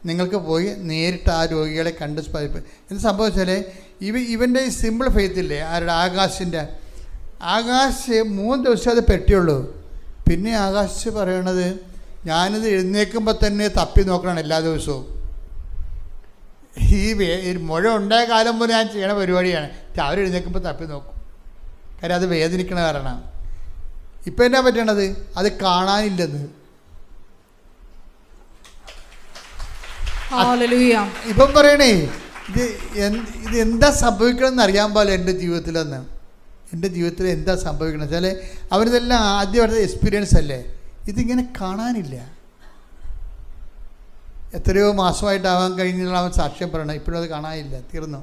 നിങ്ങൾക്ക് പോയി നേരിട്ട് ആ രോഗികളെ കണ്ട് എന്ത് സംഭവിച്ചാൽ ഇവൻ്റെ ഈ സിമ്പിൾ ഫെയ്ത്തില്ലേ, ആരുടെ? ആകാശ് 3 ദിവസം അത് പെട്ടിയുള്ളൂ. പിന്നെ ആകാശ് പറയണത്, ഞാനിത് എഴുന്നേൽക്കുമ്പോൾ തന്നെ തപ്പി നോക്കണം എല്ലാ ദിവസവും. ഈ മുഴ ഉണ്ടായ കാലം പോലെ ഞാൻ ചെയ്യണ പരിപാടിയാണ്. രാവിലെ എഴുന്നേൽക്കുമ്പോൾ തപ്പി നോക്കും. കാര്യം അത് വേദനിക്കണ കാരണം. ഇപ്പം എന്നാ പറ്റണത്? അത് കാണാനില്ലെന്ന്. ഇപ്പം പറയണേ, ഇത് എന്താ സംഭവിക്കണമെന്ന് അറിയാൻ പാടില്ല എൻ്റെ ജീവിതത്തിലെന്ന്. എൻ്റെ ജീവിതത്തിൽ എന്താ സംഭവിക്കണം വെച്ചാൽ അവരിതെല്ലാം ആദ്യമായിട്ട് എക്സ്പീരിയൻസ് അല്ലേ. ഇതിങ്ങനെ കാണാനില്ല. എത്രയോ മാസമായിട്ടാവാൻ കഴിഞ്ഞുള്ള അവൻ സാക്ഷ്യം പറയണം. ഇപ്പോഴും അത് കാണാനില്ല, തീർന്നു.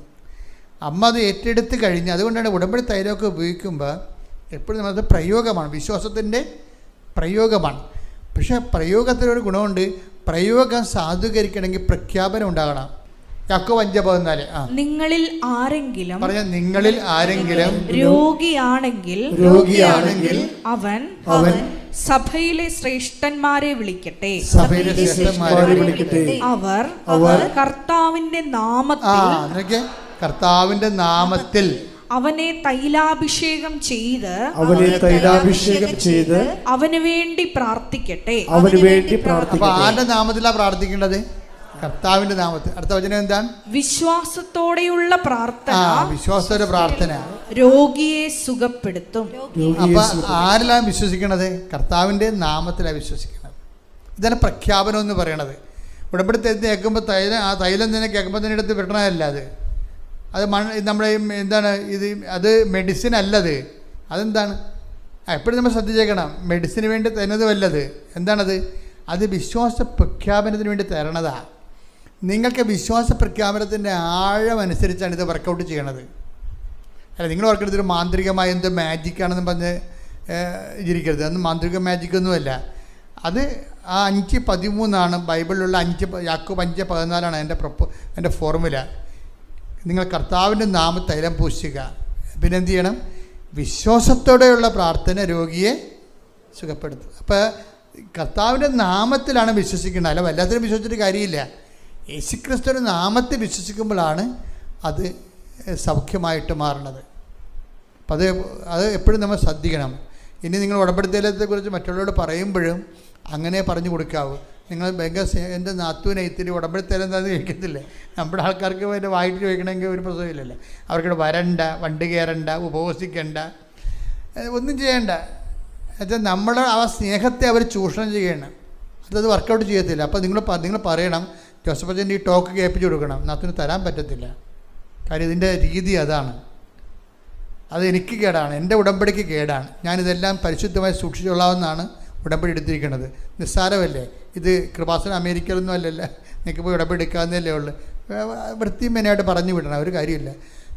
അമ്മ അത് ഏറ്റെടുത്ത് കഴിഞ്ഞ്. അതുകൊണ്ടാണ് ഉടമ്പടി തൈലമൊക്കെ ഉപയോഗിക്കുമ്പോൾ എപ്പോഴും നമ്മളത് പ്രയോഗമാണ്, വിശ്വാസത്തിൻ്റെ പ്രയോഗമാണ്. പക്ഷേ പ്രയോഗത്തിനൊരു ഗുണമുണ്ട്. പ്രയോഗം സാധൂകരിക്കണമെങ്കിൽ പ്രഖ്യാപനം ഉണ്ടാകണം. യാക്കോബ് 5:14. നിങ്ങളിൽ ആരെങ്കിലും രോഗിയാണെങ്കിൽ അവൻ സഭയിലെ ശ്രേഷ്ഠന്മാരെ വിളിക്കട്ടെ. അവർ കർത്താവിന്റെ നാമത്തിൽ അവനെ തൈലാഭിഷേകം ചെയ്ത് അവന് വേണ്ടി പ്രാർത്ഥിക്കട്ടെ. ആരുടെ നാമത്തിലാണ് പ്രാർത്ഥിക്കേണ്ടത്? കർത്താവിന്റെ നാമത്തിൽ. അടുത്ത വചനം എന്താണ്? വിശ്വാസത്തോടെയുള്ള പ്രാർത്ഥന രോഗിയെ സുഖപ്പെടുത്തും. അപ്പൊ ആരിലാണ് വിശ്വസിക്കണത്? കർത്താവിന്റെ നാമത്തിലാണ് വിശ്വസിക്കുന്നത്. ഇതാണ് പ്രഖ്യാപനം എന്ന് പറയണത്. ഉടമ്പടി കേൾക്കുമ്പോൾ തൈലം തന്നെ കേൾക്കുമ്പോൾ തന്നെ എടുത്ത് വിടണമല്ല. അത് നമ്മുടെ എന്താണ് ഇത്? അത് മെഡിസിൻ അല്ലത്. അതെന്താണ്? എപ്പോഴും നമ്മൾ ശ്രദ്ധിച്ചേക്കണം. മെഡിസിന് വേണ്ടി തരുന്നതുമല്ലത്. എന്താണത്? അത് വിശ്വാസ പ്രഖ്യാപനത്തിന് വേണ്ടി തരണതാണ്. നിങ്ങൾക്ക് വിശ്വാസ പ്രഖ്യാപനത്തിൻ്റെ ആഴമനുസരിച്ചാണ് ഇത് വർക്കൗട്ട് ചെയ്യണത്. അല്ല, നിങ്ങൾ ഓർക്കരുത് മാന്ത്രികമായ എന്തോ മാജിക്കാണെന്ന് പറഞ്ഞ് ഇരിക്കരുത്. അന്ന് മാന്ത്രിക മാജിക്കൊന്നുമല്ല. അത് ആ 5:13 ബൈബിളിലുള്ള യാക്കോബ് 5:14 എൻ്റെ ഫോർമുല. നിങ്ങൾ കർത്താവിൻ്റെ തൈലം പൂശുക. പിന്നെ എന്ത് ചെയ്യണം? വിശ്വാസത്തോടെയുള്ള പ്രാർത്ഥന രോഗിയെ സുഖപ്പെടുത്തും. അപ്പോൾ കർത്താവിൻ്റെ നാമത്തിലാണ് വിശ്വസിക്കുന്നത്. അല്ല വല്ലാത്തൊരു വിശ്വസിച്ചിട്ട് കാര്യമില്ല. യേശുക്രിസ്തുവിൻ്റെ നാമത്തിൽ വിശ്വസിക്കുമ്പോഴാണ് അത് സൗഖ്യമായിട്ട് മാറുന്നത്. അപ്പം അത് എപ്പോഴും നമ്മൾ ശ്രദ്ധിക്കണം. ഇനി നിങ്ങൾ ഉടമ്പടിത്തേലത്തെക്കുറിച്ച് മറ്റുള്ളവരോട് പറയുമ്പോഴും അങ്ങനെ പറഞ്ഞു കൊടുക്കാവൂ. നിങ്ങൾ ഭയങ്കര എൻ്റെ നാത്തൂനെ ഇത്തിരി ഉടമ്പടിത്തേലം എന്താണെന്ന് ചോദിക്കത്തില്ലേ? നമ്മുടെ ആൾക്കാർക്ക് അതിൻ്റെ വായിട്ട് ചോദിക്കണമെങ്കിൽ ഒരു പ്രശ്നമില്ലല്ലോ. അവർക്കിവിടെ വരണ്ട, വണ്ടി കയറണ്ട, ഉപവസിക്കണ്ട, ഒന്നും ചെയ്യണ്ട. എന്നുവെച്ചാൽ നമ്മുടെ ആ സ്നേഹത്തെ അവർ ചൂഷണം ചെയ്യണം. അത് വർക്കൗട്ട് ചെയ്യത്തില്ല. അപ്പോൾ നിങ്ങൾ പറയണം, ജോസഫ് അച്ഛൻ്റെ ഈ ടോക്ക് കേൾപ്പിച്ച് കൊടുക്കണം. നാത്തൂന് തരാൻ പറ്റത്തില്ല. കാര്യം ഇതിൻ്റെ രീതി അതാണ്. അത് എനിക്ക് കേടാണ്, എൻ്റെ ഉടമ്പടിക്ക് കേടാണ്. ഞാനിതെല്ലാം പരിശുദ്ധമായി സൂക്ഷിച്ചോളാമെന്നാണ് ഉടമ്പടി എടുത്തിരിക്കുന്നത്. നിസ്സാരമല്ലേ ഇത്? കൃപാസനം അമേരിക്കയിലൊന്നും അല്ലല്ലോ, നിങ്ങൾക്ക് പോയി ഉടമ്പടി എടുക്കാവുന്നതല്ലേ ഉള്ളൂ. വൃത്തിയും മെയിനായിട്ട് പറഞ്ഞു വിടണം, ഒരു കാര്യമില്ല.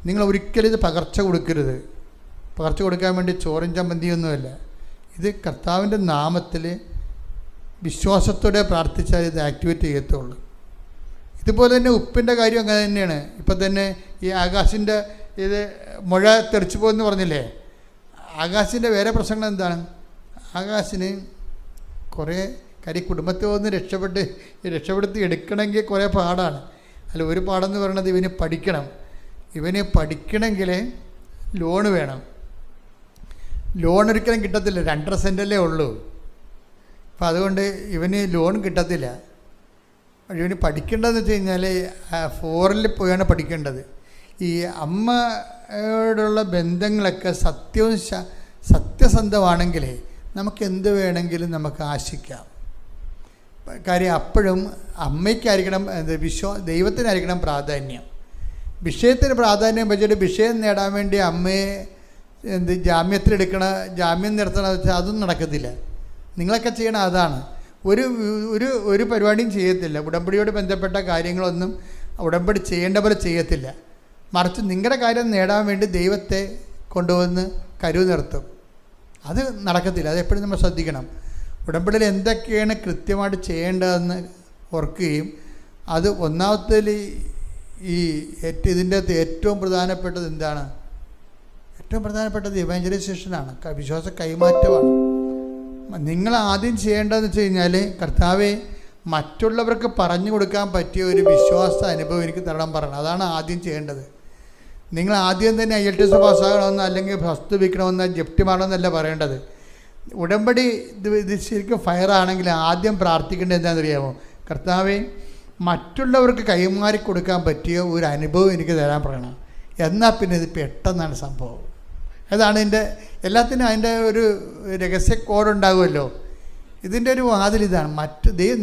നിങ്ങൾ ഒരിക്കലും ഇത് പകർച്ച കൊടുക്കരുത്. പകർച്ച കൊടുക്കാൻ വേണ്ടി ചോറും ചമ്മന്തിയൊന്നുമല്ല. ഇത് കർത്താവിൻ്റെ നാമത്തിൽ വിശ്വാസത്തോടെ പ്രാർത്ഥിച്ചാൽ ഇത് ആക്ടിവേറ്റ് ചെയ്യത്തുള്ളൂ. ഇതുപോലെ തന്നെ ഉപ്പിൻ്റെ കാര്യം അങ്ങനെ തന്നെയാണ്. ഇപ്പം തന്നെ ഈ ആകാശിൻ്റെ ഇത് മുഴ തെറിച്ചു പോകുമെന്ന് പറഞ്ഞില്ലേ? ആകാശിൻ്റെ വേറെ പ്രശ്നങ്ങൾ എന്താണ്? ആകാശിന് കുറേ കാര്യം കുടുംബത്തിൽ ഒന്ന് രക്ഷപ്പെടുത്തി എടുക്കണമെങ്കിൽ കുറേ പാടാണ്. അല്ല, ഒരു പാടെന്ന് പറയുന്നത് ഇവന് പഠിക്കണം. ഇവന് പഠിക്കണമെങ്കിൽ ലോണ് വേണം. ലോൺ ഒരിക്കലും കിട്ടത്തില്ല, 2.5 സെൻറ്റല്ലേ ഉള്ളൂ. അപ്പം അതുകൊണ്ട് ഇവന് ലോൺ കിട്ടത്തില്ല. ഇവന് പഠിക്കേണ്ടതെന്ന് വെച്ച് കഴിഞ്ഞാൽ ഫോറിൽ പോയാണ് പഠിക്കേണ്ടത്. ഈ അമ്മയോടുള്ള ബന്ധങ്ങളൊക്കെ സത്യസന്ധമാണെങ്കിൽ നമുക്ക് എന്ത് വേണമെങ്കിലും നമുക്ക് ആശിക്കാം. കാര്യം അപ്പോഴും അമ്മയ്ക്കായിരിക്കണം ദൈവത്തിനായിരിക്കണം പ്രാധാന്യം. വിഷയത്തിന് പ്രാധാന്യം വെച്ചിട്ട് വിഷയം നേടാൻ വേണ്ടി അമ്മയെ ജാമ്യം നിർത്തണം വെച്ചാൽ അതൊന്നും നടക്കത്തില്ല. നിങ്ങളൊക്കെ ചെയ്യണം അതാണ്. ഒരു പരിപാടിയും ചെയ്യത്തില്ല. ഉടമ്പടിയോട് ബന്ധപ്പെട്ട കാര്യങ്ങളൊന്നും ഉടമ്പടി ചെയ്യേണ്ട പോലെ ചെയ്യത്തില്ല. മറിച്ച് നിങ്ങളുടെ കാര്യം നേടാൻ വേണ്ടി ദൈവത്തെ കൊണ്ടുവന്ന് കരുവ് നിർത്തും. അത് നടക്കത്തില്ല. അതെപ്പോഴും നമ്മൾ ശ്രദ്ധിക്കണം. ഉടമ്പടിയിൽ എന്തൊക്കെയാണ് കൃത്യമായിട്ട് ചെയ്യേണ്ടതെന്ന് ഓർക്കുകയും അത് ഒന്നാമത്തേൽ ഇതിൻ്റെ അകത്ത് ഏറ്റവും പ്രധാനപ്പെട്ടത് എന്താണ്? ഏറ്റവും പ്രധാനപ്പെട്ടത് ഇവാഞ്ചലൈസേഷനാണ്, വിശ്വാസ കൈമാറ്റമാണ്. നിങ്ങൾ ആദ്യം ചെയ്യേണ്ടതെന്ന് വെച്ച് കഴിഞ്ഞാൽ, കർത്താവെ മറ്റുള്ളവർക്ക് പറഞ്ഞു കൊടുക്കാൻ പറ്റിയ ഒരു വിശ്വാസ അനുഭവം എനിക്ക് തരണം പറയണം. അതാണ് ആദ്യം ചെയ്യേണ്ടത്. നിങ്ങൾ ആദ്യം തന്നെ IELTS പാസ്സാകണമെന്നോ അല്ലെങ്കിൽ ഫസ്റ്റ് വിൽക്കണമെന്നോ ജപ്റ്റിമാണമെന്നല്ല പറയേണ്ടത്. ഉടമ്പടി ഇത് ശരിക്കും ഫയറാണെങ്കിൽ ആദ്യം പ്രാർത്ഥിക്കേണ്ടത് എന്താണെന്നറിയാമോ? കർത്താവെ മറ്റുള്ളവർക്ക് കൈമാറി കൊടുക്കാൻ പറ്റിയ ഒരു അനുഭവം എനിക്ക് തരാൻ പറയണം. എന്നാൽ പിന്നെ ഇത് പെട്ടെന്നാണ് സംഭവം. അതാണ് എല്ലാത്തിനും അതിൻ്റെ ഒരു രഹസ്യ കോഡുണ്ടാകുമല്ലോ. ഇതിൻ്റെ ഒരു വാതിൽ ഇതാണ്.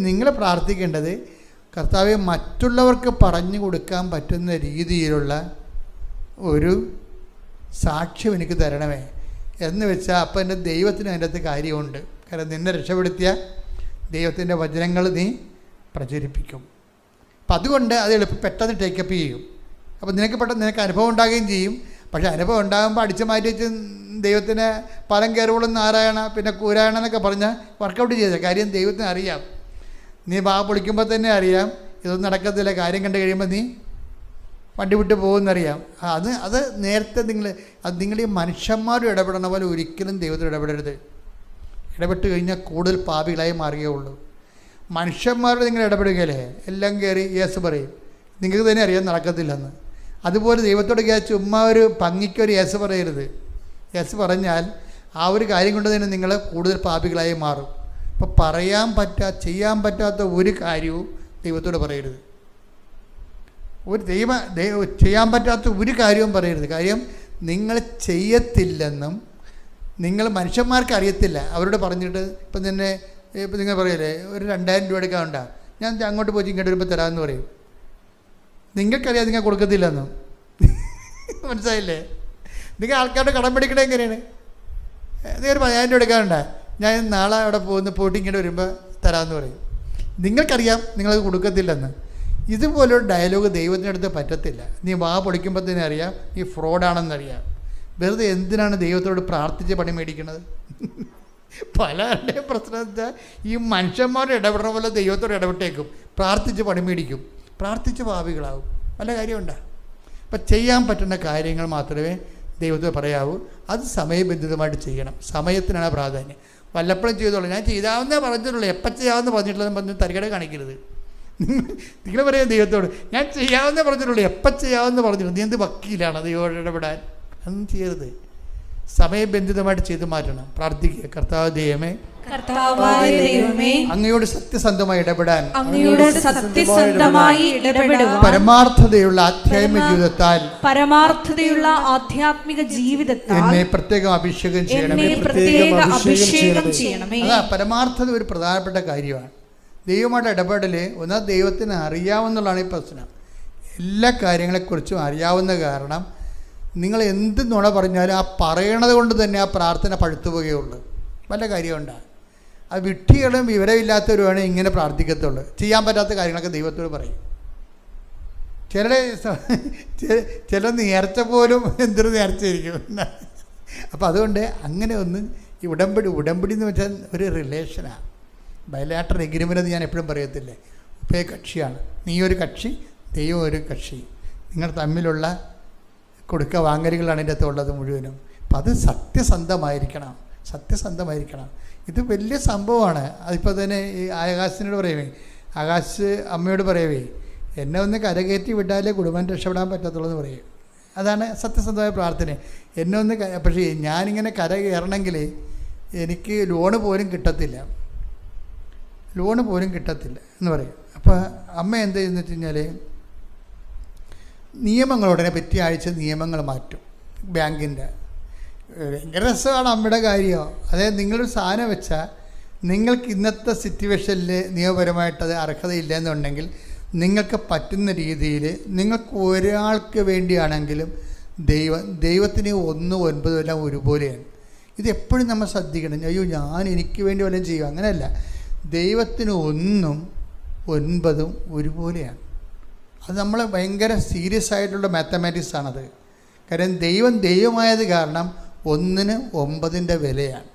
നിങ്ങൾ പ്രാർത്ഥിക്കേണ്ടത്, കർത്താവെ മറ്റുള്ളവർക്ക് പറഞ്ഞു കൊടുക്കാൻ പറ്റുന്ന രീതിയിലുള്ള ഒരു സാക്ഷ്യം എനിക്ക് തരണമേ എന്ന് വെച്ചാൽ അപ്പം എൻ്റെ ദൈവത്തിന് അതിൻ്റെ അകത്ത് കാര്യമുണ്ട്. കാരണം നിന്നെ രക്ഷപ്പെടുത്തിയ ദൈവത്തിൻ്റെ വചനങ്ങൾ നീ പ്രചരിപ്പിക്കും. അപ്പം അതുകൊണ്ട് അത് പെട്ടെന്ന് ടേക്കപ്പ് ചെയ്യും. അപ്പം നിനക്ക് അനുഭവം ഉണ്ടാകുകയും ചെയ്യും. പക്ഷേ അനുഭവം ഉണ്ടാകുമ്പോൾ അടിച്ചു മാറ്റി വെച്ച് ദൈവത്തിന് പലം കയറുകളും നാരായണ പിന്നെ കൂരായണ എന്നൊക്കെ പറഞ്ഞാൽ വർക്കൗട്ട് ചെയ്ത കാര്യം ദൈവത്തിന് അറിയാം. നീ പൊളിക്കുമ്പോൾ തന്നെ അറിയാം ഇതൊന്നും നടക്കത്തില്ല. കാര്യം കണ്ടു കഴിയുമ്പോൾ നീ വണ്ടി വിട്ട് പോകുമെന്നറിയാം. അത് നേരത്തെ നിങ്ങൾ ഈ മനുഷ്യന്മാരും ഇടപെടണ പോലെ ഒരിക്കലും ദൈവത്തിൽ ഇടപെടരുത്. ഇടപെട്ട് കഴിഞ്ഞാൽ കൂടുതൽ പാപികളായി മാറുകയുള്ളൂ. മനുഷ്യന്മാരോട് നിങ്ങൾ ഇടപെടുകയല്ലേ, എല്ലാം കയറി യേസ് പറയും. നിങ്ങൾക്ക് തന്നെ അറിയാൻ നടക്കത്തില്ലെന്ന്. അതുപോലെ ദൈവത്തോട് ചുമ്മാ ഒരു ഭംഗിക്കൊരു യേസ് പറയരുത്. യേസ് പറഞ്ഞാൽ ആ ഒരു കാര്യം കൊണ്ട് തന്നെ നിങ്ങൾ കൂടുതൽ പാപികളായി മാറും. അപ്പോൾ ചെയ്യാൻ പറ്റാത്ത ഒരു കാര്യവും ദൈവത്തോട് പറയരുത്. ചെയ്യാൻ പറ്റാത്ത ഒരു കാര്യവും പറയരുത്. കാര്യം നിങ്ങൾ ചെയ്യത്തില്ലെന്നും നിങ്ങൾ മനുഷ്യന്മാർക്ക് അറിയത്തില്ല. അവരോട് പറഞ്ഞിട്ട് ഇപ്പം നിങ്ങൾ പറയല്ലേ ഒരു 2000 രൂപ എടുക്കാനുണ്ടാ, ഞാൻ അങ്ങോട്ട് പോയി ഇങ്ങോട്ട് വരുമ്പോൾ തരാമെന്ന് പറയും. നിങ്ങൾക്കറിയാം നിങ്ങൾ കൊടുക്കത്തില്ലെന്നും. മനസ്സിലായില്ലേ? നിങ്ങൾ ആൾക്കാരുടെ കടം പിടിക്കണേ എങ്ങനെയാണ്? നിങ്ങൾ 1000 രൂപ എടുക്കാനുണ്ടാ, ഞാൻ നാളെ അവിടെ പോയിട്ട് ഇങ്ങോട്ട് വരുമ്പോൾ തരാമെന്ന് പറയും. നിങ്ങൾക്കറിയാം നിങ്ങളത് കൊടുക്കത്തില്ലെന്ന്. ഇതുപോലൊരു ഡയലോഗ് ദൈവത്തിനടുത്ത് പറ്റത്തില്ല. നീ പൊളിക്കുമ്പോൾ തന്നെ അറിയാം നീ ഫ്രോഡാണെന്നറിയാം. വെറുതെ എന്തിനാണ് ദൈവത്തോട് പ്രാർത്ഥിച്ച് പണി മേടിക്കുന്നത്? പലരുടെയും പ്രശ്നം വെച്ചാൽ ഈ മനുഷ്യന്മാരുടെ ഇടപെടണ പോലെ ദൈവത്തോട് ഇടപെട്ടേക്കും, പ്രാർത്ഥിച്ച് പണി മേടിക്കും, പ്രാർത്ഥിച്ച് പാപികളാവും. വല്ല കാര്യമുണ്ടോ? അപ്പം ചെയ്യാൻ പറ്റുന്ന കാര്യങ്ങൾ മാത്രമേ ദൈവത്തോട് പറയാവൂ. അത് സമയബന്ധിതമായിട്ട് ചെയ്യണം. സമയത്തിനാണ് പ്രാധാന്യം. വല്ലപ്പോഴും ചെയ്തോളൂ. ഞാൻ ചെയ്താവുന്നേ പറഞ്ഞിട്ടുള്ളൂ, എപ്പം ചെയ്യാമെന്ന് പറഞ്ഞിട്ടുള്ളതെന്ന് പറഞ്ഞ് തരികട കാണിക്കരുത്. നിങ്ങൾ പറയാം ദൈവത്തോട്, ഞാൻ ചെയ്യാവുന്നേ പറഞ്ഞിട്ടുള്ളൂ, എപ്പം ചെയ്യാമെന്ന് പറഞ്ഞിട്ടുള്ളൂ. നീ എന്ത് വക്കീലാണ് ദൈവത്തോട് ഇടപെടാൻ? അതൊന്നും ചെയ്യരുത്. സമയബന്ധിതമായിട്ട് ചെയ്തു മാറ്റണം. പ്രാർത്ഥിക്കുക. കർത്താവ് ദൈവമേ, കർത്താവായ ദൈവമേ, അങ്ങയോട് സത്യസന്ധമായി ഇടപെടാൻ, അങ്ങയോട് സത്യസന്ധമായി ഇടപെടുവാൻ, പരമാർത്ഥതയുള്ള ആധ്യാത്മിക ജീവിതത്താൽ, പരമാർത്ഥതയുള്ള ആധ്യാത്മിക ജീവിതത്താൽ എന്നെ പ്രത്യേകം അഭിഷേകം ചെയ്യണമേ. അഭിഷേകം ചെയ്യണമേ. അതാ പരമാർത്ഥത ഒരു പ്രധാനപ്പെട്ട കാര്യമാണ്. ദൈവമായിട്ട് ഇടപെടൽ ഒന്നാം ദൈവത്തിന് അറിയാവുന്നതാണ് ഈ പ്രശ്നം. എല്ലാ കാര്യങ്ങളെക്കുറിച്ചും അറിയാവുന്ന കാരണം നിങ്ങൾ എന്ത് നുണ പറഞ്ഞാലും ആ പറയണത് കൊണ്ട് തന്നെ ആ പ്രാർത്ഥന പഴുത്തു പോവുകയുള്ളൂ. വല്ല കാര്യമുണ്ടാകും. ആ വിഡ്ഢികളും വിവരമില്ലാത്തവരുമാണ് ഇങ്ങനെ പ്രാർത്ഥിക്കത്തുള്ളൂ. ചെയ്യാൻ പറ്റാത്ത കാര്യങ്ങളൊക്കെ ദൈവത്തോട് പറയും. ചില നേർച്ച പോലും എന്തൊരു നേർച്ചയായിരിക്കും. അപ്പോൾ അതുകൊണ്ട് അങ്ങനെ ഒന്ന് ഈ ഉടമ്പടി എന്ന് വെച്ചാൽ ഒരു റിലേഷനാണ്. ബയലാറ്ററൽ എഗ്രിമെൻ്റ് എന്ന് ഞാൻ എപ്പോഴും പറയത്തില്ലേ. ഉഭയ കക്ഷിയാണ്. നീ ഒരു കക്ഷി, ദൈവം ഒരു കക്ഷി. നിങ്ങൾ തമ്മിലുള്ള കൊടുക്ക വാങ്ങലുകളാണ് ഇതിൻ്റെ അകത്തുള്ളത് മുഴുവനും. അപ്പം അത് സത്യസന്ധമായിരിക്കണം. ഇത് വലിയ സംഭവമാണ്. അതിപ്പോൾ തന്നെ ഈ ആകാശിനോട് പറയവേ, ആകാശ് അമ്മയോട് പറയവേ, എന്നെ ഒന്ന് കരകയറ്റി വിട്ടാലേ കുടുംബം രക്ഷപ്പെടാൻ പറ്റത്തുള്ളൂ എന്ന് പറയും. അതാണ് സത്യസന്ധമായ പ്രാർത്ഥന. എന്നെ ഒന്ന് പക്ഷേ ഞാനിങ്ങനെ കര കയറണമെങ്കിൽ എനിക്ക് ലോണ് പോലും കിട്ടത്തില്ല എന്ന് പറയും. അപ്പോൾ അമ്മ എന്ത് ചെയ്യുന്നു വെച്ച് കഴിഞ്ഞാൽ നിയമങ്ങളുടനെ പറ്റിയ ആഴ്ച നിയമങ്ങൾ മാറ്റും. ബാങ്കിൻ്റെ ഭയങ്കര രസമാണ് അമ്മയുടെ കാര്യം. അതായത് നിങ്ങളൊരു സാധനം വെച്ചാൽ നിങ്ങൾക്ക് ഇന്നത്തെ സിറ്റുവേഷനിൽ നിയമപരമായിട്ടത് അർഹതയില്ല എന്നുണ്ടെങ്കിൽ നിങ്ങൾക്ക് പറ്റുന്ന രീതിയിൽ നിങ്ങൾക്ക് ഒരാൾക്ക് വേണ്ടിയാണെങ്കിലും ദൈവത്തിന് 1, 9 എല്ലാം ഒരുപോലെയാണ്. ഇതെപ്പോഴും നമ്മൾ ശ്രദ്ധിക്കണം. അയ്യോ ഞാൻ എനിക്ക് വേണ്ടി വല്ലതും ചെയ്യും, അങ്ങനെയല്ല. ദൈവത്തിന് 1ഉം 9ഉം ഒരുപോലെയാണ്. അത് നമ്മൾ ഭയങ്കര സീരിയസ് ആയിട്ടുള്ള മാത്തമാറ്റിക്സ് ആണത്. കാര്യം ദൈവമായത് കാരണം 1ന് 9ൻ്റെ വിലയാണ്.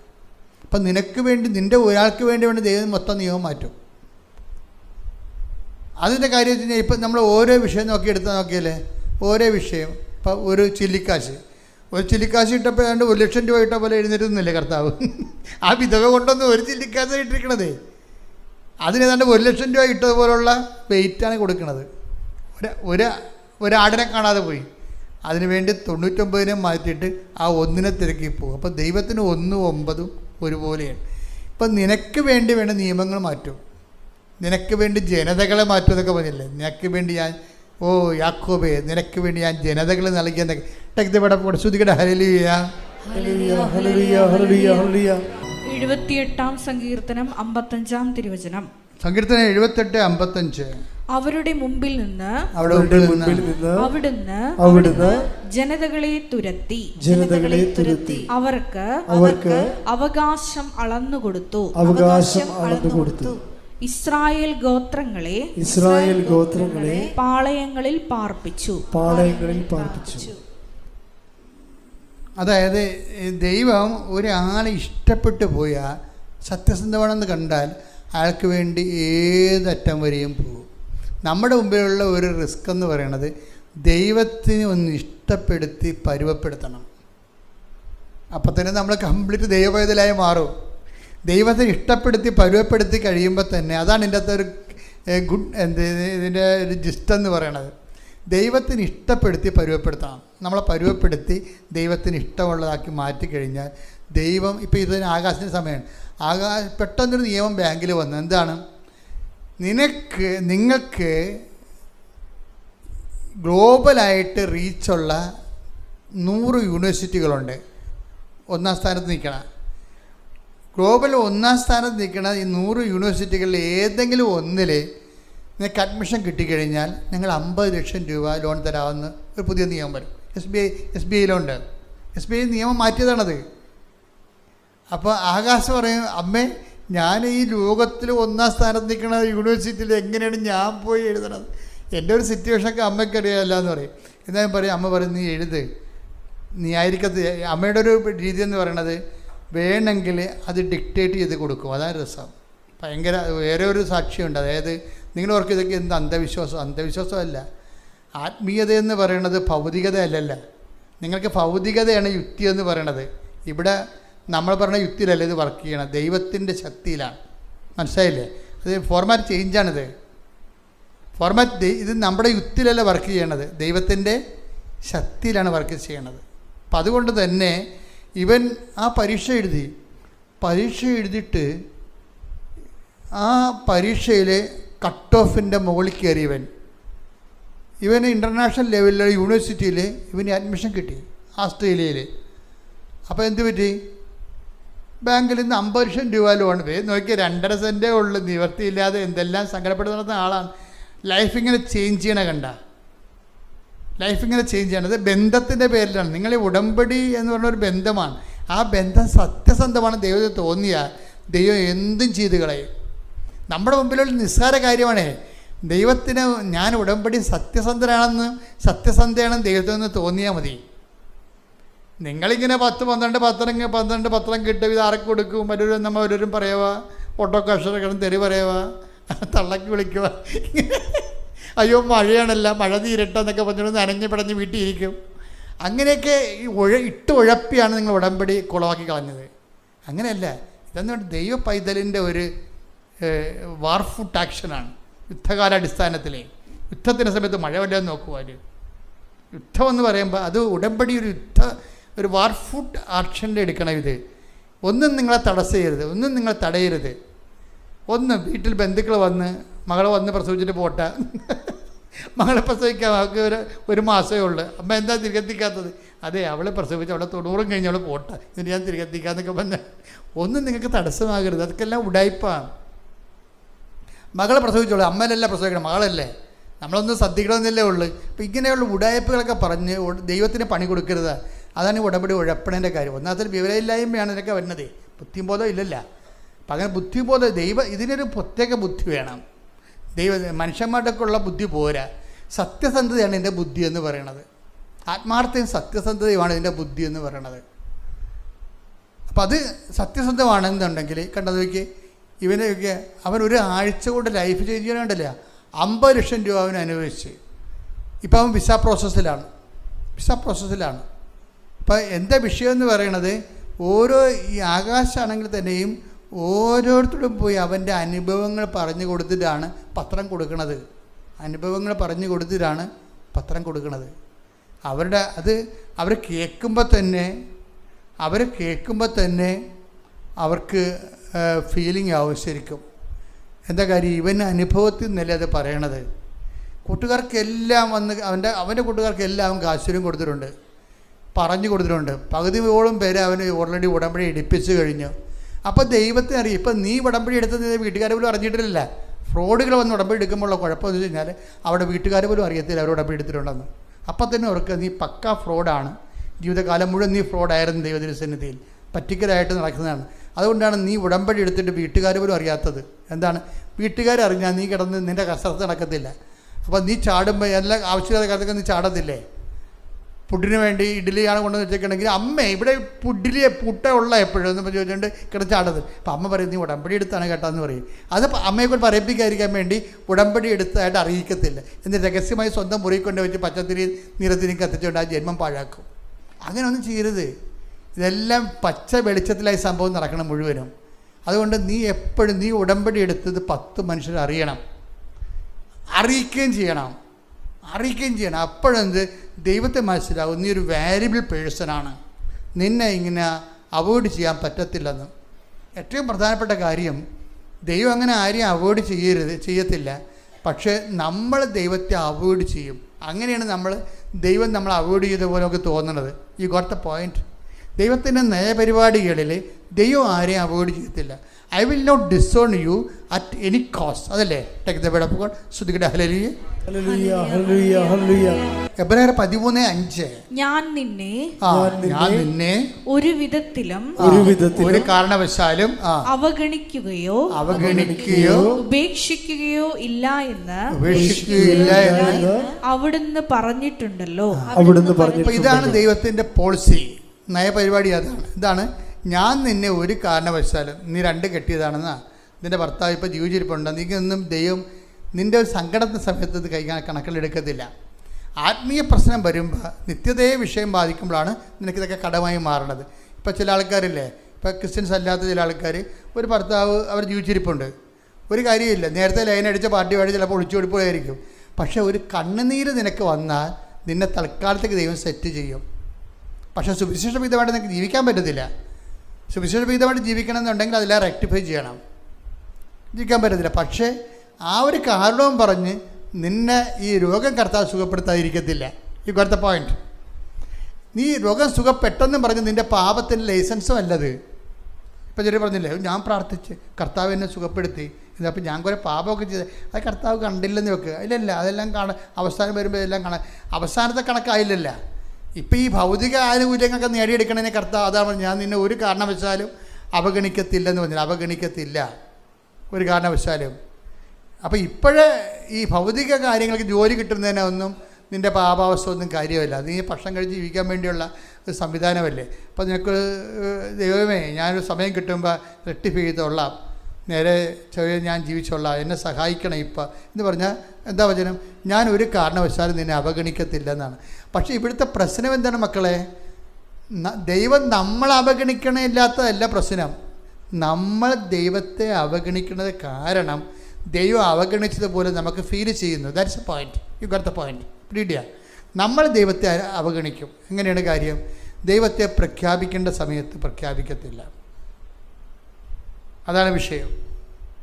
അപ്പം നിനക്ക് വേണ്ടി, നിൻ്റെ ഒരാൾക്ക് വേണ്ടി ദൈവം മൊത്തം നിയമം മാറ്റും. അതിൻ്റെ കാര്യം വെച്ച് കഴിഞ്ഞാൽ ഇപ്പം നമ്മൾ ഓരോ വിഷയം നോക്കിയാലേ ഓരോ വിഷയം. ഇപ്പം ഒരു ചില്ലിക്കാശ് ഇട്ടപ്പോൾ 1 ലക്ഷം രൂപ ഇട്ട പോലെ എഴുന്നേറ്റുന്നില്ലേ കർത്താവ്? ആ വിധവ കൊണ്ടൊന്നും ഒരു ചില്ലിക്കാശ് ഇട്ടിരിക്കണതേ. അതിനേതാണ്ട് 1 ലക്ഷം രൂപ ഇട്ടതുപോലുള്ള വെയിറ്റാണ് കൊടുക്കുന്നത്. ഒരാടിനെ കാണാതെ പോയി, അതിനുവേണ്ടി 99നെ മാറ്റിയിട്ട് ആ 1നെ തിരക്കി പോകും. അപ്പോൾ ദൈവത്തിന് 1ഉം 9ഉം ഒരുപോലെയാണ്. ഇപ്പം നിനക്ക് വേണ്ടി വേണ്ട നിയമങ്ങൾ മാറ്റും, നിനക്ക് വേണ്ടി ജനതകളെ മാറ്റും എന്നൊക്കെ പറഞ്ഞില്ലേ. നിനക്ക് വേണ്ടി ഞാൻ യാക്കോബേ നിനക്ക് വേണ്ടി ഞാൻ ജനതകൾ നൽകിയെന്നൊക്കെ ശ്രുതികട. ഹല്ലേലൂയ, ഹല്ലേലൂയ, ഹല്ലേലൂയ, ഹല്ലേലൂയ, ഹല്ലേലൂയ. 78-ാം സങ്കീർത്തനം 55-ാം തിരുവചനം. സങ്കീർത്തനം 78:55. അവരുടെ മുമ്പിൽ നിന്ന് അവിടുന്ന് ജനതകളെ തുരത്തി അവർക്ക് അവകാശം അളന്നുകൊടുത്തു. ഇസ്രായേൽ ഗോത്രങ്ങളെ പാളയങ്ങളിൽ പാർപ്പിച്ചു. അതായത് ദൈവം ഒരാളെ ഇഷ്ടപ്പെട്ടു പോയാൽ, സത്യസന്ധമാണെന്ന് കണ്ടാൽ അയാൾക്ക് വേണ്ടി ഏതറ്റം വരെയും പോകും. നമ്മുടെ മുമ്പിലുള്ള ഒരു റിസ്ക് എന്ന് പറയുന്നത് ദൈവത്തിന് ഒന്ന് ഇഷ്ടപ്പെടുത്തി പരുവപ്പെടുത്തണം. അപ്പം തന്നെ നമ്മൾ കംപ്ലീറ്റ് ദൈവപൈതലായി മാറും. ദൈവത്തെ ഇഷ്ടപ്പെടുത്തി പരുവപ്പെടുത്തി കഴിയുമ്പോൾ തന്നെ അതാണ് ഇതിൻ്റെ അകത്തൊരു ഇതിൻ്റെ ഒരു ജിസ്റ്റെന്ന് പറയണത്. ദൈവത്തിന് ഇഷ്ടപ്പെടുത്തി പരുവപ്പെടുത്തണം. നമ്മളെ പരുവപ്പെടുത്തി ദൈവത്തിന് ഇഷ്ടമുള്ളതാക്കി മാറ്റിക്കഴിഞ്ഞാൽ ദൈവം, ഇപ്പോൾ ഇതിന് ആകാശത്തിൻ്റെ സമയമാണ്. പെട്ടെന്നൊരു നിയമം ബാങ്കിൽ വന്നു. എന്താണ്? നിങ്ങൾക്ക് ഗ്ലോബലായിട്ട് റീച്ചുള്ള 100 യൂണിവേഴ്സിറ്റികളുണ്ട്. 1ാം സ്ഥാനത്ത് നിൽക്കണം. ഗ്ലോബൽ 1ാം സ്ഥാനത്ത് നിൽക്കുന്ന ഈ 100 യൂണിവേഴ്സിറ്റികളിൽ ഏതെങ്കിലും ഒന്നിൽ നിങ്ങൾക്ക് അഡ്മിഷൻ കിട്ടിക്കഴിഞ്ഞാൽ നിങ്ങൾ 50 ലക്ഷം രൂപ ലോൺ തരാമെന്ന് ഒരു പുതിയ നിയമം വരും. S B ഐയിലുണ്ട്. SBI നിയമം മാറ്റിയതാണത്. അപ്പോൾ ആകാശം പറയും, അമ്മേ ഞാൻ ഈ ലോകത്തിൽ 1ാം സ്ഥാനത്ത് നിൽക്കുന്ന യൂണിവേഴ്സിറ്റിയിൽ എങ്ങനെയാണ് ഞാൻ പോയി എഴുതണത്? എൻ്റെ ഒരു സിറ്റുവേഷനൊക്കെ അമ്മയ്ക്കറിയാമല്ല എന്ന് പറയും. എന്നാലും പറയും, അമ്മ പറയും നീ എഴുത്, നീ ആയിരിക്കത്ത്. അമ്മയുടെ ഒരു രീതി എന്ന് പറയണത് വേണമെങ്കിൽ അത് ഡിക്റ്റേറ്റ് ചെയ്ത് കൊടുക്കും. അതാണ് രസം. ഭയങ്കര വേറെ ഒരു സാക്ഷിയുണ്ട്. അതായത് നിങ്ങൾ ഓർക്ക് ഇതൊക്കെ എന്ത് അന്ധവിശ്വാസമല്ല. ആത്മീയതയെന്ന് പറയണത് ഭൗതികത അല്ലല്ല. നിങ്ങൾക്ക് ഭൗതികതയാണ് യുക്തി എന്ന് പറയണത്. ഇവിടെ നമ്മൾ പറയുന്ന യുക്തിയിലല്ല ഇത് വർക്ക് ചെയ്യണം, ദൈവത്തിൻ്റെ ശക്തിയിലാണ്. മനസ്സിലായില്ലേ? അത് ഫോർമാറ്റ് ചേഞ്ചാണിത്. ഫോർമാറ്റ് ഇത് നമ്മുടെ യുക്തിയിലല്ല വർക്ക് ചെയ്യണത്, ദൈവത്തിൻ്റെ ശക്തിയിലാണ് വർക്ക് ചെയ്യണത്. അപ്പം അതുകൊണ്ട് തന്നെ ഇവൻ ആ പരീക്ഷ എഴുതിയിട്ട് ആ പരീക്ഷയിൽ കട്ട് ഓഫിൻ്റെ മുകളിൽ കയറിയവൻ, ഇവന് ഇൻ്റർനാഷണൽ ലെവലിലെ യൂണിവേഴ്സിറ്റിയിൽ ഇവന് അഡ്മിഷൻ കിട്ടി ആസ്ട്രേലിയയിൽ. അപ്പോൾ എന്ത് പറ്റി? ബാങ്കിൽ നിന്ന് 50 ലക്ഷം രൂപ ലോൺ നോക്കി 2.5 സെൻറ്റേ ഉള്ളു, നിവർത്തിയില്ലാതെ എന്തെല്ലാം സങ്കടപ്പെടുന്ന ആളാണ്. ലൈഫ് ഇങ്ങനെ ചേഞ്ച് ചെയ്യണ കണ്ട, ലൈഫ് ഇങ്ങനെ ചേഞ്ച് ചെയ്യണത് ബന്ധത്തിൻ്റെ പേരിലാണ്. നിങ്ങൾ ഈ ഉടമ്പടി എന്ന് പറഞ്ഞൊരു ബന്ധമാണ്. ആ ബന്ധം സത്യസന്ധമാണ് ദൈവത്തിന് തോന്നിയാൽ ദൈവം എന്തും ചെയ്ത് കളയും. നമ്മുടെ മുമ്പിലുള്ള നിസ്സാര കാര്യമാണേ. ദൈവത്തിന് ഞാൻ ഉടമ്പടി സത്യസന്ധയാണെന്ന് ദൈവത്തിൽ നിന്ന് തോന്നിയാൽ മതി. നിങ്ങളിങ്ങനെ 10-12 പത്രം കിട്ടും, ഇത് ആർക്ക് കൊടുക്കും, ഓരോരും പറയുക, ഓട്ടോ കർഷകരും തെറി പറയുക, തള്ളക്ക് വിളിക്കുക, അയ്യോ മഴയാണല്ല, മഴ തീരട്ടെന്നൊക്കെ പറഞ്ഞുകൊണ്ട് നനഞ്ഞ് പിടഞ്ഞ് വീട്ടിൽ ഇരിക്കും. അങ്ങനെയൊക്കെ ഈ ഉഴപ്പിയാണ് നിങ്ങൾ ഉടമ്പടി കുളമാക്കി കളഞ്ഞത്. അങ്ങനെയല്ല, ഇതെന്ന് ദൈവ പൈതലിൻ്റെ ഒരു വാർഫുട്ട് ആക്ഷനാണ്. യുദ്ധകാലാടിസ്ഥാനത്തിലെ യുദ്ധത്തിൻ്റെ സമയത്ത് മഴ വല്ലതും നോക്കുക. യുദ്ധമെന്ന് പറയുമ്പോൾ അത് ഉടമ്പടി ഒരു വാർഫുട്ട് ആക്ഷനിൽ എടുക്കണം. ഇത് ഒന്നും നിങ്ങളെ തടസ്സയരുത്, ഒന്നും നിങ്ങൾ തടയരുത്. വീട്ടിൽ ബന്ധുക്കൾ വന്ന് മകളെ വന്ന് പ്രസവിച്ചിട്ട് പോട്ടെ, മകളെ പ്രസവിക്കാൻ അവൾക്ക് ഒരു മാസമേ ഉള്ളൂ, അമ്മ എന്താ തിരികെത്തിക്കാത്തത്? അതെ, അവളെ പ്രസവിച്ച് അവളെ 90 കഴിഞ്ഞ് അവൾ പോട്ടെ, എന്നിട്ട് ഞാൻ തിരികെത്തിക്കാന്നൊക്കെ പറഞ്ഞാൽ ഒന്നും നിങ്ങൾക്ക് തടസ്സമാകരുത്. അതൊക്കെ എല്ലാം ഉടായ്പാണ്. മകളെ പ്രസവിച്ചോളൂ, അമ്മയിലല്ല പ്രസവിക്കണം, മകളല്ലേ, നമ്മളൊന്നും ശ്രദ്ധിക്കണമെന്നല്ലേ ഉള്ളൂ. അപ്പം ഇങ്ങനെയുള്ള ഉടായ്പകളൊക്കെ പറഞ്ഞ് ദൈവത്തിന് പണി കൊടുക്കരുത്. അതാണ് ഉടമ്പടി ഉഴപ്പണേൻ്റെ കാര്യം. ഒന്നാമത്തെ വിവരമില്ലായ്മയാണ് ഇതിനൊക്കെ വരുന്നത്, ബുദ്ധിബോധം ഇല്ലല്ല. അപ്പം അങ്ങനെ ബുദ്ധിബോധം ഇതിനൊരു പ്രത്യേക ബുദ്ധി വേണം. മനുഷ്യന്മാരുടെയൊക്കെ ഉള്ള ബുദ്ധി പോരാ. സത്യസന്ധതയാണ് ഇതിൻ്റെ ബുദ്ധി എന്ന് പറയണത്. ആത്മാർത്ഥയും സത്യസന്ധതയുമാണ് ഇതിൻ്റെ ബുദ്ധി എന്ന് പറയണത്. അപ്പം അത് സത്യസന്ധമാണെന്നുണ്ടെങ്കിൽ കണ്ടത് നോക്കി, ഇവനൊക്കെ അവൻ ഒരു ആഴ്ച കൊണ്ട് ലൈഫ് ചേഞ്ച് ചെയ്യാനുണ്ടല്ല, 50 ലക്ഷം രൂപ അവന് അനുവദിച്ച്. ഇപ്പം അവൻ വിസ പ്രോസസ്സിലാണ്. അപ്പം എന്താ വിഷയം എന്ന് പറയണത്, ഓരോ ഈ ആകാശമാണെങ്കിൽ തന്നെയും ഓരോരുത്തരും പോയി അവൻ്റെ അനുഭവങ്ങൾ പറഞ്ഞു കൊടുത്തിട്ടാണ് പത്രം കൊടുക്കുന്നത്. അവർ കേൾക്കുമ്പോൾ തന്നെ അവർക്ക് ഫീലിംഗ് ആവും ശരിക്കും. എന്താ കാര്യം, ഇവൻ അനുഭവത്തിൽ നിന്നല്ലേ അത് പറയണത്. കൂട്ടുകാർക്കെല്ലാം അവൻ്റെ കൂട്ടുകാർക്കെല്ലാം അവൻ കാശുരും കൊടുത്തിട്ടുണ്ട്, പറഞ്ഞു കൊടുത്തിട്ടുണ്ട്. പകുതിയോളം പേരെ അവന് ഓൾറെഡി ഉടമ്പടി എടുപ്പിച്ച് കഴിഞ്ഞു. അപ്പോൾ ദൈവത്തിന് അറിയാം. ഇപ്പം നീ ഉടമ്പടി എടുത്തത് വീട്ടുകാരെ പോലും അറിഞ്ഞിട്ടില്ല. ഫ്രോഡുകൾ വന്ന് ഉടമ്പടി എടുക്കുമ്പോഴുള്ള കുഴപ്പമെന്ന് വെച്ച് കഴിഞ്ഞാൽ അവിടെ വീട്ടുകാർ പോലും അറിയത്തില്ല അവർ ഉടമ്പടി എടുത്തിട്ടുണ്ടെന്ന്. അപ്പം തന്നെ ഓർക്കുക, നീ പക്കാ ഫ്രോഡാണ്. ജീവിതകാലം മുഴുവൻ നീ ഫ്രോഡായിരുന്നു ദൈവത്തിൻ്റെ സന്നിധിയിൽ, പറ്റിക്കലായിട്ട് നടക്കുന്നതാണ്. അതുകൊണ്ടാണ് നീ ഉടമ്പടി എടുത്തിട്ട് വീട്ടുകാർ പോലും അറിയാത്തത്. എന്താണ്, വീട്ടുകാരറിഞ്ഞാൽ നീ കിടന്ന് നിൻ്റെ കസരത്ത് നടക്കത്തില്ല. അപ്പോൾ നീ ചാടുമ്പോൾ എല്ലാ ആവശ്യമില്ലാത്ത കാലത്തൊക്കെ നീ ചാടത്തില്ലേ. പുഡിന് വേണ്ടി ഇഡ്ഡലിയാണ് കൊണ്ടുവന്ന് വെച്ചേക്കണമെങ്കിൽ അമ്മ ഇവിടെ പുട്ട ഉള്ള എപ്പോഴും എന്ന് ചോദിച്ചുകൊണ്ട് കിടച്ചാടത്. അപ്പം അമ്മ പറയും നീ ഉടമ്പടി എടുത്താണ് കേട്ടാന്ന് പറയും. അത് അമ്മയെക്കൊണ്ട് പറയിപ്പിക്കാതിരിക്കാൻ വേണ്ടി ഉടമ്പടി എടുത്തതായിട്ട് അറിയിക്കത്തില്ല. എന്നിട്ട് രഹസ്യമായി സ്വന്തം മുറി കൊണ്ട് വെച്ച് പച്ചത്തിരി നിറത്തിരി കത്തിച്ചുകൊണ്ട് ആ ജന്മം പാഴാക്കും. അങ്ങനെ ഒന്നും ചെയ്യരുത്. ഇതെല്ലാം പച്ച വെളിച്ചത്തിലായി സംഭവം നടക്കണം മുഴുവനും. അതുകൊണ്ട് നീ എപ്പോഴും നീ ഉടമ്പടി എടുത്തത് 10 മനുഷ്യർ അറിയിക്കുകയും ചെയ്യണം. അപ്പോഴെന്ത് ദൈവത്തെ മനസ്സിലാവും, നീ ഒരു വാല്യുബിൾ പേഴ്സണാണ്, നിന്നെ ഇങ്ങനെ അവോയ്ഡ് ചെയ്യാൻ പറ്റത്തില്ലെന്ന്. ഏറ്റവും പ്രധാനപ്പെട്ട കാര്യം, ദൈവം അങ്ങനെ ആരെയും അവോയ്ഡ് ചെയ്യത്തില്ല. പക്ഷേ നമ്മൾ ദൈവത്തെ അവോയ്ഡ് ചെയ്യും. അങ്ങനെയാണ് ദൈവം നമ്മൾ അവോയ്ഡ് ചെയ്ത പോലെ നമുക്ക് തോന്നുന്നത്. You got the point. ദൈവത്തിൻ്റെ നയപരിപാടികളിൽ ദൈവം ആരെയും അവോയ്ഡ് ചെയ്യത്തില്ല. I will not disown you at any cost. അതല്ലേ take the word of God. ശ്രുതികട ഹല്ലേലൂയ. എബ്രായർ 13:5 ഞാൻ നിന്നെ ഒരു വിധത്തിലും ഒരു കാരണവശാലും അവഗണിക്കുകയോ ഉപേക്ഷിക്കുകയോ ഇല്ല എന്ന് അവിടുന്ന് പറഞ്ഞിട്ടുണ്ടല്ലോ. ഇതാണ് ദൈവത്തിന്റെ പോളിസി, നയപരിപാടി. ഇതാണ് ഞാൻ നിന്നെ ഒരു കാരണവശാലും, നീ 2 കെട്ടിയതാണെന്നാ, നിന്റെ ഭർത്താവ് ഇപ്പോൾ ജീവിച്ചിരിപ്പുണ്ട്, നീക്കൊന്നും ദൈവം നിൻ്റെ ഒരു സങ്കടത്തിൻ്റെ സമയത്ത് ഇത് കണക്കിലെടുക്കത്തില്ല. ആത്മീയ പ്രശ്നം വരുമ്പോൾ, നിത്യതയെ വിഷയം ബാധിക്കുമ്പോഴാണ് നിനക്കിതൊക്കെ കടമായി മാറണത്. ഇപ്പോൾ ചില ആൾക്കാരില്ലേ, ഇപ്പോൾ ക്രിസ്ത്യൻസ് അല്ലാത്ത ചില ആൾക്കാർ, ഒരു ഭർത്താവ് അവർ ജീവിച്ചിരിപ്പുണ്ട്, ഒരു കാര്യമില്ല, നേരത്തെ ലൈനടിച്ച പാർട്ടി വഴി ചിലപ്പോൾ ഒളിച്ചോടിപ്പോയായിരിക്കും. പക്ഷേ ഒരു കണ്ണുനീര് നിനക്ക് വന്നാൽ നിന്നെ തൽക്കാലത്തേക്ക് ദൈവം സെറ്റ് ചെയ്യും. പക്ഷേ സുവിശേഷവിധമായിട്ട് നിങ്ങൾക്ക് ജീവിക്കാൻ പറ്റത്തില്ല. സുവിശേഷവിധമായിട്ട് ജീവിക്കണമെന്നുണ്ടെങ്കിൽ അതെല്ലാം റെക്ടിഫൈ ചെയ്യണം. ജീവിക്കാൻ പറ്റത്തില്ല. പക്ഷേ ആ ഒരു കാരണവും പറഞ്ഞ് നിന്നെ ഈ രോഗം കർത്താവ് സുഖപ്പെടുത്താതിരിക്കത്തില്ല. ഈ അടുത്ത പോയിന്റ്, നീ രോഗം സുഖപ്പെട്ടെന്നും പറഞ്ഞ് നിൻ്റെ പാപത്തിൻ്റെ ലൈസൻസും അല്ലത്. ഇപ്പം ചെറിയ പറഞ്ഞില്ലേ, ഞാൻ പ്രാർത്ഥിച്ച് കർത്താവ് എന്നെ സുഖപ്പെടുത്തി, ഇതപ്പോൾ ഞാൻ കുറേ പാപമൊക്കെ ചെയ്ത് അത് കർത്താവ് കണ്ടില്ലെന്ന് വെക്കുക. ഇല്ലല്ല, അതെല്ലാം അവസാനം വരുമ്പോൾ ഇതെല്ലാം അവസാനത്തെ കണക്കായില്ലല്ല. ഇപ്പം ഈ ഭൗതിക ആനുകൂല്യങ്ങളൊക്കെ നേടിയെടുക്കണതിനെ കർത്താവ് അതാണ് ഞാൻ നിന്നെ ഒരു കാരണവശാലും അവഗണിക്കത്തില്ലെന്ന് പറഞ്ഞാൽ അവഗണിക്കത്തില്ല ഒരു കാരണവശാലും. അപ്പോൾ ഇപ്പോഴേ ഈ ഭൗതിക കാര്യങ്ങൾക്ക് ജോലി കിട്ടുന്നതിനൊന്നും നിൻ്റെ പാപാവസ്ഥ ഒന്നും കാര്യമല്ല. നീ ഭക്ഷണം കഴിച്ച് ജീവിക്കാൻ വേണ്ടിയുള്ള ഒരു സംവിധാനമല്ലേ. അപ്പോൾ നിനക്ക് ദൈവമേ ഞാനൊരു സമയം കിട്ടുമ്പോൾ റെക്ടിഫൈ ചെയ്തോളാം, നേരെ ചെറിയ ഞാൻ ജീവിച്ചോളാം, എന്നെ സഹായിക്കണം ഇപ്പം എന്ന് പറഞ്ഞാൽ എന്താ വചനം? ഞാൻ ഒരു കാരണവശാലും നിന്നെ അവഗണിക്കത്തില്ല എന്നാണ്. പക്ഷേ ഇവിടുത്തെ പ്രശ്നം എന്താണ് മക്കളെ? ദൈവം നമ്മളെ അവഗണിക്കണില്ലാത്തതല്ല പ്രശ്നം. നമ്മൾ ദൈവത്തെ അവഗണിക്കുന്നത് കാരണം ദൈവം അവഗണിച്ചതുപോലെ നമുക്ക് ഫീൽ ചെയ്യുന്നു. That's a point. U got the point. പിടിക്കുക. നമ്മൾ ദൈവത്തെ അവഗണിക്കും. എങ്ങനെയാണ് കാര്യം? ദൈവത്തെ പ്രഖ്യാപിക്കേണ്ട സമയത്ത് പ്രഖ്യാപിക്കത്തില്ല. അതാണ് വിഷയം.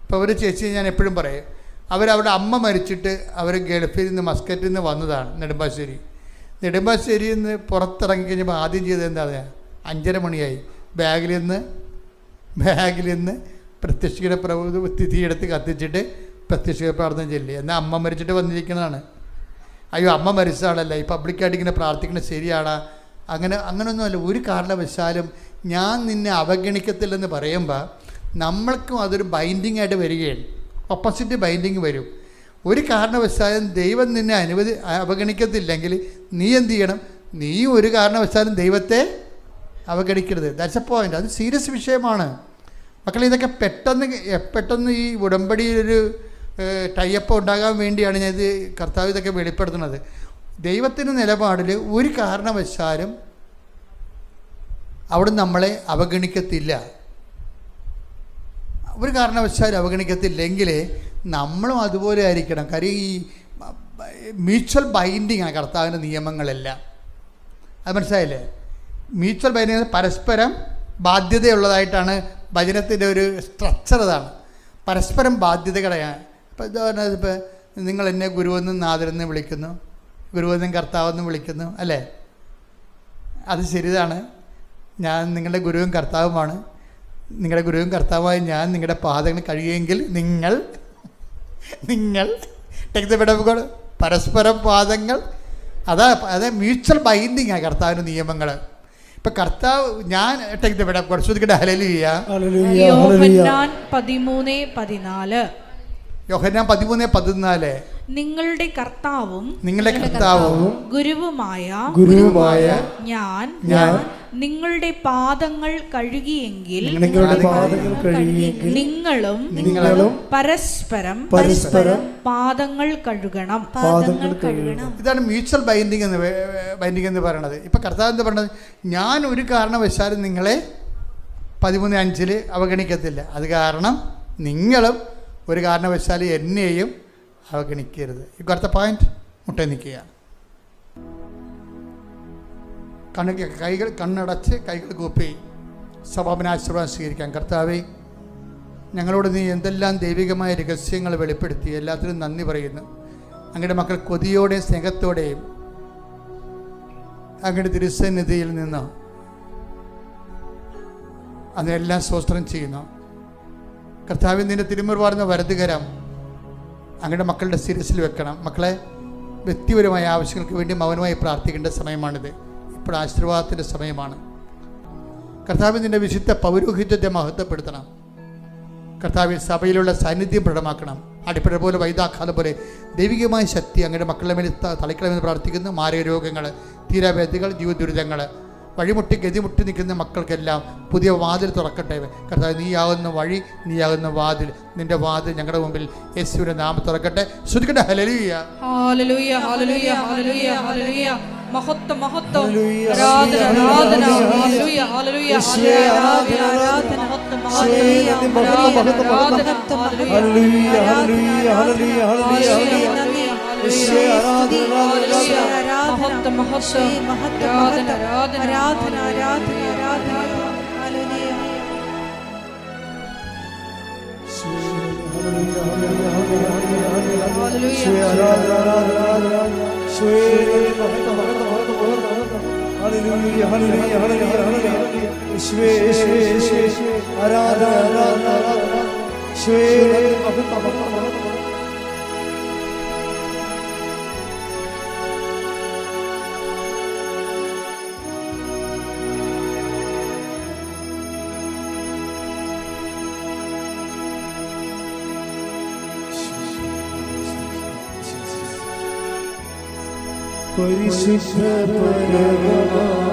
ഇപ്പോൾ ഒരു ചേച്ചി ഞാൻ എപ്പോഴും പറയും, അവരവിടെ അമ്മ മരിച്ചിട്ട് അവർ ഗൾഫിൽ നിന്ന് മസ്കറ്റിൽ നിന്ന് വന്നതാണ് നെടുമ്പാശ്ശേരിയിൽ നിന്ന് പുറത്തിറങ്ങി കഴിഞ്ഞപ്പോൾ ആദ്യം ചെയ്തത് എന്താ? 5:30 മണിയായി. ബാഗിൽ നിന്ന് പ്രത്യക്ഷിയുടെ തിഥിയെടുത്ത് കത്തിച്ചിട്ട് പ്രത്യക്ഷിക പ്രാർത്ഥന ചൊല്ലി. എന്നാൽ അമ്മ മരിച്ചിട്ട് വന്നിരിക്കുന്നതാണ്. അയ്യോ അമ്മ മരിച്ചതാണല്ല, ഈ പബ്ലിക്കായിട്ട് ഇങ്ങനെ പ്രാർത്ഥിക്കുന്നത് ശരിയാണോ? അങ്ങനെയൊന്നുമല്ല. ഒരു കാരണവശാലും ഞാൻ നിന്നെ അവഗണിക്കത്തില്ലെന്ന് പറയുമ്പോൾ നമ്മൾക്കും അതൊരു ബൈൻഡിങ് ആയിട്ട് വരികയാണ്. ഓപ്പോസിറ്റ് ബൈൻഡിങ് വരും. ഒരു കാരണവശാലും ദൈവം നിന്നെ അവഗണിക്കത്തില്ലെങ്കിൽ നീ എന്ത് ചെയ്യണം? നീയും ഒരു കാരണവശാലും ദൈവത്തെ അവഗണിക്കരുത്. That's a point. അത് സീരിയസ് വിഷയമാണ് മക്കളെ. ഇതൊക്കെ പെട്ടെന്ന് ഈ ഉടമ്പടിയിലൊരു ടൈപ്പ് ഉണ്ടാകാൻ വേണ്ടിയാണ് ഞാൻ ഇത് കർത്താവ് ഇതൊക്കെ വെളിപ്പെടുത്തുന്നത്. ദൈവത്തിൻ്റെ നിലപാടിൽ ഒരു കാരണവശാലും അവിടെ നമ്മളെ അവഗണിക്കത്തില്ല. ഒരു കാരണവശാലും അവഗണിക്കത്തില്ലെങ്കിൽ നമ്മളും അതുപോലെ ആയിരിക്കണം. കാര്യം ഈ മ്യൂച്വൽ ബൈൻഡിങ് ആണ് കർത്താവിൻ്റെ നിയമങ്ങളെല്ലാം. അത് മനസ്സിലായില്ലേ? മ്യൂച്വൽ ബൈൻഡിങ് പരസ്പരം ബാധ്യതയുള്ളതായിട്ടാണ് വചനത്തിൻ്റെ ഒരു സ്ട്രക്ചർ. അതാണ് പരസ്പരം ബാധ്യതകളെയാണ്. ഇപ്പോൾ ഉദാഹരണം, ഇപ്പോൾ നിങ്ങൾ എന്നെ ഗുരുവെന്നും നാഥനെന്നും വിളിക്കുന്നു, ഗുരുവെന്നും കർത്താവെന്നും വിളിക്കുന്നു അല്ലേ? അത് ശരിതാണ്. ഞാൻ നിങ്ങളുടെ ഗുരുവും കർത്താവുമാണ്. നിങ്ങളുടെ ഗുരുവും കർത്താവുമായി ഞാൻ നിങ്ങളുടെ പാദങ്ങൾ കഴിയുമെങ്കിൽ നിങ്ങൾ take the bed of God, പരസ്പരം പാദങ്ങൾ. അത് മ്യൂച്വൽ ബൈൻഡിങ് ആണ് കർത്താവിൻ്റെ നിയമങ്ങൾ. ഇപ്പൊ കർത്താവ് ഞാൻ take the bed of God. ശ്രദ്ധിക്കട്ടെ. ഹല്ലേലൂയ. യോഹന്നാൻ 13:14. യോഹന്നാൻ 13:14. നിങ്ങളുടെ കർത്താവും ഗുരുവുമായ ഞാൻ നിങ്ങളുടെ പാദങ്ങൾ കഴുകിയെങ്കിൽ നിങ്ങളും പരസ്പരം പാദങ്ങൾ കഴുകണം. ഇതാണ് മ്യൂച്വൽ ബൈൻഡിങ് എന്ന് പറയുന്നത്. ഇപ്പൊ കർത്താവ് എന്താ പറയുന്നത്? ഞാൻ ഒരു കാരണവശാലും നിങ്ങളെ 13:5 അവഗണിക്കത്തില്ല. അത് കാരണം നിങ്ങളും ഒരു കാരണവശാലും എന്നെയും അവഗണിക്കരുത്. ഇപ്പോഴത്തെ പോയിന്റ് മുട്ടേ നിൽക്കുക. കണ്ണടച്ച് കൈകൾ കൂപ്പി സഭാപനാശീർവാദം സ്വീകരിക്കാം. കർത്താവേ, ഞങ്ങളോട് നീ എന്തെല്ലാം ദൈവികമായ രഹസ്യങ്ങൾ വെളിപ്പെടുത്തി, എല്ലാത്തിനും നന്ദി പറയുന്നു. അങ്ങയുടെ മക്കൾ കൊതിയോടെയും സ്നേഹത്തോടെയും അങ്ങയുടെ തിരുസന്നിധിയിൽ നിന്ന് അതിനെല്ലാം സ്തോത്രം ചെയ്യുന്നു. കർത്താവേ, നിന്റെ തിരുമുറിവാർന്ന വലതുകരം അങ്ങയുടെ മക്കളുടെ ശിരസിൽ വെക്കണം. മക്കളെ, വ്യക്തിപരമായ ആവശ്യങ്ങൾക്ക് വേണ്ടി മൗനമായി പ്രാർത്ഥിക്കേണ്ട സമയമാണിത്. ഇപ്പോൾ ആശീർവാദത്തിൻ്റെ സമയമാണ്. കർത്താവ് നിന്റെ വിശുദ്ധ പൗരോഹിത്യത്തെ മഹത്വപ്പെടുത്തണം. കർത്താവിൽ സഭയിലുള്ള സാന്നിധ്യം പ്രകടമാക്കണം. അടിപ്പഴ പോലെ വൈദാഘാതം പോലെ ദൈവികമായ ശക്തി അങ്ങയുടെ മക്കളുടെ മേൽ തളിക്കണമെന്ന് പ്രാർത്ഥിക്കുന്നു. മാരക രോഗങ്ങൾ, തീരാവ്യാധികൾ, ജീവദുരിതങ്ങൾ, വഴിമുട്ടി ഗതിമുട്ടി നിൽക്കുന്ന മക്കൾക്കെല്ലാം പുതിയ വാതിൽ തുറക്കട്ടെ. കർത്താവ്, നീയാകുന്ന വഴി, നീയാകുന്ന വാതിൽ, നിന്റെ വാതിൽ ഞങ്ങളുടെ മുമ്പിൽ യേശുവിന്റെ നാമം തുറക്കട്ടെ. ശ്രുതിക്കട്ടെ. ഹല്ലേലൂയ, ഹല്ലേലൂയ, ഹല്ലേലൂയ, ഹല്ലേലൂയ, ഹല്ലേലൂയ. മഹത്വം, മഹത്വം, ആരാധന, ആരാധന. ഹല്ലേലൂയ, ഹല്ലേലൂയ, ആരാധന, ആരാധന. മഹത്വം, മഹത്വം, ആരാധന, ഹല്ലേലൂയ, ഹല്ലേലൂയ, ഹല്ലേലൂയ, ഹല്ലേലൂയ, ഹല്ലേലൂയ. മഹത്വം മഹത്വം ആരാധന ആരാധന ആരാധന ആരാധന ആരാധന. ഹല്ലേലൂയ. പരിശുദ്ധ പരമ